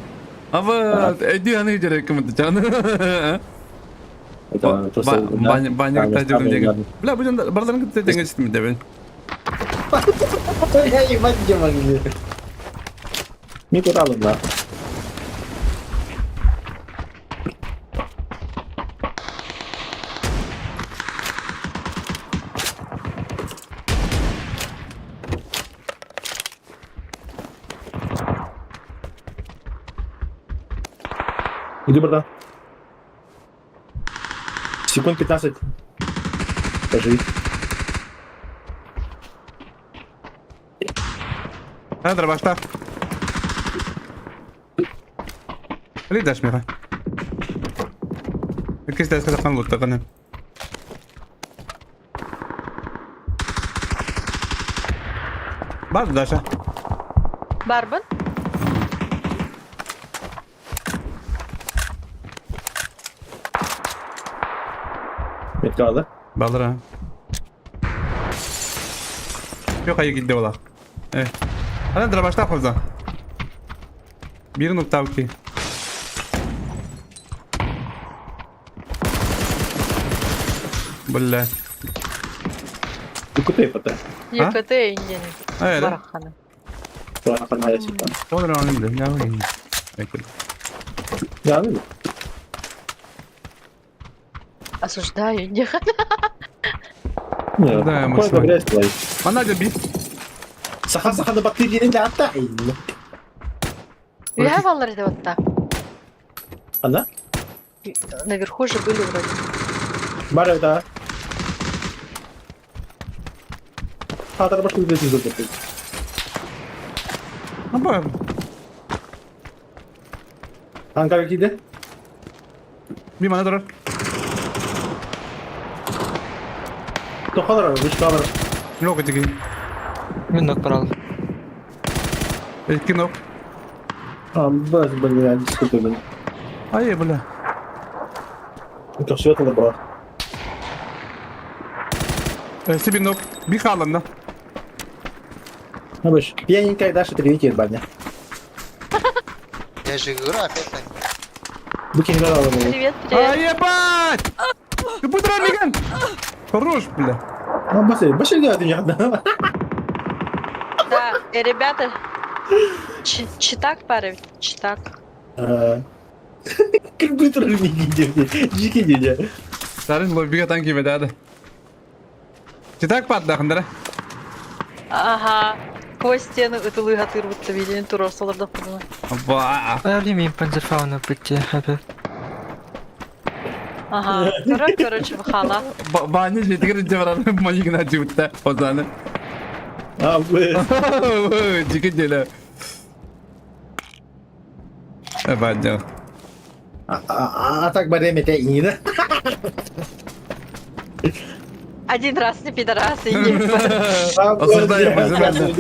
Speaker 1: Ава, әйді аны жер кімді жаны. Баня күтті жевдің деген. Бля, бұл жанда барларын күтті деген жетімі дебен.
Speaker 3: Я ебать где могли. Не куралым, да. Иди, братан. Секунд 15. Поживи.
Speaker 1: Андра, башта. Ридаш мира. Якийсь десь казахан лут такане. Бар Даша.
Speaker 4: Барбан?
Speaker 3: Метка алды.
Speaker 1: Балдыра. Yok ayı gitti ola. Evet. Андра, башта хоза. Bir nokta okey. Бля.
Speaker 3: Укутай пота.
Speaker 4: ЕКТ Индия.
Speaker 1: Öyle.
Speaker 4: Барахана.
Speaker 3: Sonra farmaya çıktı.
Speaker 1: Olur anladım. Ne yapayım? Bekle.
Speaker 3: Ya değil mi?
Speaker 4: Осуждаю Индию.
Speaker 3: Ne?
Speaker 1: Да, мы
Speaker 3: Koy
Speaker 1: с вами.
Speaker 3: da biraz kolay.
Speaker 1: Bana da bir.
Speaker 3: Saha da bak yerinde hatta.
Speaker 4: Я Валарида вот так.
Speaker 3: Ana?
Speaker 4: Наверху же были вроде.
Speaker 3: Var da. Hatta başka bir şey zıpladı.
Speaker 1: Ama
Speaker 3: Ankara gidi.
Speaker 1: bir bana durur.
Speaker 3: Tokalar var, dış kalır.
Speaker 1: Yok edecek.
Speaker 6: Мен нок баралым.
Speaker 1: İlkin ok.
Speaker 3: Bas ben ya diskutuyordum.
Speaker 1: Ay bula.
Speaker 3: Çok şey atıldı bro.
Speaker 1: Сибин ok. Bir kalın da.
Speaker 3: Ну баш, пьяненькая Даша тренит баня.
Speaker 7: Я же говорю, опять так.
Speaker 3: Bu kim lan oğlum?
Speaker 4: Привет,
Speaker 1: Ай
Speaker 4: привет.
Speaker 1: ебать! Ты будешь Миган? Хорош, бля.
Speaker 3: Lan başı geldi ya.
Speaker 4: Да, ребята, читак пара, читак.
Speaker 3: Компьютер не видел. Жики дядя.
Speaker 1: Sarın lobiga tanki bedada. Çıtak patla kandara.
Speaker 4: Ага. сквозь стены ытылы гатырбытты виден турор соларда кудуна.
Speaker 1: Ба.
Speaker 6: Білмеймін, панзерфауна бітті, әбі.
Speaker 4: Ага, тура, короче, бахала.
Speaker 1: Баны жетігірінce var abi. Mayıgına cıvıtta. O zanı.
Speaker 3: Abi.
Speaker 1: Çıkınca. Bence.
Speaker 3: А так берем это и не.
Speaker 4: Один раз не пидорас и не
Speaker 1: Осуждаем, осуждаем.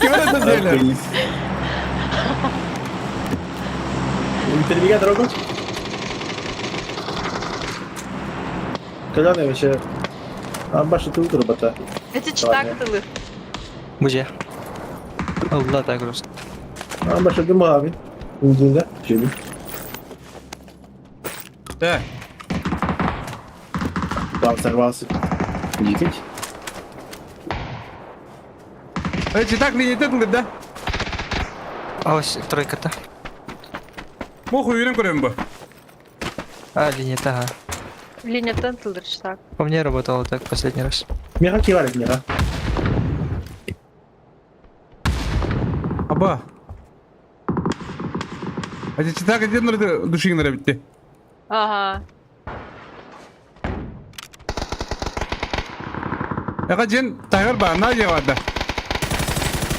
Speaker 1: Кем это сделали?
Speaker 3: Перебегай дорогу. Когда вообще? А баша ты утро бота.
Speaker 4: Эти читак ытылы.
Speaker 6: Бұже. Алла так просто.
Speaker 3: А баша ты мави. Уйди, Чили.
Speaker 1: Да.
Speaker 3: Там сорвался. Дикать.
Speaker 1: Читак не едет, да?
Speaker 6: А ось тройка-то.
Speaker 1: Моху үйрен көрем бу.
Speaker 6: А, линия-то, ага.
Speaker 4: Линия тентылдыр читак.
Speaker 6: По мне работало так последний раз.
Speaker 3: Меха киварик, меха.
Speaker 1: Аба. Читак один душигнера битти.
Speaker 4: Ага.
Speaker 1: Яка жен тайгар ба, на же варда.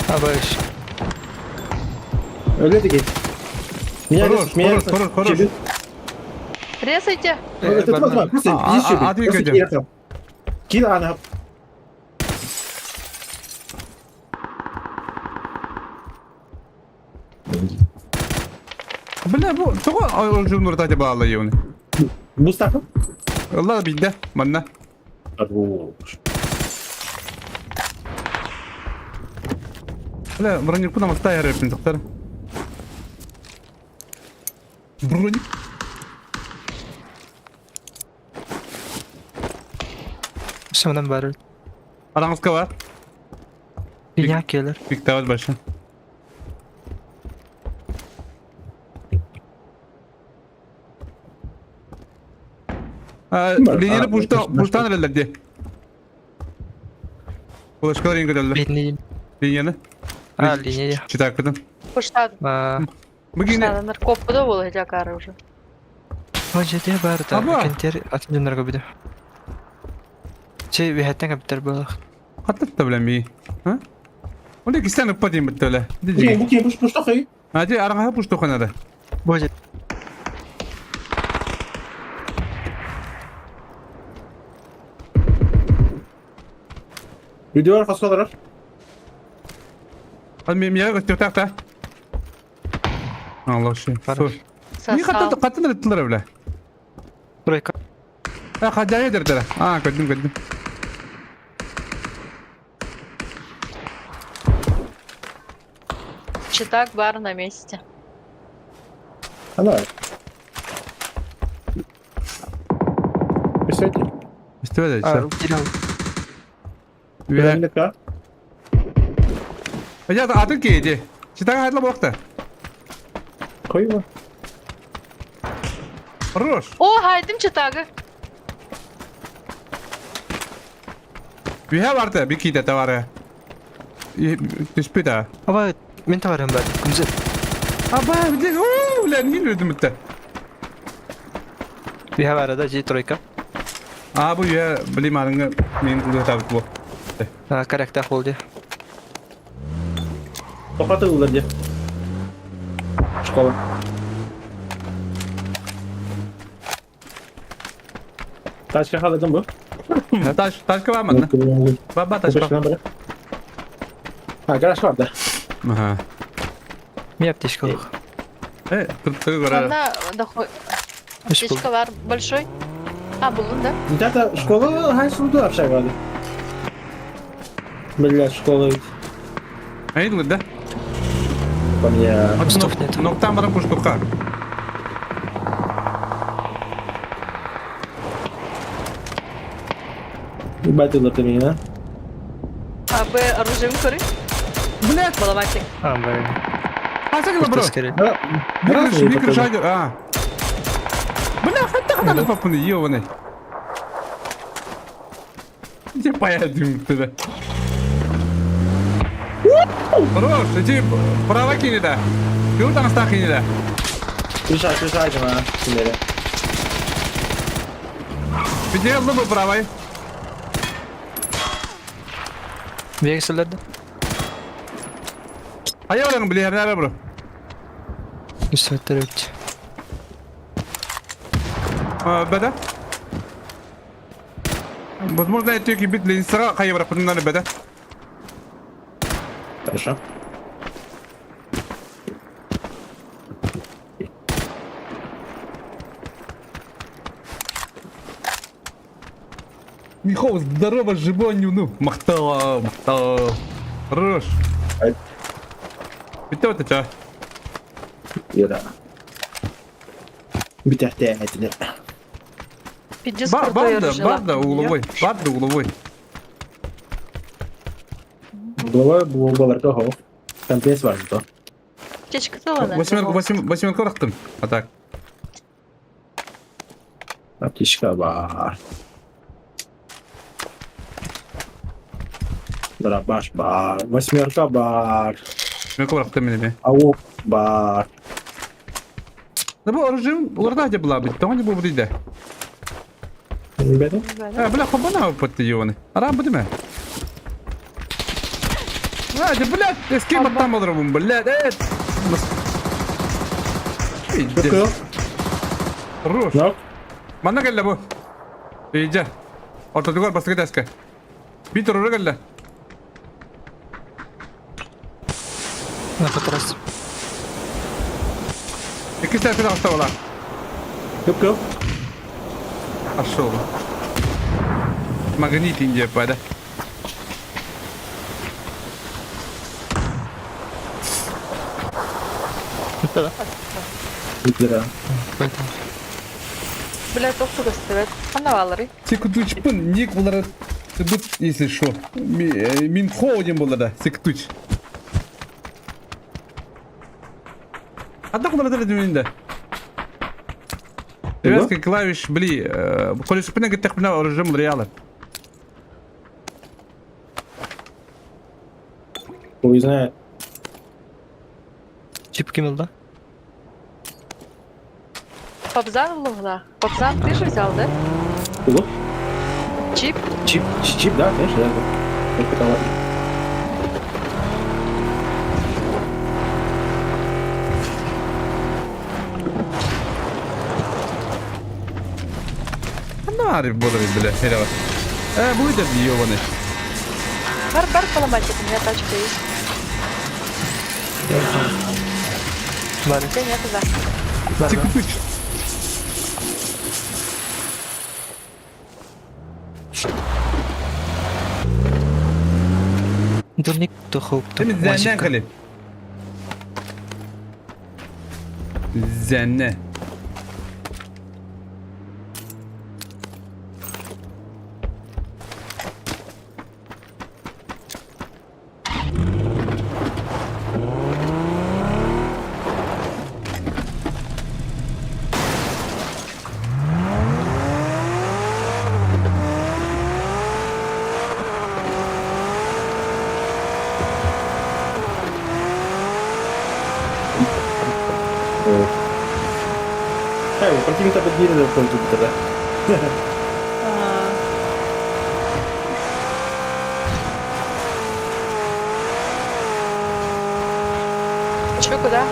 Speaker 6: А, бэш.
Speaker 3: Öyle de git.
Speaker 1: Хорош.
Speaker 4: Резайте.
Speaker 3: Это тот, просто
Speaker 1: отвлекайте.
Speaker 3: Кил она.
Speaker 1: Бля, бу, тоға жумнур тати bağlı yevni.
Speaker 3: Mustafa.
Speaker 1: Allah bildi, manna. Бля, броник куда моста я рэпин, доктор. Броник.
Speaker 6: Самдан бәрі.
Speaker 1: Араңызға бар.
Speaker 6: Линия келер.
Speaker 1: Биктават başı. Liniyeni puştan herhalde. Ulaşkalar yenge derler.
Speaker 6: Бедный.
Speaker 1: Liniyeni.
Speaker 6: А, линия.
Speaker 1: Çıtak kıdın.
Speaker 4: Пуштак.
Speaker 1: Bugün
Speaker 4: Надо наркопку да было, хотя кары уже.
Speaker 6: О, жете бәрі та.
Speaker 1: Аба.
Speaker 6: Кентер атымденларға біді. Şey, вихеттен кәптер бұл.
Speaker 1: Hattat da bilen bir. Ha? O ne ki sen ıppadayım bitti öyle.
Speaker 3: Bu
Speaker 1: Diyecek.
Speaker 3: kim? Bu Mustafa.
Speaker 1: Hadi arana puş dokanada.
Speaker 6: Боже.
Speaker 3: Video var faskalar.
Speaker 1: Hadi benim yere götür tak da. Allah şey. Sor. Niye
Speaker 4: Сосал.
Speaker 1: katın ettiler öyle?
Speaker 6: Тройка.
Speaker 1: Ha kacaya derdiler. Ha gördüm.
Speaker 4: Читак бар на месте.
Speaker 3: Ana. Писайте.
Speaker 1: İşte öyle
Speaker 6: А,
Speaker 1: işte.
Speaker 6: утерял.
Speaker 1: Ve
Speaker 3: Ka.
Speaker 1: ya da atın ki. Çıtak hayatla bakta.
Speaker 3: Koyma.
Speaker 1: Хорош.
Speaker 4: О, хайдым читагы.
Speaker 1: Ühe vardı bir kide de var ya. Düşpü de.
Speaker 6: Aba, мен таварым бәрі. Күмзет.
Speaker 1: Aba bir de ooo ulan yine öldüm bitti.
Speaker 6: Виха бәрі да, жей тройка.
Speaker 1: Aa bu ühe bileyim arınga benim kılığı tabi bu.
Speaker 6: А, корректа холде.
Speaker 3: Kapatıldılar diye. Школа. Taşka haladım bu.
Speaker 1: Taş var mı? Baba taş var.
Speaker 3: Ha garaj vardı.
Speaker 1: Aha.
Speaker 6: Ми аптечка лох.
Speaker 1: Kırtığı göre.
Speaker 4: Одна доход. Аптечка бар большой. А, булын, да?
Speaker 3: Где-то школа Хайсуду общай vardı. Блять, школа ведь.
Speaker 1: Neydi bu da?
Speaker 3: Помня.
Speaker 6: Стов нет.
Speaker 1: Noktan bana kuş dokar.
Speaker 3: Ебать ты меня.
Speaker 4: А, Б, оружием коры.
Speaker 1: Блядь.
Speaker 4: Баламатик.
Speaker 6: А, бәрі.
Speaker 1: Asa gibi bro.
Speaker 6: Скорее.
Speaker 1: Bir kırışaydır. Ha. Bu ne? Hatta kadar papını yiyor bu ne? İyice bayağı dümdü de. Хорош, иди право кинеда. Кыл таңста кинеда.
Speaker 3: Слышай, жена. Симери.
Speaker 1: Видел бы правой.
Speaker 6: Вексілерді.
Speaker 1: Аяғың білер, нәрі бұры.
Speaker 6: Үстіметтер өтті.
Speaker 1: Бәді. Возможно, это кибит линсера, қайы бірақ бұдың нәрі бәді.
Speaker 3: Хорошо.
Speaker 1: Михаил, здорово, живоню, ну. Мақтал. Хорош.
Speaker 3: Ай.
Speaker 1: Бітті өті ча.
Speaker 3: Йода. Бітәхте әтілер.
Speaker 4: Під дискордою
Speaker 1: Барда угловой. Барда угловой.
Speaker 3: Бұл баларға ғау. Компенс бар то.
Speaker 4: Птичка тылана.
Speaker 1: Восьмерка рақтым. А так.
Speaker 3: Аптечка бар. Дробаш бар. Восьмерка бар.
Speaker 1: Восьмерка рақтым менеме.
Speaker 3: Ауық бар.
Speaker 1: Да бұл режим, оларда де була бит, тоға не бұл бұрыйды.
Speaker 3: Бәді?
Speaker 1: Бля, хобана опытты еваны. Арам буду ме? Блядь, эскейп аттам оларым, блядь,
Speaker 3: Күкіл.
Speaker 1: Хорош.
Speaker 3: Нок.
Speaker 1: Мана келді бұл. Ейджа. Ортадығар басығы дәскі. Бит ұрыры келді.
Speaker 6: На потрас.
Speaker 1: Екі сәсін ақта ола.
Speaker 3: Күкіл.
Speaker 1: Ашыл. Магнит инде пайда.
Speaker 3: Күкіл.
Speaker 6: Поэтому.
Speaker 4: Бля, тоқтық өстірет. Қана алыры.
Speaker 1: Секутучпын, ник бұлары бұд, если шо. Мен ходим бұлары, секутуч. Адда құлары дәрі дүменінде. Ребятки, клавиш, бли, коли шпина геттек бина режим реалы.
Speaker 3: Хуй знает.
Speaker 6: Чип кинул, да?
Speaker 4: Попзан в лугла. Попзан ты же взял, да?
Speaker 3: Кулу?
Speaker 4: Чип?
Speaker 3: Чип, да, конечно, да. Я пыталась.
Speaker 1: Нарив бұлары, бля, херева. Будет ебаный.
Speaker 4: Бар поломатик, у меня тачка есть.
Speaker 6: Бари.
Speaker 4: У тебя нету, да.
Speaker 1: Секутуч.
Speaker 6: Дурник тухуп.
Speaker 1: Değil mi? Zenne kali. Zenne.
Speaker 3: У противника подбили пользу тогда.
Speaker 4: Че, куда?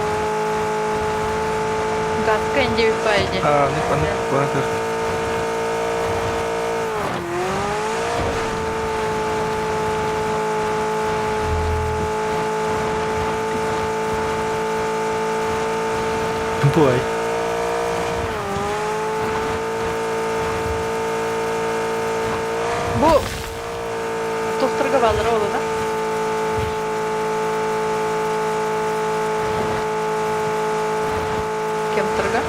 Speaker 4: Гадка инди пойди.
Speaker 6: Не панер. Бой.
Speaker 4: Бу! Тут торговал роллы, да? Кем торга?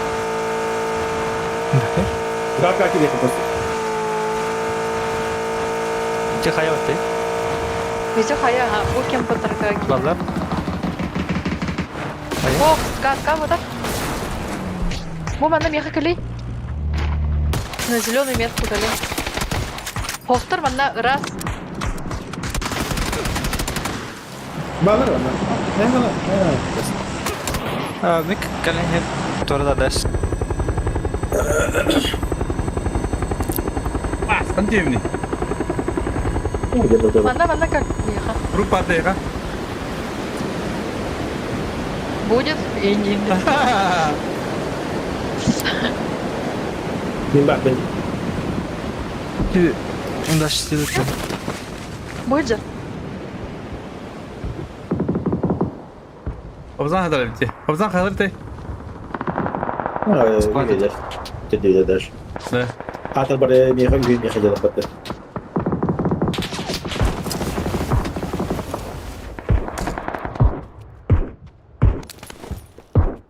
Speaker 3: Как тебе просто?
Speaker 6: Тихо, я вот ты.
Speaker 4: Везде хая, бу кем по торга?
Speaker 6: Баллар.
Speaker 4: О, гадка, вот так. Бу, мана меха кали. На зеленый метку дали. Повтор, мана раз.
Speaker 3: Bağlar var. Ne kadar?
Speaker 6: Mik kalian hep torda das.
Speaker 1: Ah, santi ini.
Speaker 4: Mana как? Ехал.
Speaker 1: Rupa teh kan?
Speaker 4: Будет и не будет.
Speaker 3: Nimba ben.
Speaker 6: Undаш стилка.
Speaker 4: Будет.
Speaker 1: Abzan hadar bitti. Abzan hadar teh.
Speaker 3: Gelir. Dedi der.
Speaker 1: Ne?
Speaker 3: Hatta bare bir hem bir hajalar battı.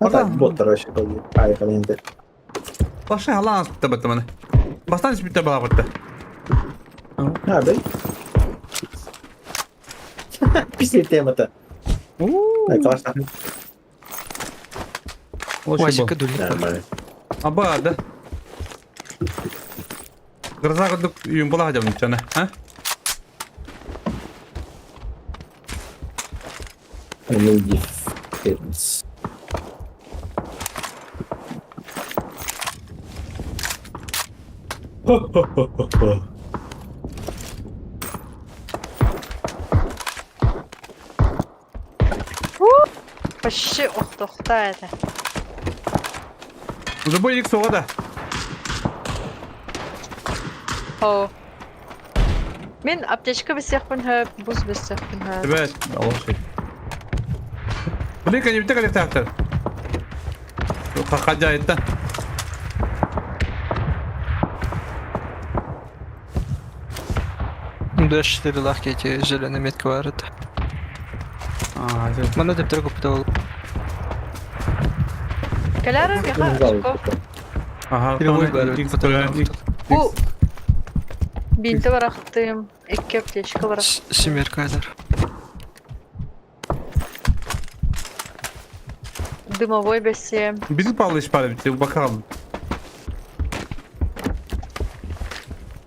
Speaker 3: Hatta botlar aşağı kalıyor. Ay kalıyor.
Speaker 1: Başka halan bitti bitti bana. Bastan hiç bitti bana bitti.
Speaker 3: Ha bey. Pis bir mata. Ay kaç tane.
Speaker 1: O şey bu.
Speaker 6: Васика дули.
Speaker 3: Normal.
Speaker 1: Aba ada. Gerza kaduk yumpula aja bencana, ha?
Speaker 3: Energy fitness.
Speaker 4: Вообще, ох, тухта это.
Speaker 1: Забой ик soğuğa da.
Speaker 4: О. Мен аптечка без всех пунктов, буз без всех пунктов.
Speaker 1: Evet, Allah şey. Beli kan bitti kan tahtar. Kakaja itu.
Speaker 6: Undаш 4 лахки эти зеленые метки варят.
Speaker 1: Aa, evet.
Speaker 6: Мана деп трогу питал.
Speaker 4: Каляры, ехал,
Speaker 1: Aha,
Speaker 6: Bir boy
Speaker 1: sonra
Speaker 6: var,
Speaker 1: ilk
Speaker 6: fotoğraf.
Speaker 1: ilk
Speaker 4: Bu binti bıraktım. İki aптечка bıraktım.
Speaker 6: Семерка дар.
Speaker 4: Дымовой без 7.
Speaker 1: bizim pahalı iş para bitti, bakalım.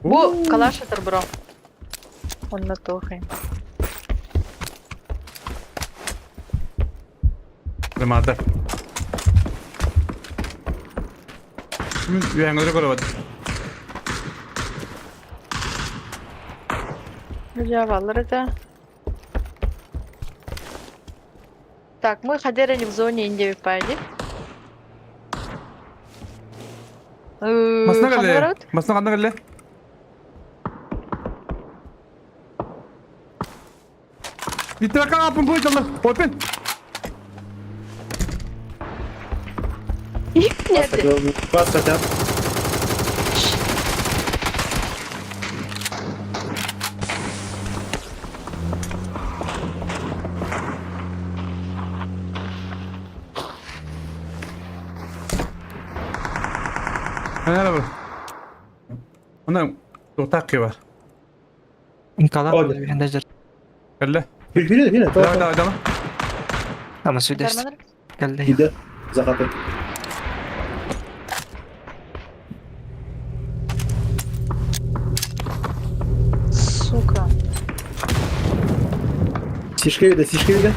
Speaker 4: Bu калашитер, bro. Он тухай.
Speaker 1: Remata. Yang ada kalau
Speaker 4: Я это. Так, мы ходили не в зоне Индии пойди.
Speaker 1: Masna galle. Masna kanna galle. Bitti bakalım yapın bu canlı. Open.
Speaker 4: Нет,
Speaker 3: Bas kaçar.
Speaker 1: Nerede bu? Ondan tutak var.
Speaker 6: Инкала.
Speaker 3: Oldu.
Speaker 6: Хендажер.
Speaker 1: Galle.
Speaker 3: Yine.
Speaker 1: Devam devam devam.
Speaker 6: Ама свидес.
Speaker 4: нормально?
Speaker 6: Geldi.
Speaker 3: Gide. Zakatı.
Speaker 4: Сука.
Speaker 3: Сишка виде.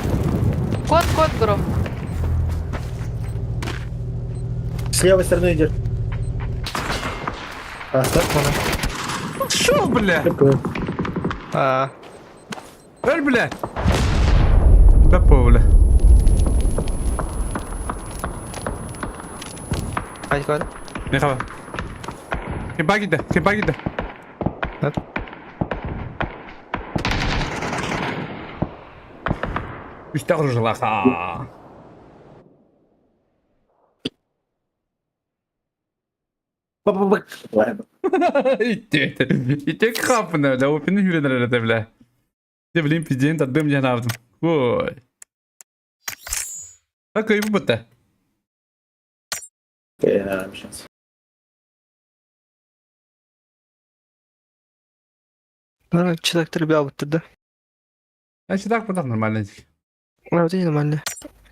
Speaker 4: Кот, бро.
Speaker 3: С левой стороны идет. Оставь.
Speaker 1: Şu bile.
Speaker 6: А,
Speaker 1: Öl bile. Bepo bile.
Speaker 6: айк var.
Speaker 1: Ne kadar? Kim bagi de.
Speaker 6: Evet.
Speaker 1: Üstte kuruşlar ha.
Speaker 3: Bak.
Speaker 1: İtti kapını da o pinin hüleler arada bile. Ne bileyim pigeon tadım canavdım. Oy. Bak ayıbı battı.
Speaker 3: Bir şans.
Speaker 6: Ну, человек ребят вот тогда.
Speaker 1: Ben şey tak buradan normalde.
Speaker 6: Вот и нормально.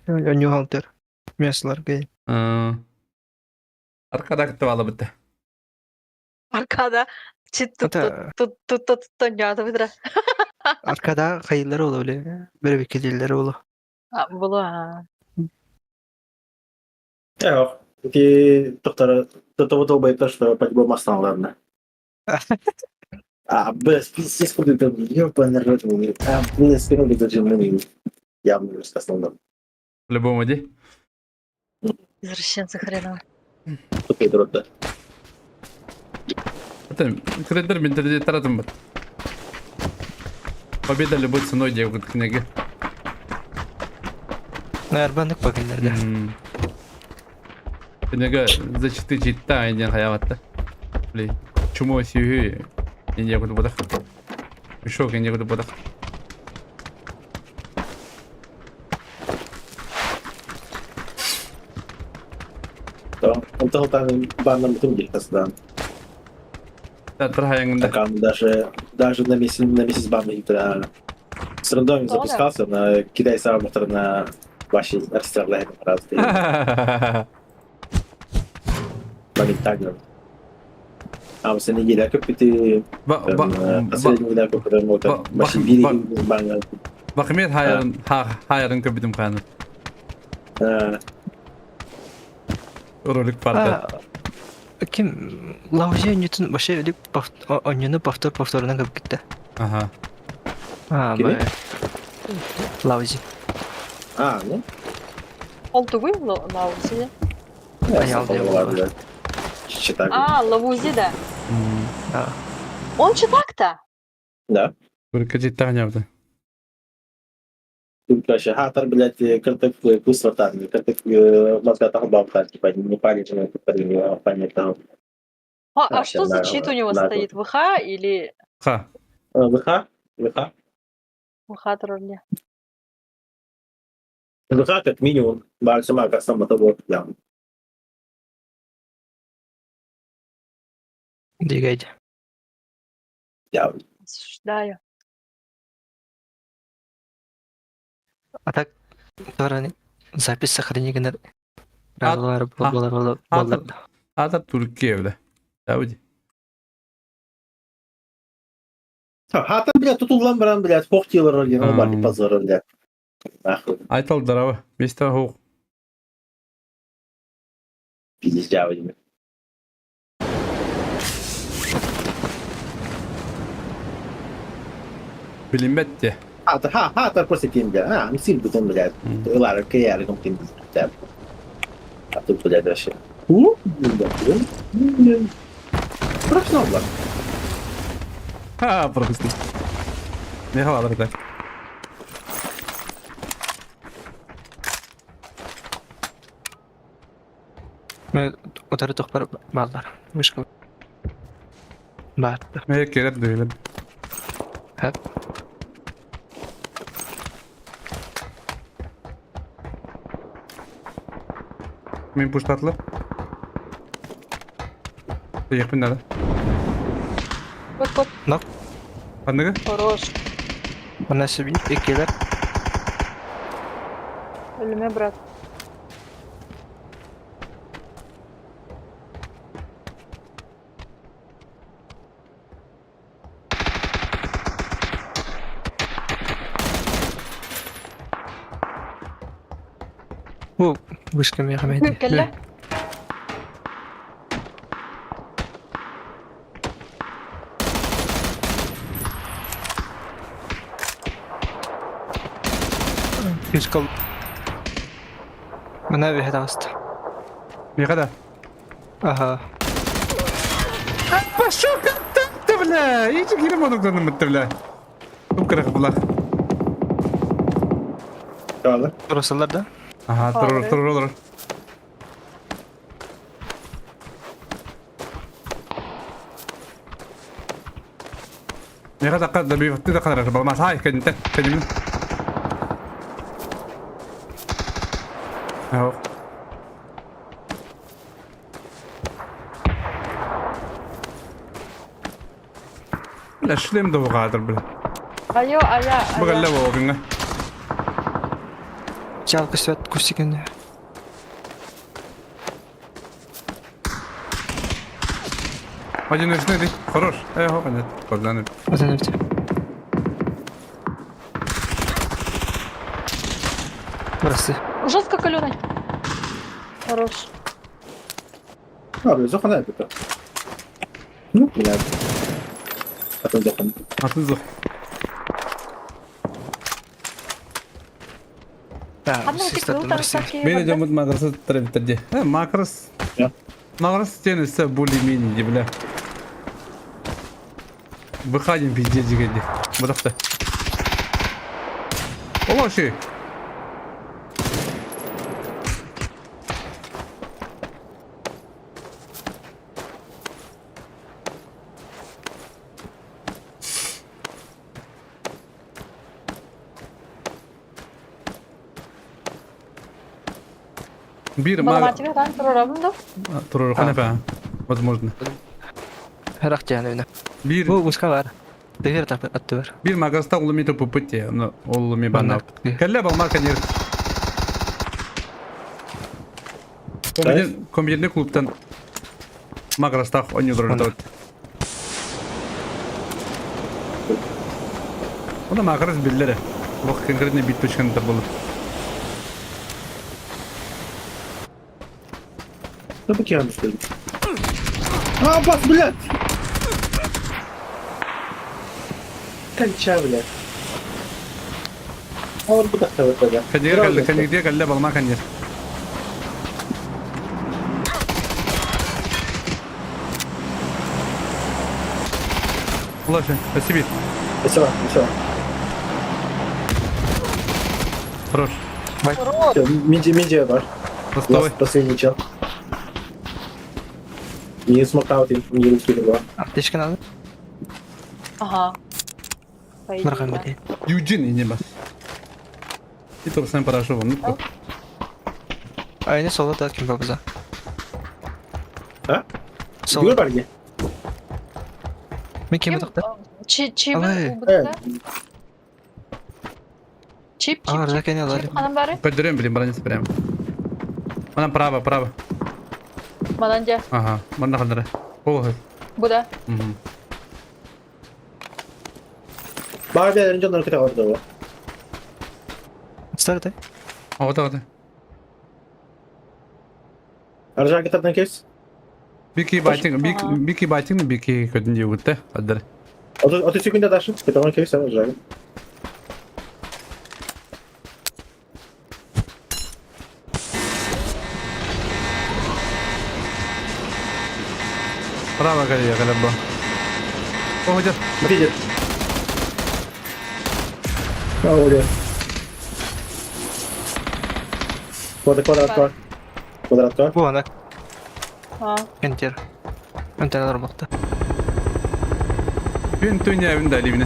Speaker 6: У него халтер. Мясолар гей.
Speaker 1: Arkada gitti valla bitti.
Speaker 4: Arkada. Чит тут
Speaker 6: Это-
Speaker 4: тут не выдра.
Speaker 6: Arkada kayıları olu öyle. Böyle bir kedilleri olu.
Speaker 4: Было.
Speaker 3: Yok. Эти кто-то думает, что по-любому останавливаем. Без пиздец, куда там, ёбаный рот, без кого даже мы явно с основным.
Speaker 1: По-любому иди.
Speaker 4: Извращенцы хрена.
Speaker 3: Тут и рот, да.
Speaker 1: Это крендер менталитетом. Победа любой ценой, девка книги.
Speaker 6: Erbanlık bakınlarda.
Speaker 1: Книга за 4 чита индиан хаяватта. Блин, чумо сюхи. Индия куда бодах. Шок индия куда бодах.
Speaker 3: Он того там банном трудит, да.
Speaker 1: Да, трахаянда.
Speaker 3: Так даже на месяц банный с рандомом запускался, на кидай сам на ваши расстреляет раз. Моментально. А в последней неделе как ты последнюю неделю потому что ваши били банга.
Speaker 1: Бахмет хайрын көбүдүм каны. Ролик парта.
Speaker 6: Kim Lauzi Newton başı öyle oyunu повторuna kapıp gitti.
Speaker 1: Ага.
Speaker 6: Ha
Speaker 3: Kimi?
Speaker 6: böyle. Lauzi.
Speaker 3: Ну.
Speaker 4: Олтугуй Лаузи?
Speaker 6: Ayağım
Speaker 3: Читаю.
Speaker 4: Лавузи, да.
Speaker 6: Ha.
Speaker 4: Он читак-то?
Speaker 3: Да.
Speaker 1: Только чита гневда.
Speaker 3: Тут вообще хатер, блядь, картек пусть ватарный, картек мозга там бабка, типа, не палит, не понять там.
Speaker 4: А что за чит у него стоит? ВХ или
Speaker 1: Ха.
Speaker 3: ВХ?
Speaker 4: ВХ тролли?
Speaker 3: ВХ как минимум, максимум, как сам того, да.
Speaker 6: Дигайди.
Speaker 3: Я
Speaker 4: Осуждаю.
Speaker 6: А так sonra запись сохранигенер
Speaker 1: At-
Speaker 6: правилар
Speaker 1: Атар. Атар Туркия бля. Дауди.
Speaker 3: хатер, блядь, тут улам бран, блядь, хохтилер, блядь, нормальный позор, блядь. Нахуй,
Speaker 1: Айтал дарава. Бестер хоқ.
Speaker 3: пиздец, блядь.
Speaker 1: Билимбетте.
Speaker 3: Хатер просто тем, блядь, не сильно потом, блядь, лара, каяр, как тем, блядь. А тут, блядь, вообще. Блядь. Профессионал, блядь.
Speaker 1: Ха, просто. Не хавала так.
Speaker 6: Otarı tokbar bağlar. Вышка. Bağırdı.
Speaker 1: Ме кереп дöйлем.
Speaker 6: Hep.
Speaker 1: Мен пуштатлы. Yakın nerede?
Speaker 4: Вот,
Speaker 6: Nok.
Speaker 1: Kandıgı?
Speaker 4: хорош.
Speaker 6: Bana себе ekler.
Speaker 4: Ölüme bırak.
Speaker 6: Bu вышка Мехамеди.
Speaker 4: Кelle.
Speaker 6: Вышка. Bana bir heda astı.
Speaker 1: Ne kadar?
Speaker 6: Aha.
Speaker 1: Пошел контакты, бля! Иди girem olduklarını mıttı, bля. Çok kırık bulak.
Speaker 3: Tamam.
Speaker 6: Orasılar da.
Speaker 1: Aha,
Speaker 4: Abi.
Speaker 1: durur olur. Ne kadar da bir vakti de kadar bakmaz. Hayır, kendini. Yok. لا شلم ده قادر بلا
Speaker 4: Ayo, aya.
Speaker 1: بقى لا وقنا
Speaker 6: Çalgı sürat kustikende.
Speaker 1: ما جينا شنو دي خروش ايه هو قنت قبلنا
Speaker 6: O da nerede? Burası.
Speaker 4: Жестко каленый. Хорош.
Speaker 3: Abi Zohan'a yapıyor. Ну, блядь. Потом Zohan.
Speaker 1: Атын жоқ.
Speaker 6: Ha,
Speaker 4: Ладно,
Speaker 6: siz
Speaker 4: тик был
Speaker 6: de
Speaker 4: там
Speaker 6: burası.
Speaker 4: всякие.
Speaker 1: Мен идем макросы тірде. Макрос.
Speaker 3: Ja.
Speaker 1: Макрос тенісі более-менее, бля. Выходим пиздец дегенде. Бұдақты. Ола шей. Bir
Speaker 4: Математика, да, прорабым да?
Speaker 1: Тұрыр қанапа. Возможно.
Speaker 6: Рах жаны өне.
Speaker 1: Bir
Speaker 6: Bu muska var. Degер тапы атты бар.
Speaker 1: bir magaста улы мето пупыте, но улы ми банап.
Speaker 6: Банап.
Speaker 1: Кәллә балмар канер. Комедийный клубтан маграстах ойнап durur. Оны маграс билләре. Бу конкретный бит точкандар булды.
Speaker 3: Ну, покинули, что ли? А, бас, блядь! Конча, блядь. А вот куда ты вот тогда?
Speaker 1: Канегде кәллә балма канер. Лаша, спасибо.
Speaker 3: Спасибо, все.
Speaker 1: Хорош.
Speaker 3: Все, медиа бар.
Speaker 1: Постой.
Speaker 3: Последний чел. Не смокаут, не русский два.
Speaker 6: Аптечка надо.
Speaker 4: Ага. По идее,
Speaker 6: Мархан
Speaker 4: да.
Speaker 6: бәде.
Speaker 1: Юджин ине бас. И то сам парашу вон.
Speaker 6: Айны соло да ким бабыза.
Speaker 3: А?
Speaker 6: Соло.
Speaker 3: Юр барги?
Speaker 6: Мен кем атакта?
Speaker 4: Чип
Speaker 6: Алай.
Speaker 4: убытта? Чип,
Speaker 6: Ага,
Speaker 4: чип,
Speaker 6: закене алали.
Speaker 4: чип. Ханам бары?
Speaker 1: Подерем, блин, бронится прям. Она право.
Speaker 4: Маданде.
Speaker 1: Ага, можно ходить. О,
Speaker 4: Буда.
Speaker 3: Бар bir önce onları kıta vardı o.
Speaker 6: Старый.
Speaker 1: вот.
Speaker 3: Arıca kıtadan kes.
Speaker 1: Бики байтинг, бики көтінде өтті. Адыр.
Speaker 3: 30 секунда дашın. Kıtadan kes arıca.
Speaker 1: Право колея, колебо. О, где?
Speaker 3: Видит. А, oluyor. Kvadrat var. Kvadrat var.
Speaker 6: Bu ана
Speaker 4: А.
Speaker 6: ентер. Ентер алар бакта.
Speaker 1: Мен төне әвінде әлеміне.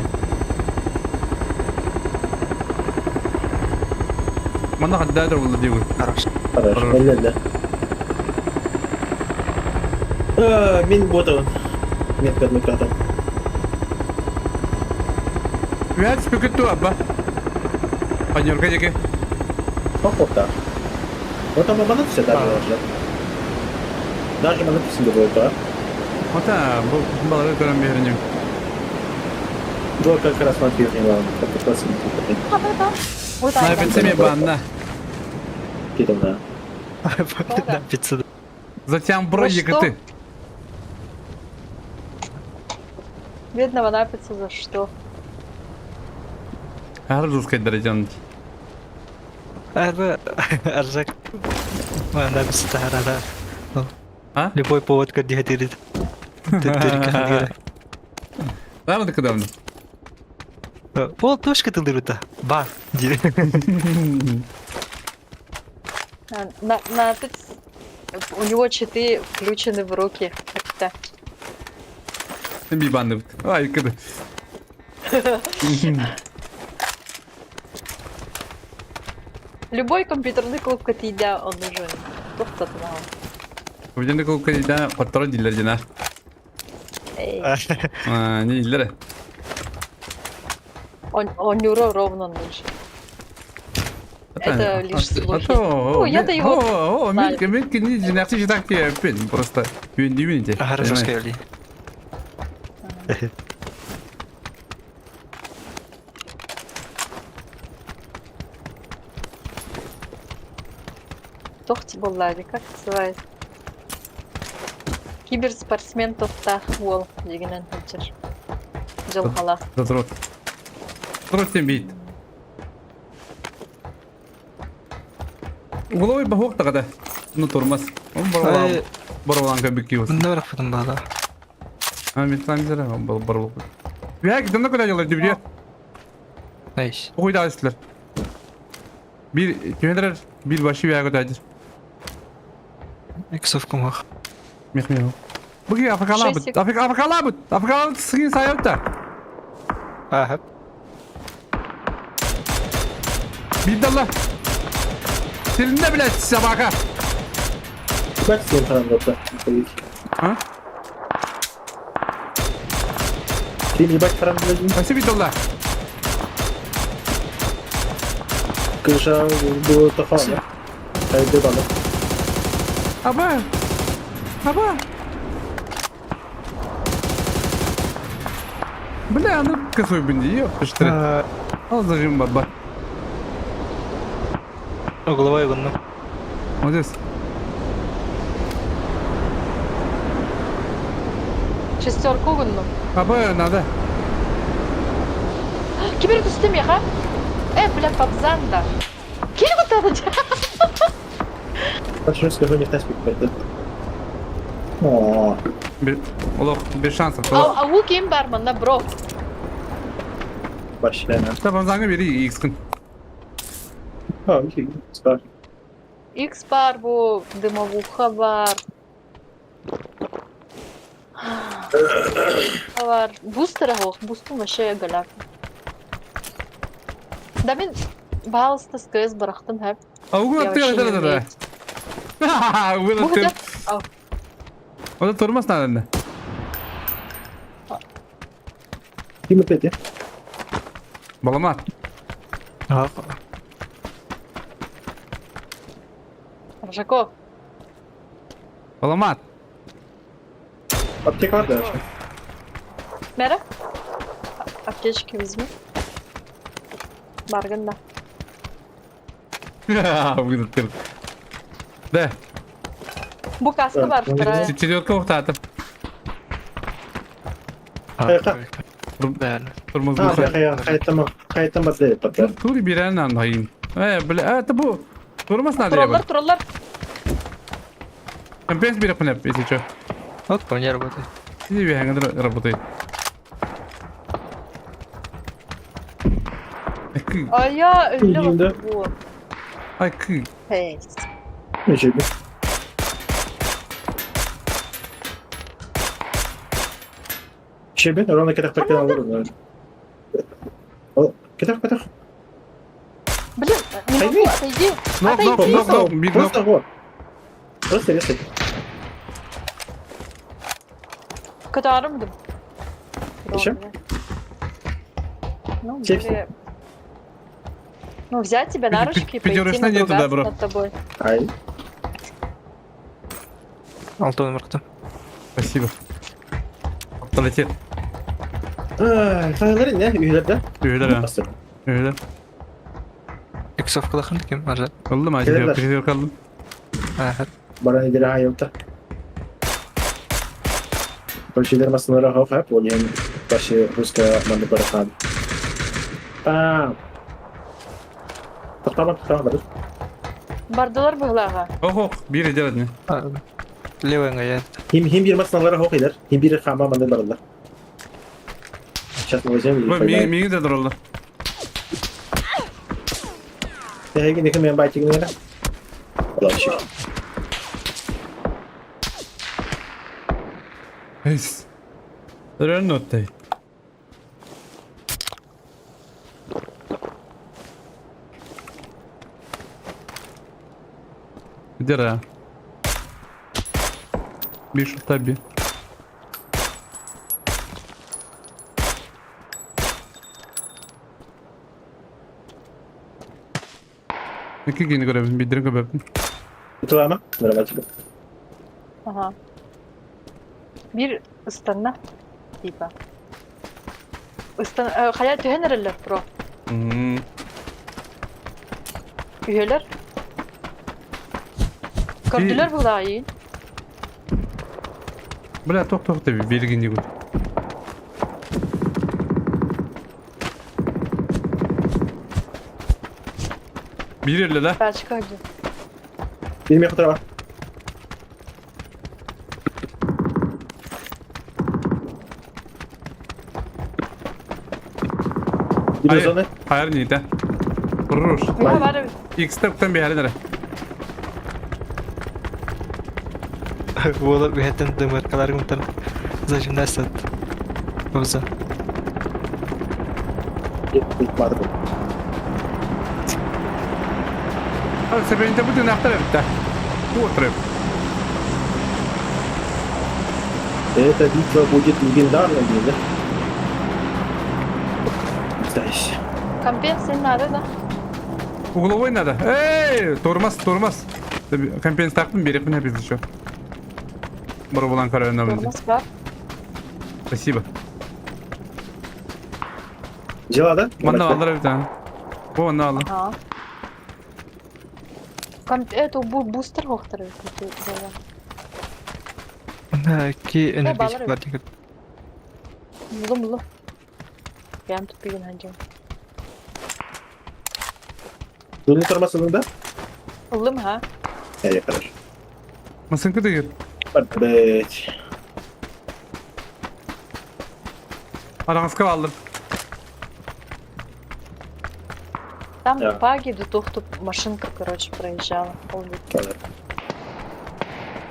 Speaker 1: Мана қадда да болды деуі.
Speaker 6: Хорош.
Speaker 3: Хорошо. Ellerinde. Min botu. Меткадный кратом.
Speaker 1: Вәт спекетту абба. Панерка деке.
Speaker 3: Поход-то. Вот там обмануть все даже уже. Даже обмануть все будет, а?
Speaker 1: Ота, бұл балары көрім берінем.
Speaker 3: Вот как раз смотри в него. Как раз смотри.
Speaker 4: Вот так.
Speaker 1: Найпетсеме банна.
Speaker 3: Какие-то, да.
Speaker 6: Да, пицца.
Speaker 1: Затям бұры
Speaker 4: За
Speaker 1: екіті.
Speaker 4: Бедного напиться за что?
Speaker 1: Әрі жұскай дәрежен.
Speaker 6: Арба аржак. Мана бис тахарада.
Speaker 1: А?
Speaker 6: Любой повод kad dihadirid. Теттерик.
Speaker 1: Дама да кадавны.
Speaker 6: Ол точка тылдырыта. Ба. Дире.
Speaker 4: Напиться. У него читы включены в руки. Как-то.
Speaker 1: Би банды. Ай, кады.
Speaker 4: Любой компьютерный клуб Катидя, он нужен. Кто-то знал.
Speaker 1: Көбеденді көп кәдейді қоттары дейлер жена.
Speaker 4: Эй,
Speaker 1: Не дейлер.
Speaker 4: он Нюро ровно нужен. Это лишь слухи.
Speaker 1: Ну,
Speaker 4: я-то его знаю.
Speaker 1: Мен кені жинақсы жинақ кеппен. Просто үйіндеймін де.
Speaker 6: Хорошо сказали.
Speaker 4: тохти боллади, как называется? Киберспортсмен тофта ол дегенен хәлчер. Жылхала.
Speaker 1: Затрот. Затрот тем бит. Головой бахок тагада. Ну турмас. Он
Speaker 6: Ай.
Speaker 1: барвалан кабикиус.
Speaker 6: Бында бірақ бұтын бағда.
Speaker 1: А мен сам зара он барвал. Як дана куда делать дебре?
Speaker 6: Найс.
Speaker 1: Oyda açtılar. Bir köyler bir başı bir ayağı tacir.
Speaker 6: Иксовком ақ.
Speaker 1: Mehmet. Bugün Afrikalı
Speaker 4: Şeşik.
Speaker 1: bu. Afrikalı bu. Afrikalı sıkın sayıp da.
Speaker 6: Ахап.
Speaker 1: Bir dalla. Dilinde bile sabaka.
Speaker 3: Bak sen falan yoksa.
Speaker 1: Ha?
Speaker 3: Şimdi bak falan dedim.
Speaker 1: Nasıl bir dalla?
Speaker 3: Kışa bu tafan ya. Kaydı bana.
Speaker 1: Aba. Aba. Бля, ну косой бенди, ёпта что ли. Al зажим баба.
Speaker 6: Угловой бұнның.
Speaker 1: Вот здесь.
Speaker 4: Шестерку гунну.
Speaker 1: Аба надо.
Speaker 4: Кибер düştüm ya ha? Бля, папзанда. Кел вот это.
Speaker 3: Bak şunu скажу, не в тест пойдет. О,
Speaker 1: Bir şans at.
Speaker 4: Au kim barmanda bro.
Speaker 3: başlayalım.
Speaker 1: Tamam zangı biri X'kin.
Speaker 3: Ha, iyi. Süper.
Speaker 4: X бар bu, dımavukha var. Var. Boostera hoch, boost'un вообще галак. Да мен балста скыз bıraktım hep.
Speaker 1: Avugun
Speaker 4: Я
Speaker 1: attı
Speaker 4: вообще не
Speaker 1: ya da.
Speaker 4: умею.
Speaker 1: Avugun
Speaker 4: Bu kadar.
Speaker 1: attı.
Speaker 4: Au.
Speaker 1: O da turmaz nerede?
Speaker 3: Kim öpedi?
Speaker 1: Balamat.
Speaker 6: Ақ.
Speaker 4: Ржаков.
Speaker 1: Balamat.
Speaker 3: Aptek var da.
Speaker 4: Мера? Аптечки возьми. Барганда.
Speaker 1: Avugun attı. De.
Speaker 4: Bu kaskı var вторая.
Speaker 1: Четверка ухтатı.
Speaker 6: Бәрі.
Speaker 1: Turmaz
Speaker 3: Ha,
Speaker 1: bu.
Speaker 3: kayıtlama değil patlar.
Speaker 1: Turi bir an anlayayım. Bile bu. Turmaz nerede ya bu?
Speaker 4: Троллар.
Speaker 1: Компенс bir yapın hep. Если что.
Speaker 6: От по не работает.
Speaker 1: Сиди bir hangada работает.
Speaker 4: Ay ya öyle
Speaker 3: Bildiğimde.
Speaker 4: bak bu.
Speaker 1: Ay kı.
Speaker 4: Hey.
Speaker 3: Ne şey bu? Şey ben orana kadar takılan alırım. O, kadar.
Speaker 4: Блин, не
Speaker 3: Отойди.
Speaker 4: могу, отойди.
Speaker 1: Нок, нок,
Speaker 4: Отойди.
Speaker 1: нок, нок, биг нок.
Speaker 3: Просто вот. Просто резко.
Speaker 4: Катарымdım.
Speaker 3: Зачем?
Speaker 4: Ну,
Speaker 3: Все,
Speaker 4: были- Ну, взять тебя на ручки и пойти
Speaker 1: Пятерочной нету, да,
Speaker 4: надругаться
Speaker 1: бро?
Speaker 4: над тобой.
Speaker 3: Ай.
Speaker 6: Алты өмірді.
Speaker 1: Спасибо. Полетел.
Speaker 3: Sayıları ne? Üyelerden.
Speaker 1: Öyle ha.
Speaker 3: Bastır.
Speaker 1: Öyle.
Speaker 6: Иксовка лақын кем аржат.
Speaker 1: Oldu mu acaba?
Speaker 3: Gelirler.
Speaker 1: Четверка kaldım.
Speaker 6: Ахап.
Speaker 3: Bana nedeni hayırda. Большие сынары хавап, олен башы русская манды барахан. Тоқтама.
Speaker 4: Бардылар бұғлаға.
Speaker 1: Oh, bir eder ne?
Speaker 6: Левый гаят.
Speaker 3: Хим bir сынары хавап едер. Хим bir хама манды баралар. Сейчас мы возьмем
Speaker 1: Bu
Speaker 3: и
Speaker 1: mini de duruldu.
Speaker 3: Hege ne kadar bayçı ne? Allah şey.
Speaker 1: Neyse. Dönen nottayı. Gider ha. Bir şu tabi. İki gün görebilirim. Bir drink görebilirim.
Speaker 3: Tutlama. Merhaba çıkın.
Speaker 4: Ага. Bir ıstanna. Типа. Хая тühenерler pro.
Speaker 1: Hmm.
Speaker 4: Üyeler. Gördüler bu da iyi.
Speaker 1: Bля, tok tabi belgin değil. Bir elle la.
Speaker 4: Belçika öldü.
Speaker 3: Benim yakın tarafa. Gidiyoruz onu.
Speaker 1: Hayır neydi? Vurur.
Speaker 4: Ya var evet.
Speaker 1: X'te kutan bir yerlere.
Speaker 6: Olur bir hetten dömerkalar muhtar. Zaten nasıl? Olsa.
Speaker 3: Gitmadı bu.
Speaker 1: Hadi seferinde bu dönekler bitti. Bu oturuyor.
Speaker 3: Эта битва будет легендарной, блин. Настоящая.
Speaker 4: Kampiyon senin adı da.
Speaker 1: Uğulu oynadı. Hey! Durmaz. Tabii kampanyası taktım bir yakın hepimiz şu. Bura bulan karar önemli.
Speaker 4: Durmaz var.
Speaker 1: Спасибо.
Speaker 3: Дела, да?
Speaker 1: Bana alır bir tane. Bu onu alır.
Speaker 4: Ага. Это бустер хохтары.
Speaker 6: Ki enerjik
Speaker 4: bağlarım.
Speaker 6: var dikkat.
Speaker 4: Булы. Прям тут пеген ханжам.
Speaker 3: Bunun tarmasının da.
Speaker 4: Улым, ha?
Speaker 3: Evet, хорошо.
Speaker 1: Masınkı da gir.
Speaker 3: Блять.
Speaker 1: Aranızka aldım.
Speaker 4: Там
Speaker 3: Да.
Speaker 4: баги, до тухту машинка, короче, проезжала. Помню.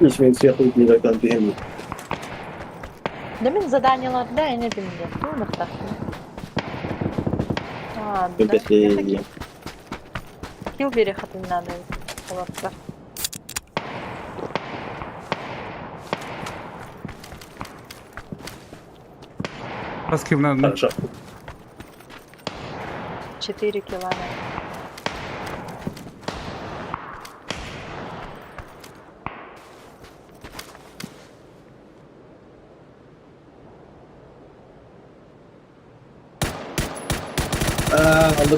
Speaker 3: Hiç benim siyah uygulayacaktan bir hem.
Speaker 4: Demin zadanyalarda ne bileyim. Ne mıhtar? А, да.
Speaker 3: Bebeğim.
Speaker 4: Килл переход не надо. Ладно.
Speaker 1: Baskı bunlar.
Speaker 3: Хорошо.
Speaker 4: 4 километра.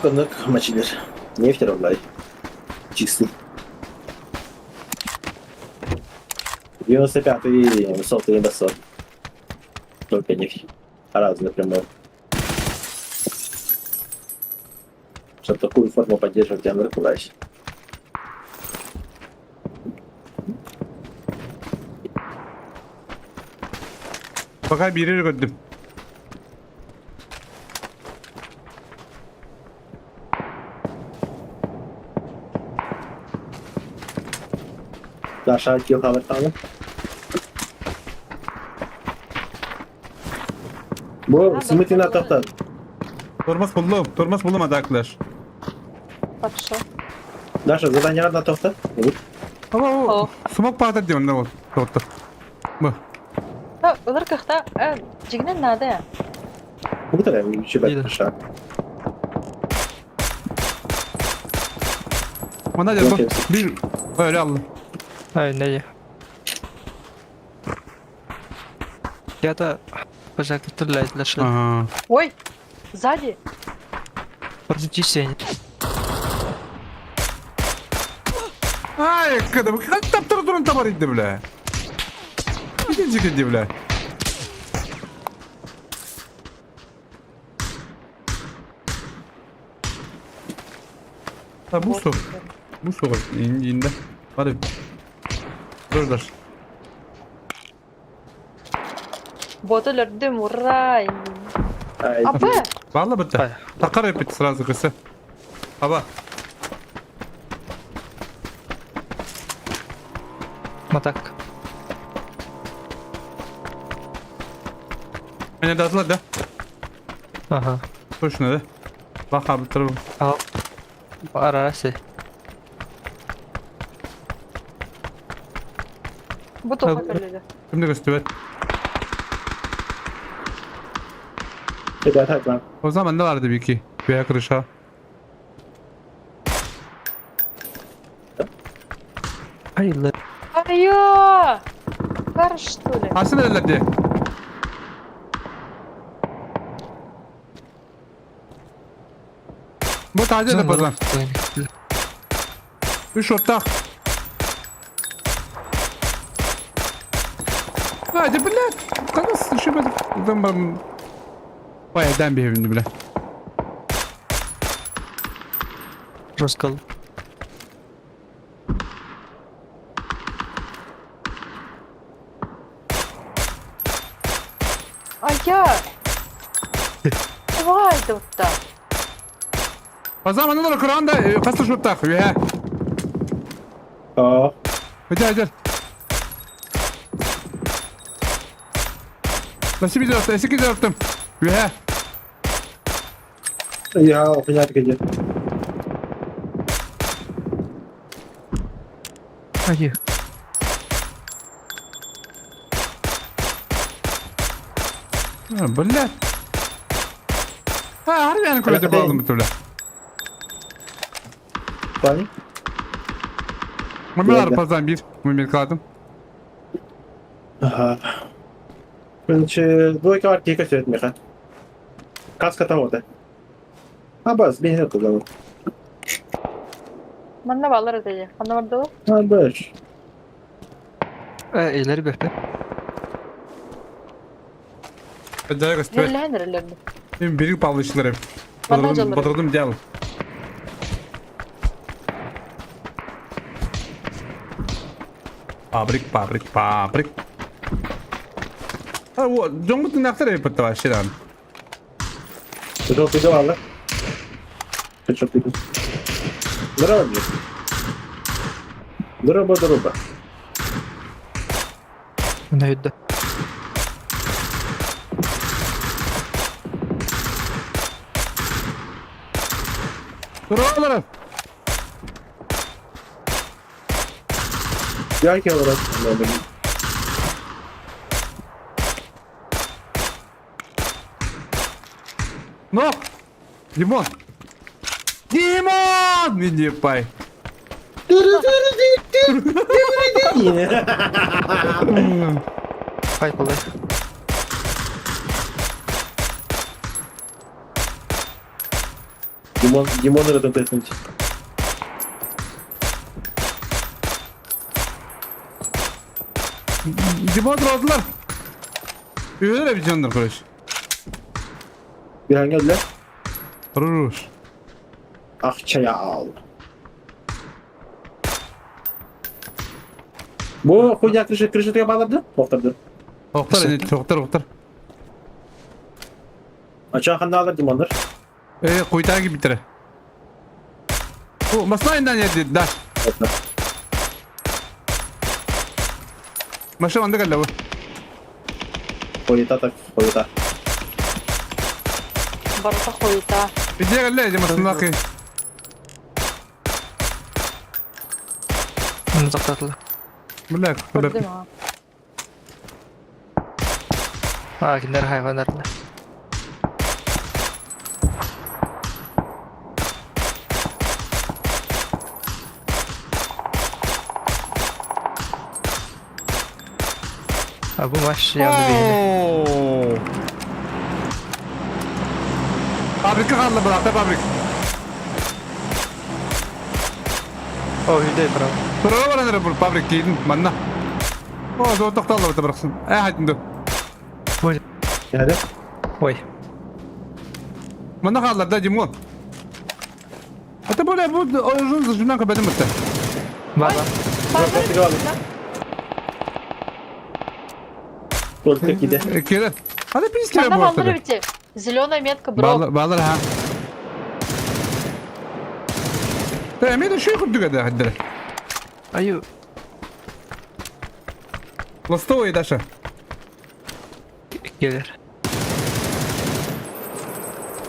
Speaker 3: Anlık maçıdır. Нефть ровлай. Чистый. 95-й сотый небосвод. Только нефть. Раз напрямую. Чтобы такую форму поддерживать, я наверху.
Speaker 1: Bakay bir yeri gördüm.
Speaker 3: Aşağı kill cover tamam. Bu Smith'in atakta.
Speaker 1: Durmaz buldum adaklar.
Speaker 4: Так что?
Speaker 3: Даша, задание на тофта.
Speaker 1: Ama o
Speaker 4: Oh.
Speaker 1: sumak patat diyorum ne o. Tuttu. Bu.
Speaker 4: Да, в ларках-то, джигнен надо.
Speaker 3: Bu kadar bir şey
Speaker 6: İyi de.
Speaker 3: ben aşağı.
Speaker 1: Ona gel bak. Bir öyle aldım.
Speaker 6: Ay ne ya? Ya da пожалуйста, стреляет что.
Speaker 1: Aha.
Speaker 4: Ой, сзади.
Speaker 6: Подожди, Сеня.
Speaker 1: Ay kadın. Kaç taptırı durun tabar indi bile. İkinci gitti bile. Ha bu su. Bu su indiğinde. Hadi. Durdur.
Speaker 4: Боты лердим, ура!
Speaker 3: Ay,
Speaker 4: А Б!
Speaker 1: Vallahi bitti.
Speaker 6: Hayır.
Speaker 1: Takar yapıp sırası kısa. Hava.
Speaker 6: Матак.
Speaker 1: Beni de atla da.
Speaker 6: Ага.
Speaker 1: Hoşuna da. Bak abi tarafım.
Speaker 6: Al. Араси.
Speaker 4: Бутылка
Speaker 6: Abi.
Speaker 4: керледі.
Speaker 1: Şimdi göster.
Speaker 3: bir daha takma.
Speaker 1: O zaman ne vardı bir iki? Veya kırışa.
Speaker 6: Hayırlı.
Speaker 4: Айо! Кар, что ли?
Speaker 1: Aslında elledi. Bu taze de pazar. Üç ortak. Hadi блядь. Kalız şu ben. Ben bayadan bir evimdi bile.
Speaker 6: Roskal.
Speaker 4: А я... Давай тут-то.
Speaker 1: O zaman ne olur Kur'an'da kastı şurup takıyor ya.
Speaker 3: Aa.
Speaker 1: Hadi. Nasıl bir dörtte? Eski dörttüm. Ya.
Speaker 3: Ya okuyacak gece.
Speaker 6: Ayı.
Speaker 1: Блядь. Ha harbi yani kulede bağladım bir türlü.
Speaker 3: Bani.
Speaker 1: Mumyalar pazdan bir. Mumyalar kaldım.
Speaker 3: Ага. Короче, двойка артика стоит, Миха. Каска того-то. А баз, бензин туда.
Speaker 4: Manna bağlar ödeye. Anna vardı o.
Speaker 3: А баш.
Speaker 6: İleri böyle.
Speaker 1: Acayip göster.
Speaker 4: Nerelerde?
Speaker 1: Benim büyük bağlışlar hep.
Speaker 4: Bana acıları.
Speaker 1: Batırdım diyelim. Pabrik. Ha o Jongbut'un aktarı yapıttı var şeyden.
Speaker 3: Что ты делала? Ты что ты? Здорово, Джек. Здорово.
Speaker 6: Ne yuddu?
Speaker 1: Dur oğlum.
Speaker 3: Я кел раз.
Speaker 1: No. Limon. Ne diyor pay?
Speaker 6: Hay kolay.
Speaker 3: Димон это теснуть.
Speaker 1: Limon aldılar. Öyle bir candır kardeş.
Speaker 3: Bir hangi ödüler?
Speaker 1: Ruş.
Speaker 3: Akçaya al. Bu хуйня крышетке bağladı. Toktırdı.
Speaker 1: Doktor.
Speaker 3: Açığa kandı alır Dimonlar.
Speaker 1: Kuytağı gibi bitire. Bu masayından yedi. Daş. Maşa anda geldi bu.
Speaker 3: Koyuta.
Speaker 4: Barata хуета.
Speaker 1: Bir diye geldi ya masasında ki.
Speaker 6: Uzaklatıldı.
Speaker 1: Bilek.
Speaker 4: Gördüm ha.
Speaker 6: Hakinler hayvanlarla. Ha bu maç yandı değil.
Speaker 1: Fabrika kaldı bıraktı fabrik.
Speaker 6: O hüdey bravo.
Speaker 1: Sonra var nere bu fabrik giydin manna. O da toktalı bıraktı bıraksın. Hadi dur.
Speaker 3: Yani.
Speaker 6: Oy.
Speaker 1: Manna kaldı da Cimon. Hatta böyle bu oyuncunun zırhından kapadım mı?
Speaker 6: Baba.
Speaker 3: Bırak biri alır. Только киде.
Speaker 1: Kere. Hadi biz kere
Speaker 4: Manna
Speaker 1: bu
Speaker 4: bağları
Speaker 1: ortada.
Speaker 4: bitti. Зеленая метка bro.
Speaker 1: Bağlar ha. Emir de şu kurduk hadi hadi.
Speaker 6: Ayı.
Speaker 1: Ластовый Даша.
Speaker 6: Gelir.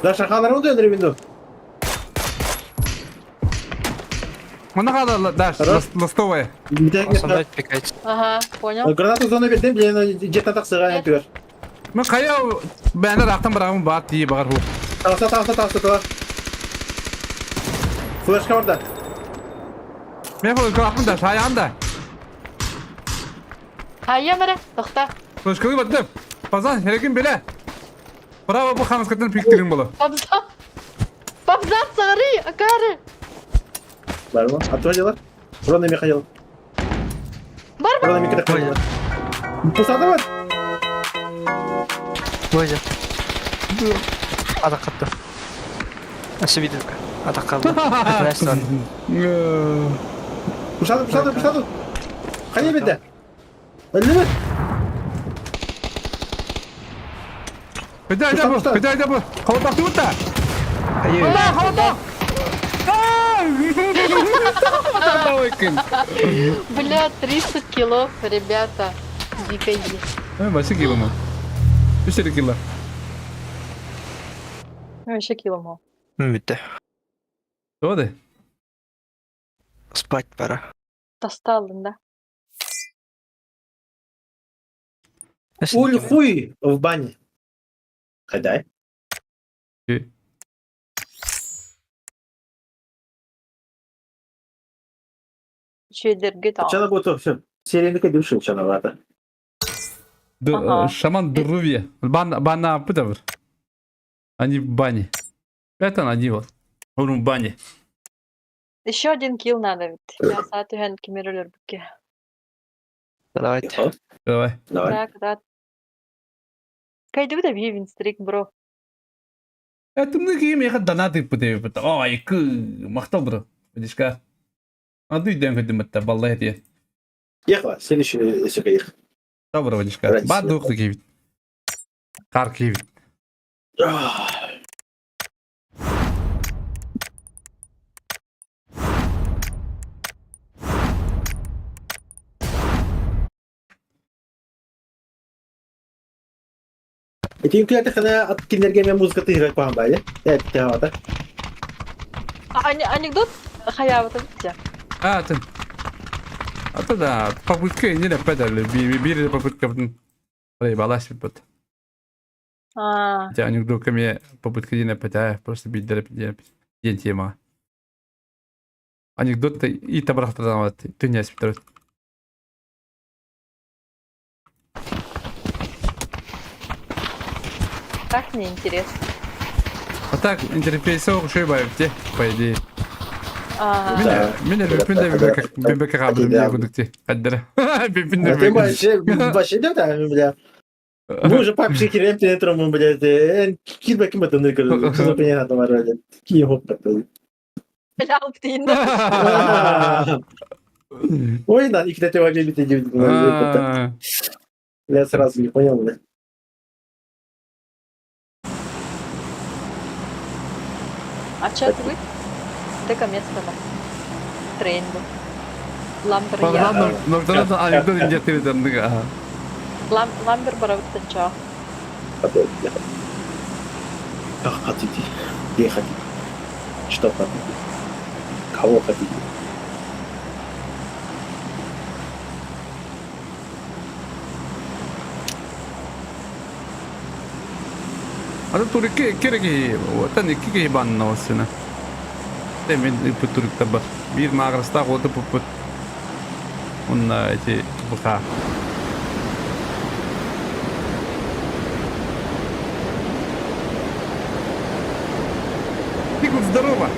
Speaker 3: Даша ханарını döndür bindu.
Speaker 1: Mana kadar Даш, ластовая.
Speaker 3: Bir tek
Speaker 6: Sonra pekayç.
Speaker 4: Ага, понял.
Speaker 3: Granatı zona verdim. Bilen jet atak sıra yapıyor.
Speaker 1: Ben kaya bende raktan bırakım bat diye bakar bu.
Speaker 3: Tavsa. Flashka orada.
Speaker 1: Ben bu kalkın Daş ayağında.
Speaker 4: Hayya mara. Toxta.
Speaker 1: Başkalı battım. Pazan herkin bile. Bravo bu xanaskatın piktirin bolu.
Speaker 4: Babzat sari. Akari.
Speaker 3: Var mı? Atı hocalar. Buranın Mikhail.
Speaker 4: Бар
Speaker 3: Buranın Mikhail. Пусады бар.
Speaker 6: Боже. Атақ қатты. Асыбидік. Атақ қалды. Әтінәстан.
Speaker 3: Пусады. Қане беді? Әлі бет?
Speaker 1: Кыдай bu. Хаватақты бұтта.
Speaker 6: Айы.
Speaker 4: Бля, 300 килов, ребята. Дико есть.
Speaker 1: Басы кило mu? 3 kilo.
Speaker 4: Вообще кило мол.
Speaker 6: Бітті.
Speaker 1: Doğru.
Speaker 6: Спать пора.
Speaker 4: Достал, да?
Speaker 3: Уль хуй в бане. Хадай.
Speaker 4: Чедерге там.
Speaker 3: Чана готов, все. Серийный души чановато.
Speaker 4: Ага.
Speaker 1: Шаман здоровья. Бана пытавр. Они в бане. Это они вот. Он в бане.
Speaker 4: Еще один килл надо ведь. Я саату hän кемерелер буке.
Speaker 6: Давайте.
Speaker 1: Давай.
Speaker 3: Давай.
Speaker 4: Так, да. Кайду да вивин стрик, бро.
Speaker 1: Это многие мне донаты пытают. Ой, к махтал, бро. Видишь как? А ты идем к этому баллете.
Speaker 3: Ехала, следующий сюрприз.
Speaker 1: Добро, видишь как?
Speaker 3: Ради
Speaker 1: Бадух такие. Карки.
Speaker 3: Это им клятых она от кинергемия музыка ты играть по баде. Это тяга.
Speaker 4: Анекдот хаявата битя.
Speaker 1: А, ты. А то да, попытка не нападали. Бери попытка в проебалась вот. Анекдотами попытка не нападая, просто бить день тема. Анекдот и табрахтан ты не спитаешь.
Speaker 4: Так неинтересно.
Speaker 1: А так, интерфейсов ошибаете, по идее.
Speaker 4: Ага.
Speaker 1: Меня бибека рабы мне будете. Кадра.
Speaker 3: Ты вообще да, бля. Мы уже пак шикерем пенетром, блядь. Кидбэки мы там накрыли. Что за понятно, вроде. Какие хопы.
Speaker 4: Блял птин.
Speaker 3: Ой, да, их на тебя любит и я сразу не понял, бля.
Speaker 4: А чат вы? Дека место на тренду. Ламбер я.
Speaker 1: Ладно, но тогда анекдот где ты там нога.
Speaker 4: Ламбер баравит танча.
Speaker 3: Как хотите? Где хотите? Что хотите? Кого хотите?
Speaker 1: А то турки кереги, вот они кики банно сына. Ты мен путурик таба. Бир маграста вот пут. Он эти буха. Ты здорово.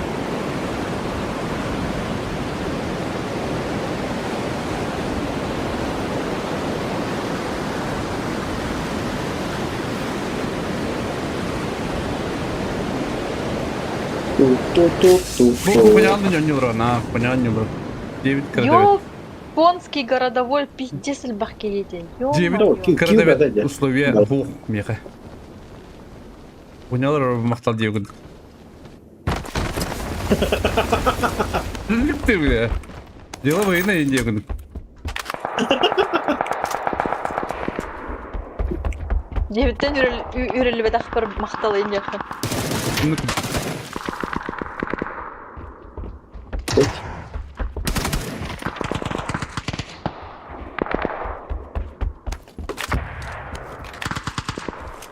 Speaker 1: Понятно, не урона, понятно, бро. 9 крадовит.
Speaker 4: Японский городовой пиздец бахкелите.
Speaker 1: 9 крадовит условия бух меха. Понял, махтал 9. Ты, бля. Дело военное, 9.
Speaker 4: Девиттен үрелі бәдәқ бір мақталы ендеқі.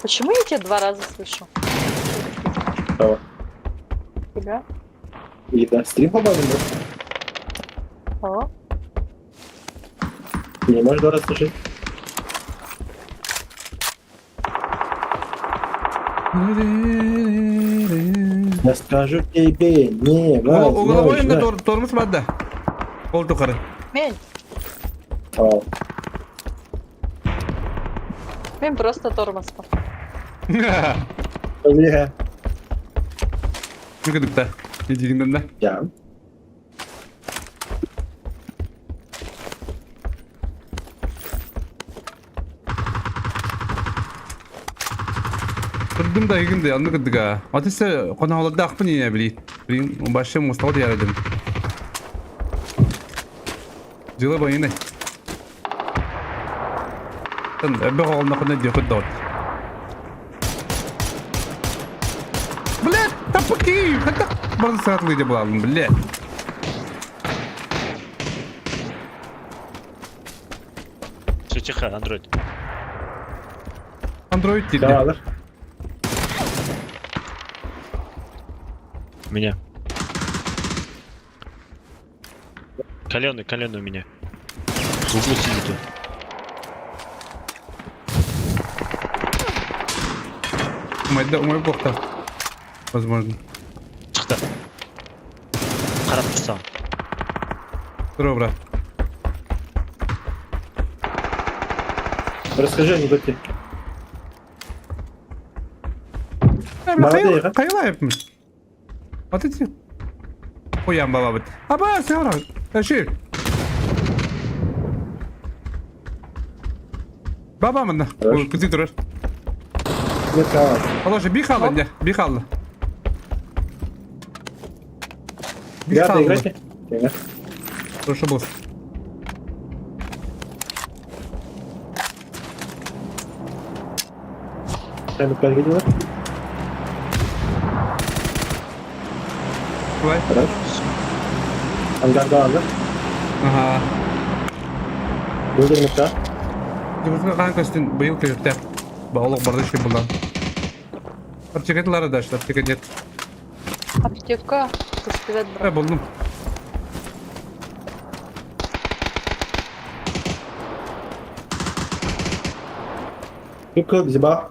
Speaker 4: Почему я тебя 2 раза слышу?
Speaker 3: Кого?
Speaker 4: Тебя?
Speaker 3: И да, стрим по-моему, да?
Speaker 4: О,
Speaker 3: Ты не можешь 2 раза слушать? Я скажу тебе, не
Speaker 1: Угловой енді
Speaker 3: возможно.
Speaker 1: тормыз бадда. Ол тұқыры.
Speaker 4: мен.
Speaker 3: Ау.
Speaker 4: Мен просто тормозбын.
Speaker 3: Öyle.
Speaker 1: Ne kadar da. Ne diyeyim de.
Speaker 3: Ya.
Speaker 1: Kırdım da yıkım da yandı kırdık ha. Ateşse konu havalarda akpın yine bileyim. Bileyim başlayayım Mustafa diye aradım. Cıla bayını. Sen öbür oğluna kadar diyor kırdı. Блядь, тапки! Хотя можно сразу выйти было, блядь.
Speaker 8: Все тихо, андроид.
Speaker 1: Андроид тебе.
Speaker 3: Devam alır.
Speaker 8: У меня. Каленый у меня. В углу сидит он.
Speaker 1: Умай бокта. Возможно.
Speaker 8: Шықты. Қарап тұрсам.
Speaker 1: Здорово, брат.
Speaker 3: Расскажи анекдоты.
Speaker 1: Hayır, kayıla yapmış. Ateşi. Uyan baba bit. Aba sen var. Taşı. Baba mı ne? O kızı durur.
Speaker 3: Ne tamam.
Speaker 1: Allah'a bir kalın ya. Bir kalın. Bir
Speaker 3: Ya da
Speaker 1: kalın.
Speaker 3: играйте.
Speaker 1: Прошу босс.
Speaker 3: Sen bir видела?
Speaker 1: Давай.
Speaker 3: Хорошо. Ангарда aldı.
Speaker 1: Ага.
Speaker 3: Öldürmüşler.
Speaker 1: Жұмысқа қанқастын биыл керекті. Баулық барды ішкен бұлдан. Аптекетлары да ашты, аптека нет.
Speaker 4: Аптека. Пистолет, брат.
Speaker 1: Buldum.
Speaker 3: Yıkıl bizi bak.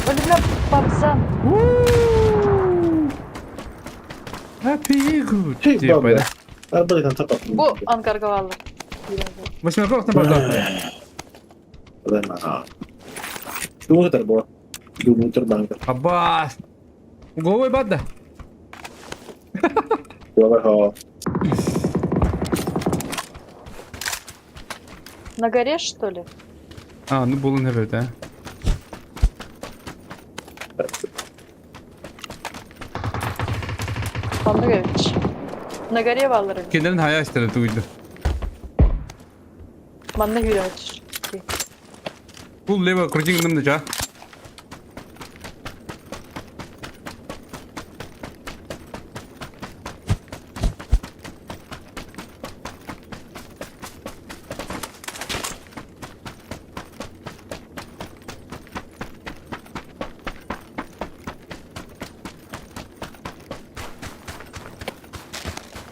Speaker 4: Бля, пацан.
Speaker 1: Happy good.
Speaker 3: Şey
Speaker 1: Типа,
Speaker 3: baba.
Speaker 1: да.
Speaker 3: Arabadan tapak.
Speaker 4: Bu ankarga aldı.
Speaker 1: Восьмерка на бардак.
Speaker 3: Думаю, это было. Думаю, это банка.
Speaker 1: Аба. Головой бадда.
Speaker 3: Ого.
Speaker 4: На горе, что ли?
Speaker 1: А, ну булun evet ha.
Speaker 4: Андреевич. На горе Валеры.
Speaker 1: Kendilerin hayal istedi duydu.
Speaker 4: Манна Юрьевич.
Speaker 1: Bul leva kurcingdim de ca.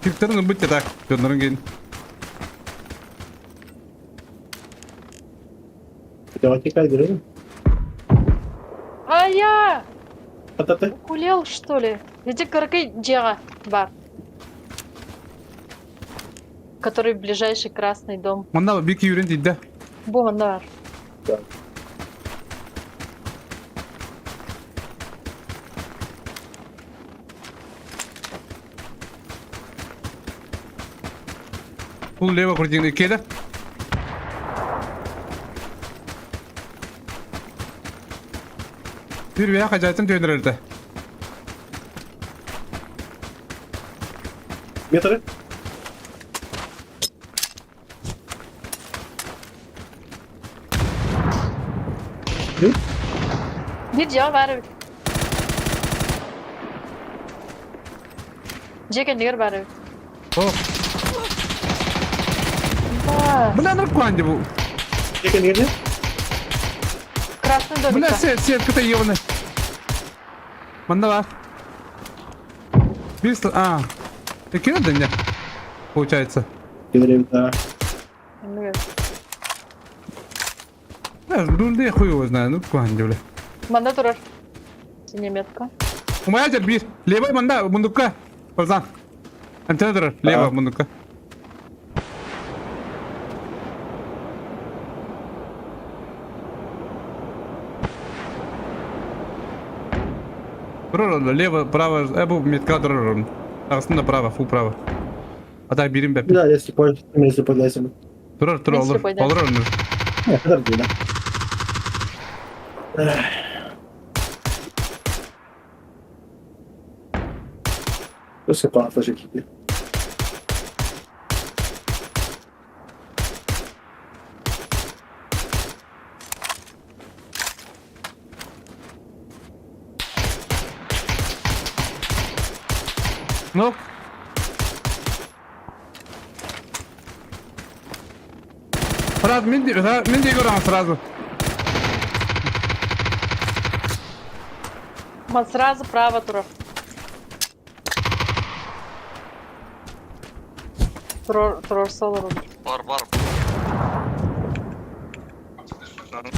Speaker 1: Türklerin bitti tak. Dönlerin gelin.
Speaker 3: Давайте кайдыры.
Speaker 4: А я!
Speaker 3: Ататы.
Speaker 4: Кулел, что ли? Иди коркай Джега бар. Который ближайший красный дом.
Speaker 1: Manda bir iki yürüyün değil.
Speaker 4: Bu manda var.
Speaker 1: Bul leva kurcingdim. İkiye bir veya kaçarsın döndürürdü.
Speaker 3: Метры.
Speaker 4: Bir cevap ver. Джека нигер бар.
Speaker 1: Oh.
Speaker 4: Да.
Speaker 1: Bu ne narkolandı bu?
Speaker 3: Чека нигде.
Speaker 4: Красный
Speaker 1: Bu ne
Speaker 4: домик.
Speaker 1: сетка-то ебаная? Manda var. Bir а. İki de ne? Получается.
Speaker 3: Говорим, да.
Speaker 1: Я рулде хуй его знаю, ну куанды бля.
Speaker 4: Манда турар. Синяя метка.
Speaker 1: Умая bir. Leva manda mundukka. Pazan. Антедр, лево, мунука. Лево, право, bu метка durur. Aslında право, фу право. Ata birim bepi.
Speaker 3: Да, если подлазим.
Speaker 1: Durur,
Speaker 4: Если
Speaker 1: olur.
Speaker 4: paylaşım.
Speaker 1: Olur onu.
Speaker 3: Подожди, да. Просто положи тебе.
Speaker 1: Ну. Сразу, Минди играем сразу.
Speaker 4: Сразу право, Туров. Турор соло.
Speaker 9: Var.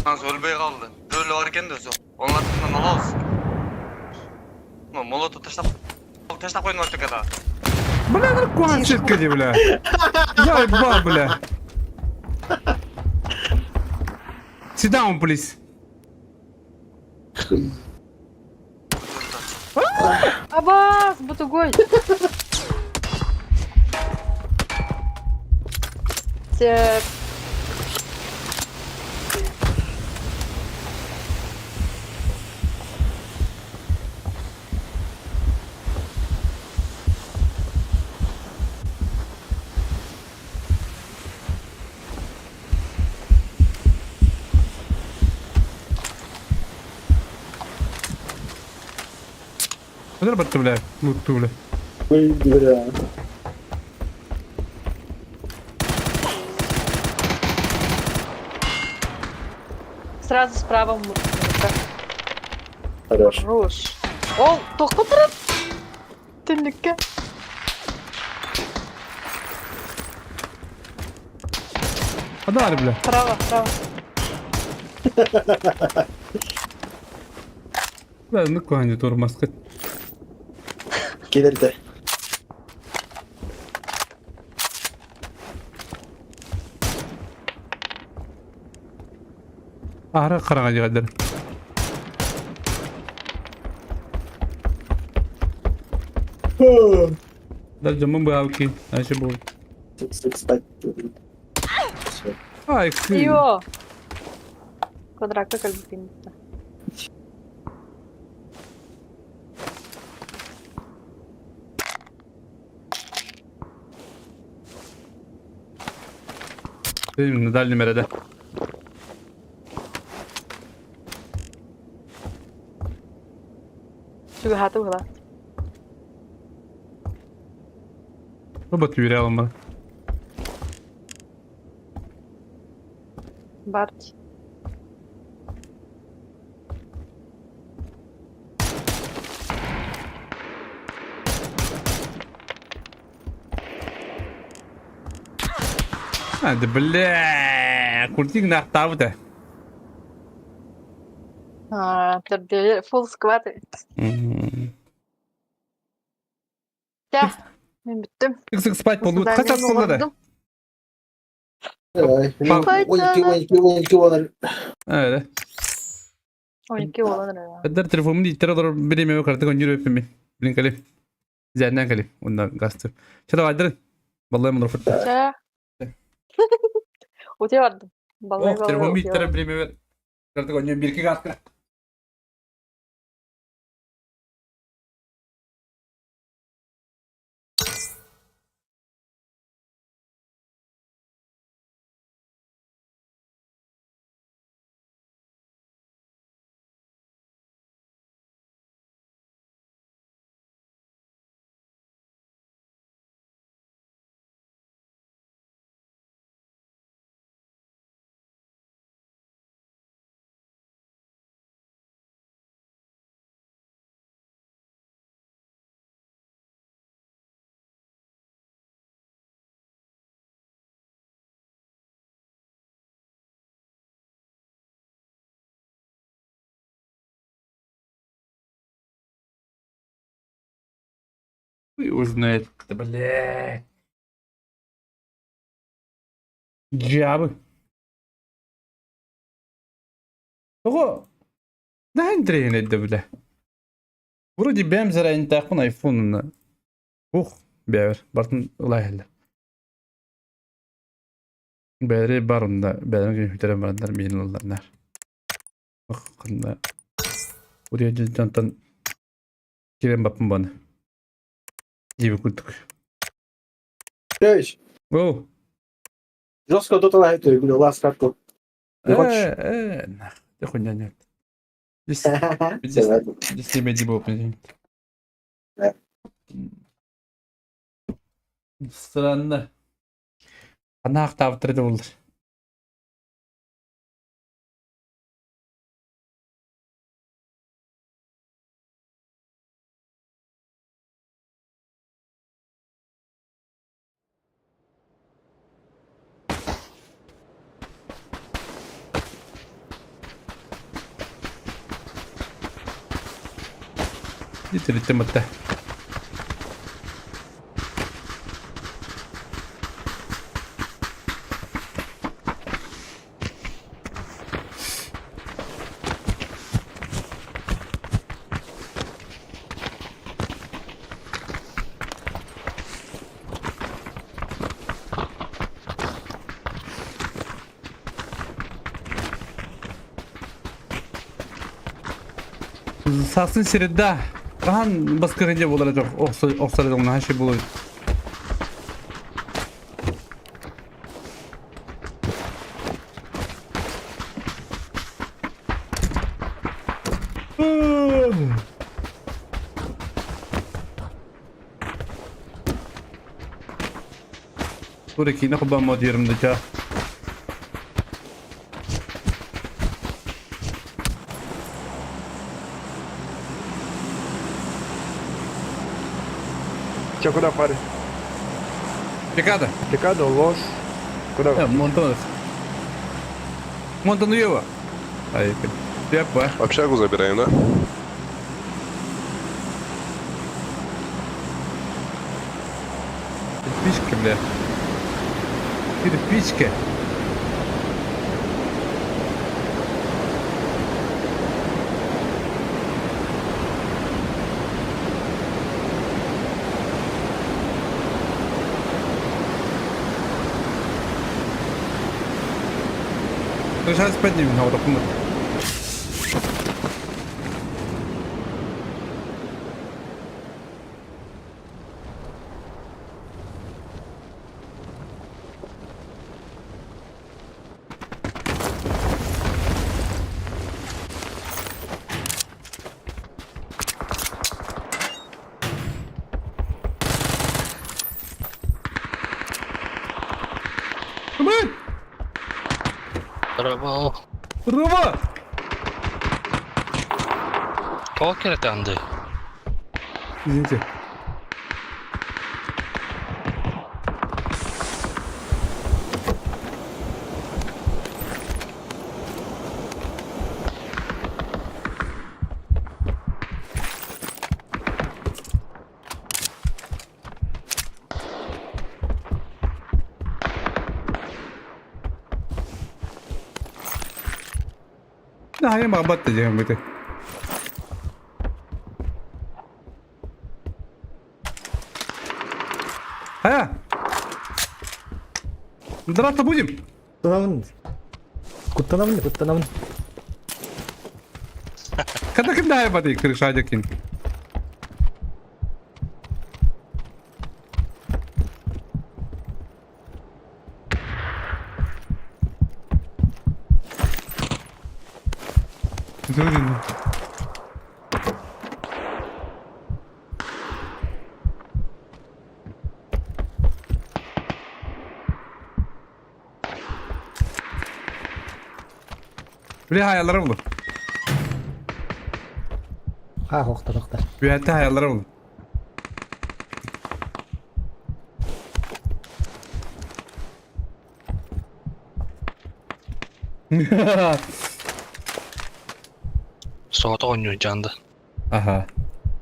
Speaker 9: Nasıl ölmeye kaldı. Böyle varken de zor. Onlar bundan alamaz. Ama molotu taşla koyun var tükada.
Speaker 1: Бля, ну куда сетка, бля. Дай два, бля. Sit down, please.
Speaker 4: Абас, Бутугой. Те-
Speaker 1: Куда баттı, бля? Лутту, бля.
Speaker 3: Бля.
Speaker 4: Сразу справа.
Speaker 3: Хорош.
Speaker 4: Хорош. Ол, тоқта тұрып. Түнікке.
Speaker 1: Hadi bля.
Speaker 4: Право.
Speaker 1: Bля, ну куда durmaz kız.
Speaker 3: Gelirdi.
Speaker 1: Ahra karağa kadar. Da camın bu avki. Ayşe bu. Ay kız.
Speaker 4: Йо. Квадратка как бы пинта.
Speaker 1: Benim Nadal numarada.
Speaker 4: Чего хата была?
Speaker 1: Robot yürüyelim bana.
Speaker 4: Барти.
Speaker 1: Hadi bля. Kurtik naktav da.
Speaker 4: Тердели, фул скваты. Ya, ben bittim.
Speaker 1: Sık sık spike bolu. Kaç atsınlar da. Evet.
Speaker 4: 12 olan ya.
Speaker 1: Kadar telefonumu ittira doğru bir meyve kartı konjuru öpümü. Bilin kalim. Zenden kalim. Ondan gastı. Şada vardır. Vallahi mı rafırt.
Speaker 4: Çaya. Uti vardı. Vallahi
Speaker 1: Oh, telefonumu ittira bir meyve kartı konjuru bir iki gastı. Узнает, кто, блядь. Джабы. Ого. Да, интернет, да, бля. Вроде бәмзір айын тақын айфонына. Ух, бәвір. Бартын ұлайылды. Бәрі барында, бәрін компьютерен барындар мейін оларынар. Қында. Урия жантан керен бапын баны. Дебі күлдік.
Speaker 10: Cześć.
Speaker 1: Оу.
Speaker 10: Жестко тут лайт, говорю, ласт карту. Не хочешь?
Speaker 1: Ты хуйня нет.
Speaker 10: Все, ладно.
Speaker 1: Здесь тебя дебо,
Speaker 10: Да.
Speaker 1: Странно. Она ахтав треды olur. Getirirdim hatta. Sasın sirida. Kahan baskırınca bulacak. Oksarı da her şey bulur. Buradaki ne kadar mod yerimde ya.
Speaker 6: Че, куда, парень?
Speaker 1: Pecado.
Speaker 6: Пикадо, ложь. Куда?
Speaker 1: Монтанус. Монтану его. Aí, Пепа.
Speaker 11: В общагу забираем, да?
Speaker 1: Кирпички, бля. Кирпички. Сейчас поднимем на вот такую.
Speaker 8: Bravo.
Speaker 1: Рыба!
Speaker 8: Покер это Анды.
Speaker 1: Извините. Да, я могу баттать, я могу. Драться будем?
Speaker 6: Куттанамын.
Speaker 1: Когда я баты, крышадикин? Bile hayalları bulur.
Speaker 6: Ha, toxta.
Speaker 1: Bir hayatta hayalları bulur.
Speaker 8: Soğukta oynuyor candı.
Speaker 1: Aha.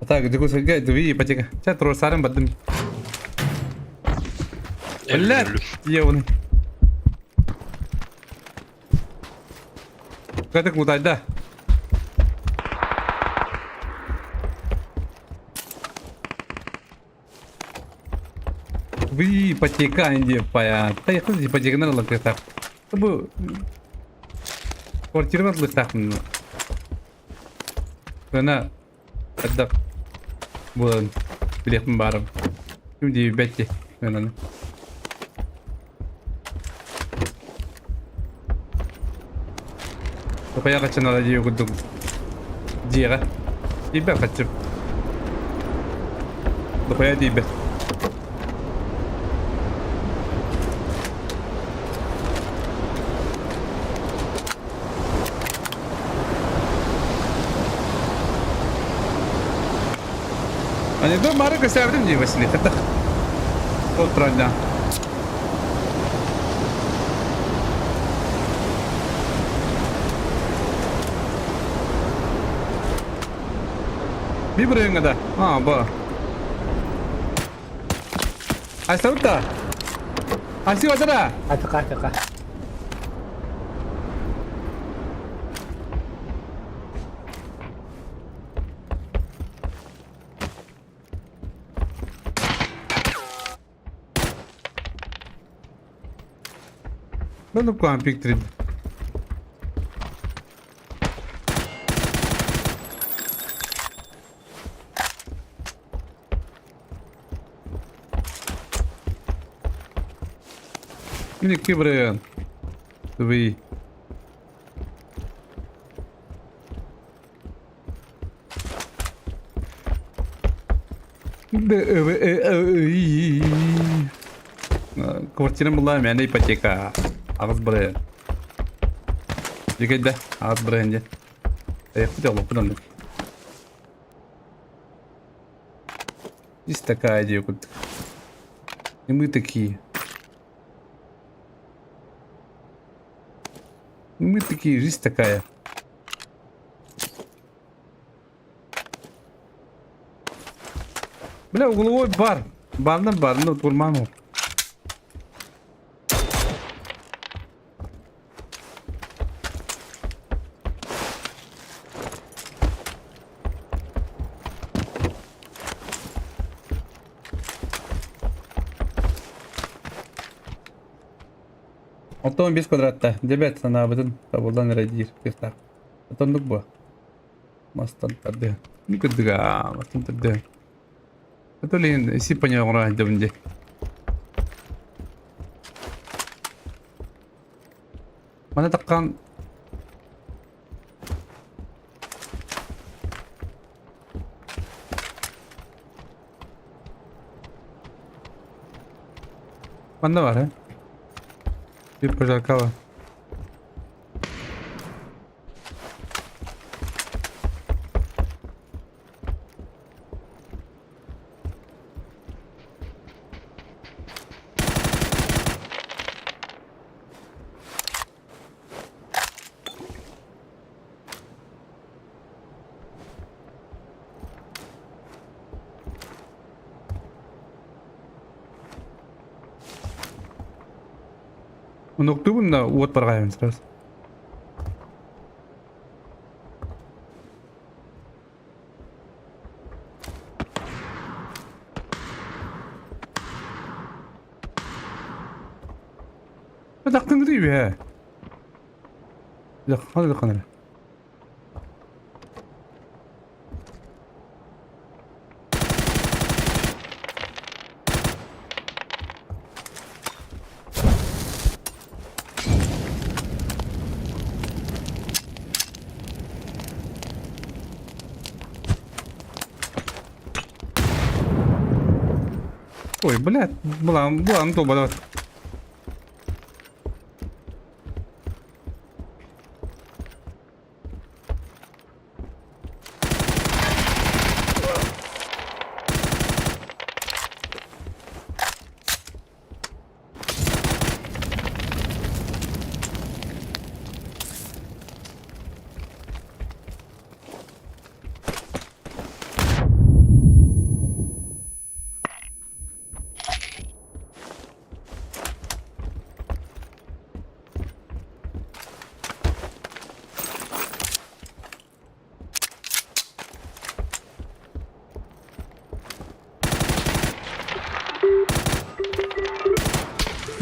Speaker 1: Так, где кусок две ипотека. Сейчас трое сарым бадым. Блядь, ебаный. Как так мутать, да? Вы ипотека, не пая. Да я тоже ипотека надо лак так. Чтобы квартира надо так. Она отдав. Булан билет барам. Ким ди бетти. Она. Пая качан надо ди гудуг. Дига. Ибе качып. Пая ди бет. Они до Марка сявдым ди Василий. Это вот правда. Бибринга да. Ба. Асаута. Аси ватара.
Speaker 10: Атака.
Speaker 1: Ну куам пиктрид. Ini kibren. Tuvi. Квартира была, меня ипотека. Ağız buraya. Yıkaydı da ağız buraya ince. Yaptı da lokun aldık. Здесь такая идея. И мы такие. И мы такие, жизнь такая. Бля, угловой бар. Бар, ну, турману. Алтон 5 квадратта. Дебет sana bütün tabuldan redir. Kırtak. Atonduk bu. Mastan tadı. Ne kadar mastan tadı. Atolin isi panya orang ada bende. Mana takkan Mana var ha? Bir pojaka var. Untuk tu pun dah uat perkayaan terus. Tak tengri ya. Ya, hadi bakalım. Ой, блядь, была то была.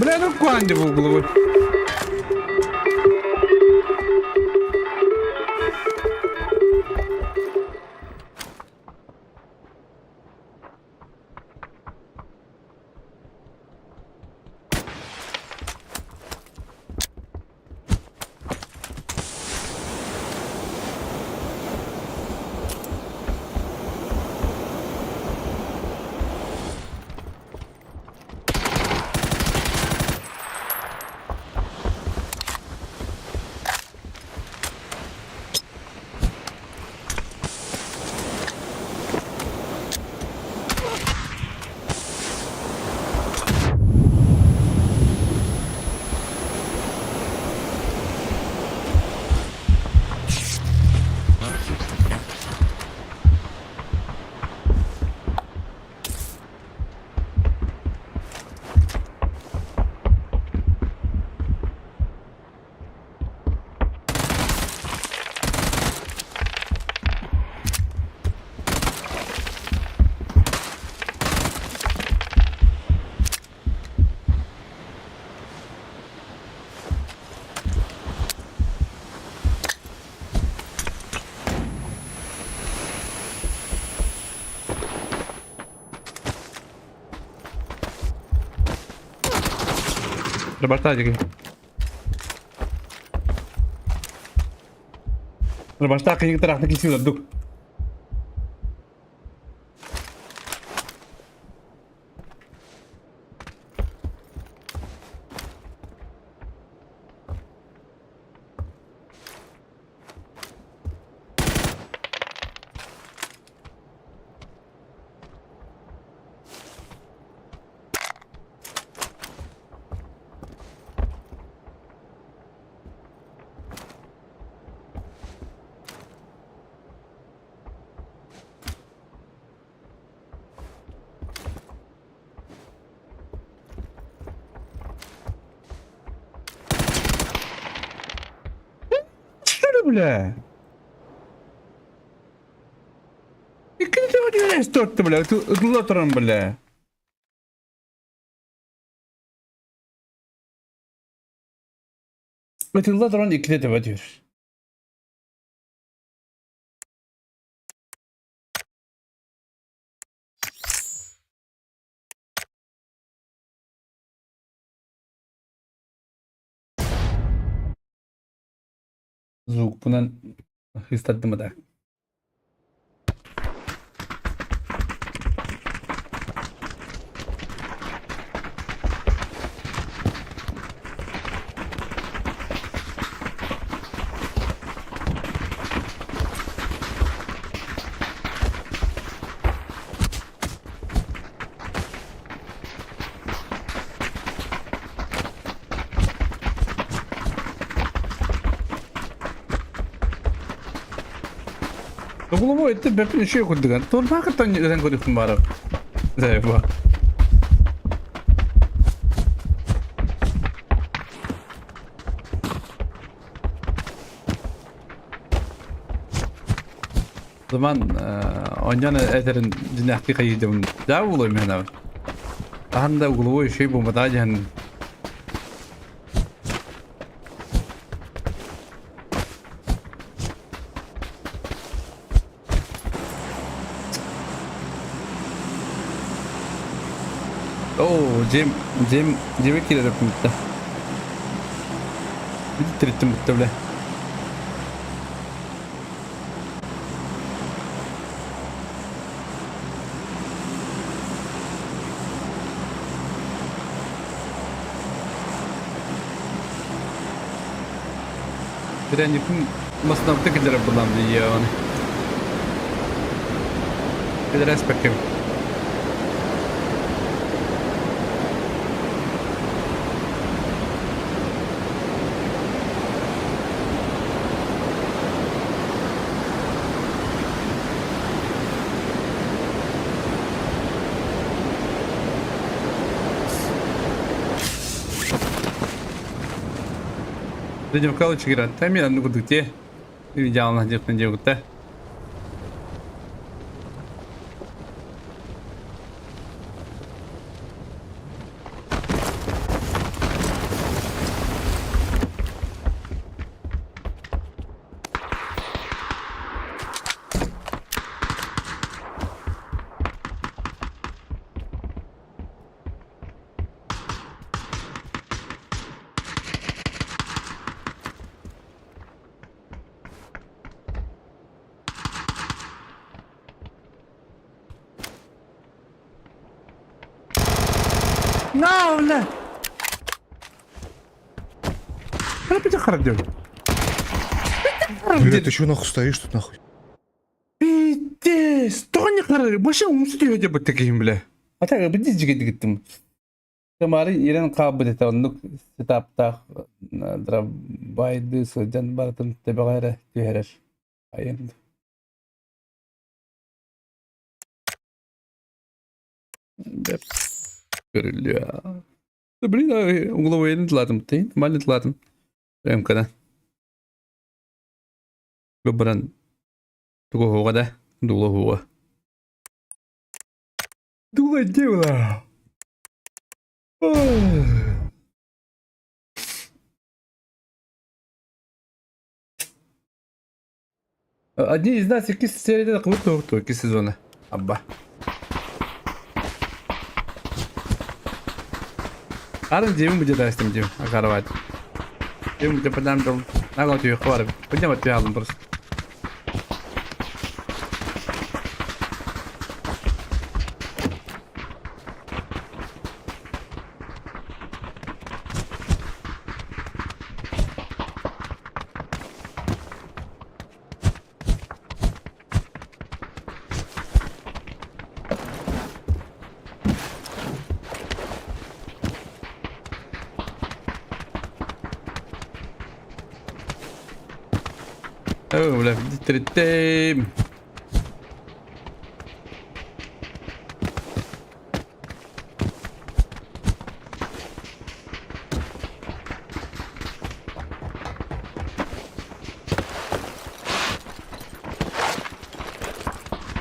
Speaker 1: Бля, ну куанди в углу. Ребартадики. Ребартак кayık tarafındaki kesiyorlar. Dur. Şöyle bile. İkinci video ne starttı bile. Utlatırım bile. Utlatırım ikili de diyor. Звук bundan hissettim de. Головой это бепин еще куда-то. То на как-то не знаю, куда их баров. Заеба. Zaman oynayan eterin dinahki kayıdım. Daha olayım hemen. Anda головой şey bu madajan. Oo, Cem'e girerim burada. Bir trittim muhtemelen. Biren yakın masnafta giderim buradan diye yani. Bir de bakayım. Дойдем к лучше играть. Там я ну где? Видел на где-то где-то. На, бля. Опять охрабел.
Speaker 2: Блядь, ты чё нахуй стоишь тут нахуй?
Speaker 1: Пиздец. Тони харабел. Машина умстуyor diye bu tekiyim bile. Hatta bir dizci gittim. Kemarin İran kabiliyeti onluk setapta baydı sojan baratın tebe gayre diyerer. Ayın. Hep görülüyor. Блин, угловые не ладим, ты нормально ладим. Прям когда. Любран. Другого года. Дулового. Дула дело. Одни из нас iki seride de kılık doğurdu 2 sezonu. Abba. Karın cebim bıcı da istem cebim. Akar var. Cebim bıcı padam dom. Naga otuyor kıvarım. Bıcı mı otuyor aldım burası. Öyle bitirdim.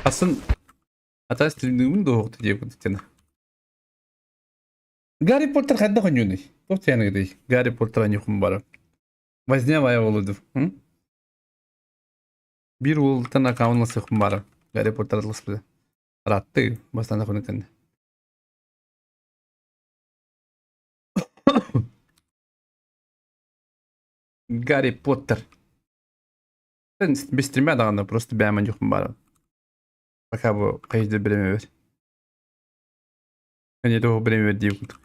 Speaker 1: Aslında hata streaming'imin doğru diye bu tane. Гарри Поттер хадда хонюны. Вот я нагрей. Гарри Поттер анюхум бара. Вознявая володу. Bir ултан аккаунтла сыхым бара. Гарри Поттер атласпы. Ратты. Бастанда хоны кенде. Гарри Поттер. Без стримя дағанда просто бәмін жоқым бара. Пока bu kayıcıda bireme ver. Hani de o bireme ver diye kurduk.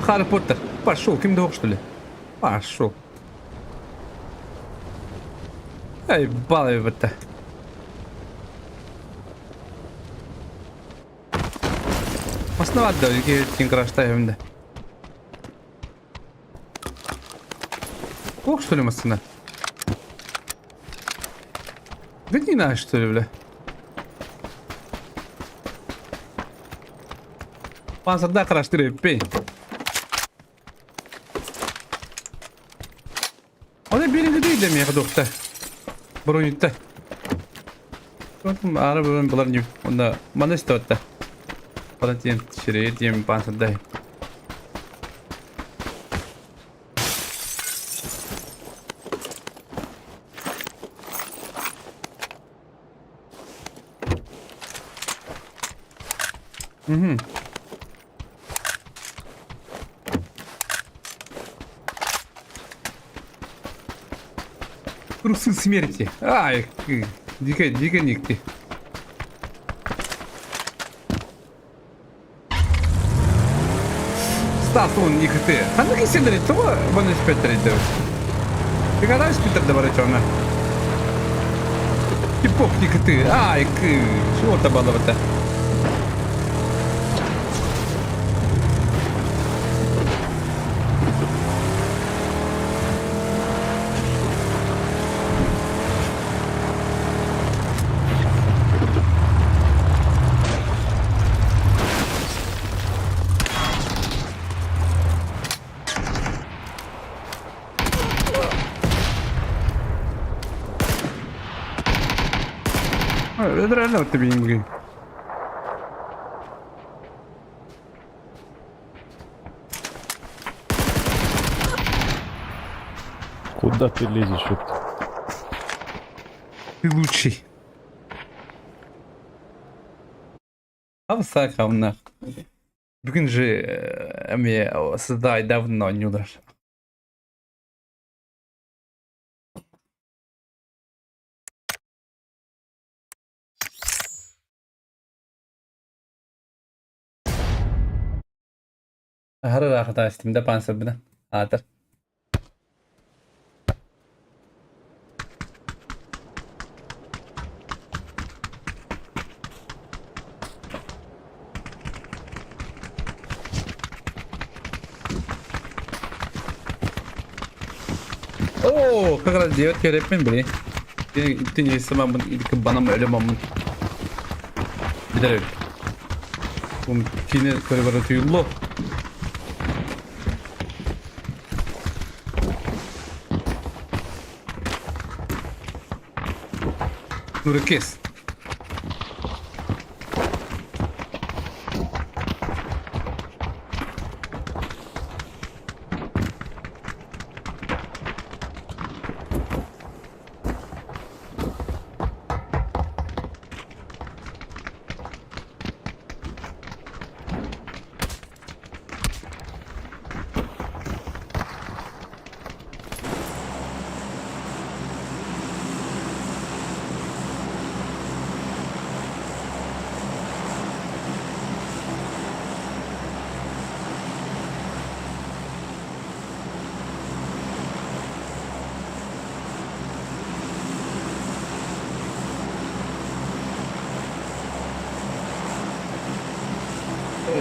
Speaker 1: Harry Potter. Пошел, кем дох, что ли? Пошел. Эй, балай в это. Основать да, iki крашта evinde. Ох, что ли, масына? Гони наш, что ли, бля? Пансарда краштырып, пей. Ona birinci değil demeye kadar. Bronütte. Bakın ara ben bular gibi. Onda bana istiyordu. Bana diyeyim şuraya diyeyim pansada. Hı. Трусы смерти. Ай, дико никти. Стас он никты. А ну кисендри, то вон из Петри дел. Ты когда из Петри добавляешь на? Типок никты. Ай, что это было вот это? Это реально вот тебе не.
Speaker 2: Куда ты лезешь?
Speaker 1: Ты лучший. Авсак авнах. Bugün же мне сдай давно не удраш. Har vaqt Steam'da Panzer bilan. Hozir. Oo, kakara diyot görepmen biri. Yine bütün yesimem bunu ilk bana mı ölemem bunu. Bir de öyle. Bu yine böyle tuyullu. Nuri kes.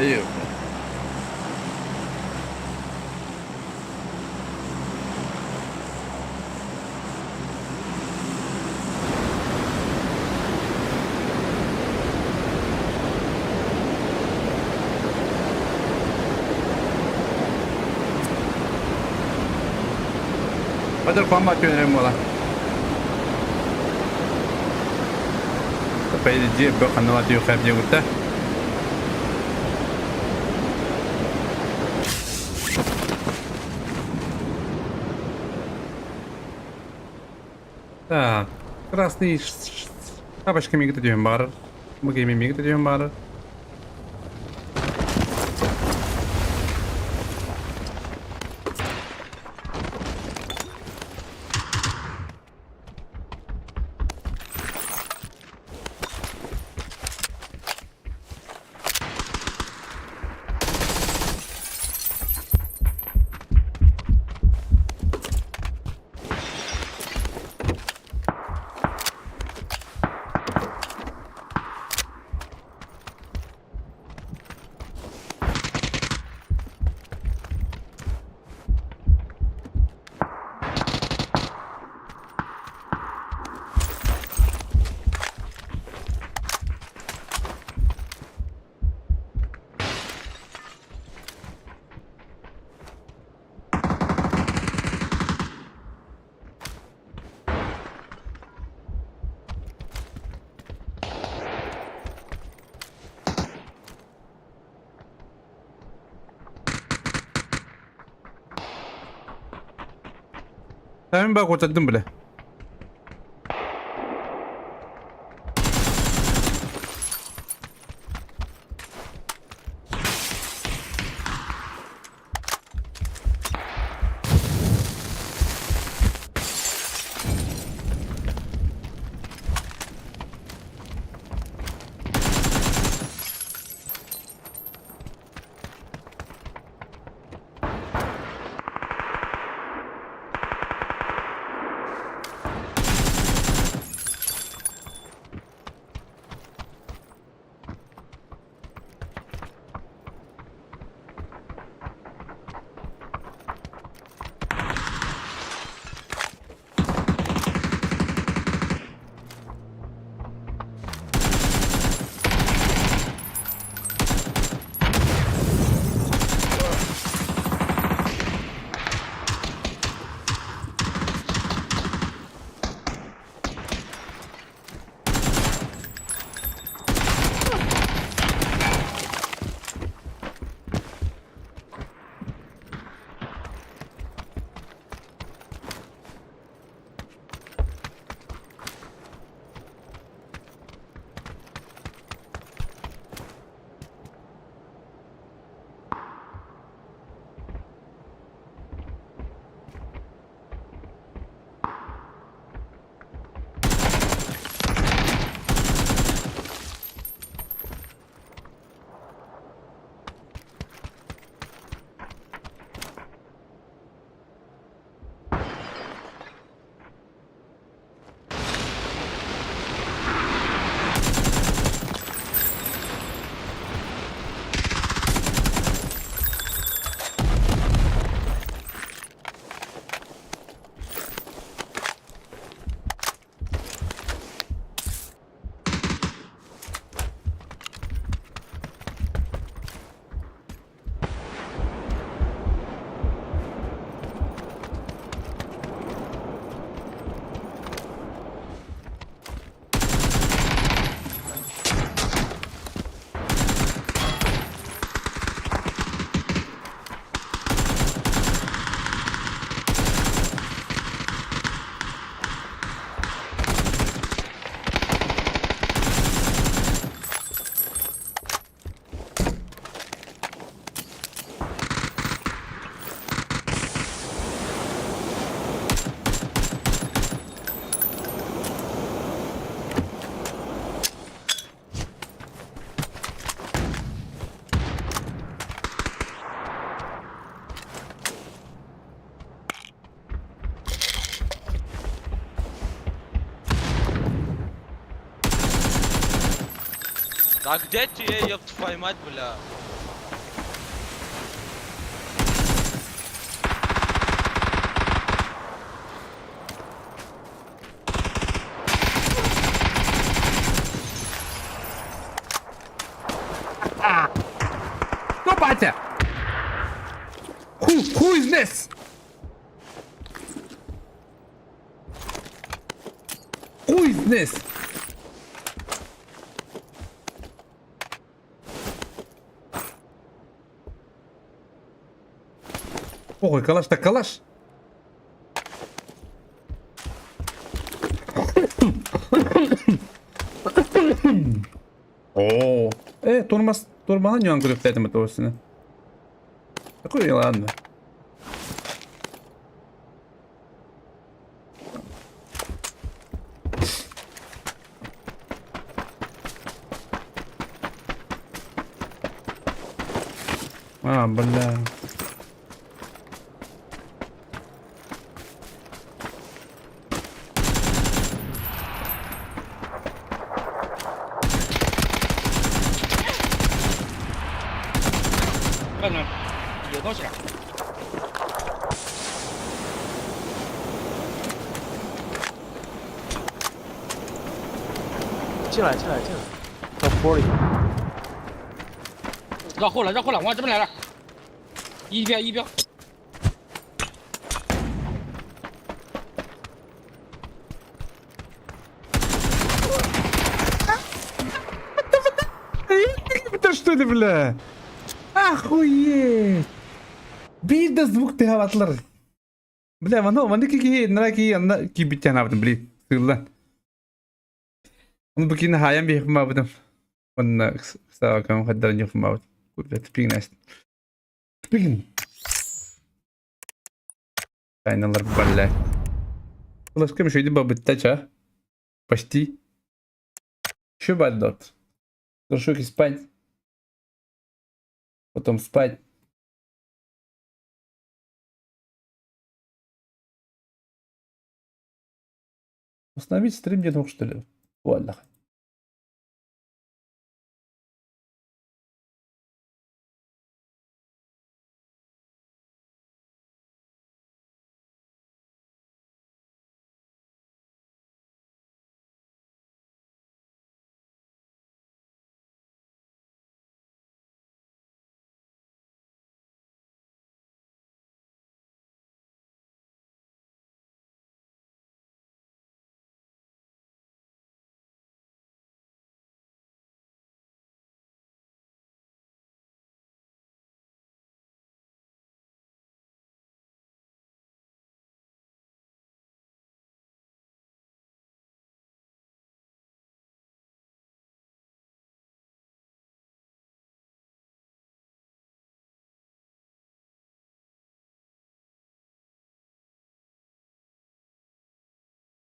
Speaker 1: Yok. Padahal combat yönelim mola. Tapi dia bukan nama dia kerja kita. Так, красный шапочками где-то бар. Мы геймами где-то бар. Sen bak oturdum bile.
Speaker 8: Да где тебе, ёб твою мать, бля?
Speaker 1: Кто батя? Who is this? Who is this? Ой, калаш так калаш. О, турмаға не он говорит, это осыны. Такой и ладно. А, бля.
Speaker 8: 绕后了，绕后了，往这边来了。一标一标。
Speaker 1: Это что ли, бля? Охуеть! Бейді звук тығаватылар. Бля, ваны ки биттен абдым, бля, сылдан. Оны бүкені хаян бейхім абдым. Оны қысаға кәмін қаддарын еқім абдым. Бля, тіпігін әсін. Тіпігін. Кайналар, бля. Флешка мешойды ба биттача. Почти. Еще бальдот. Горшок спать. Потом спать. Установить стрим где-то, что ли? Ладно.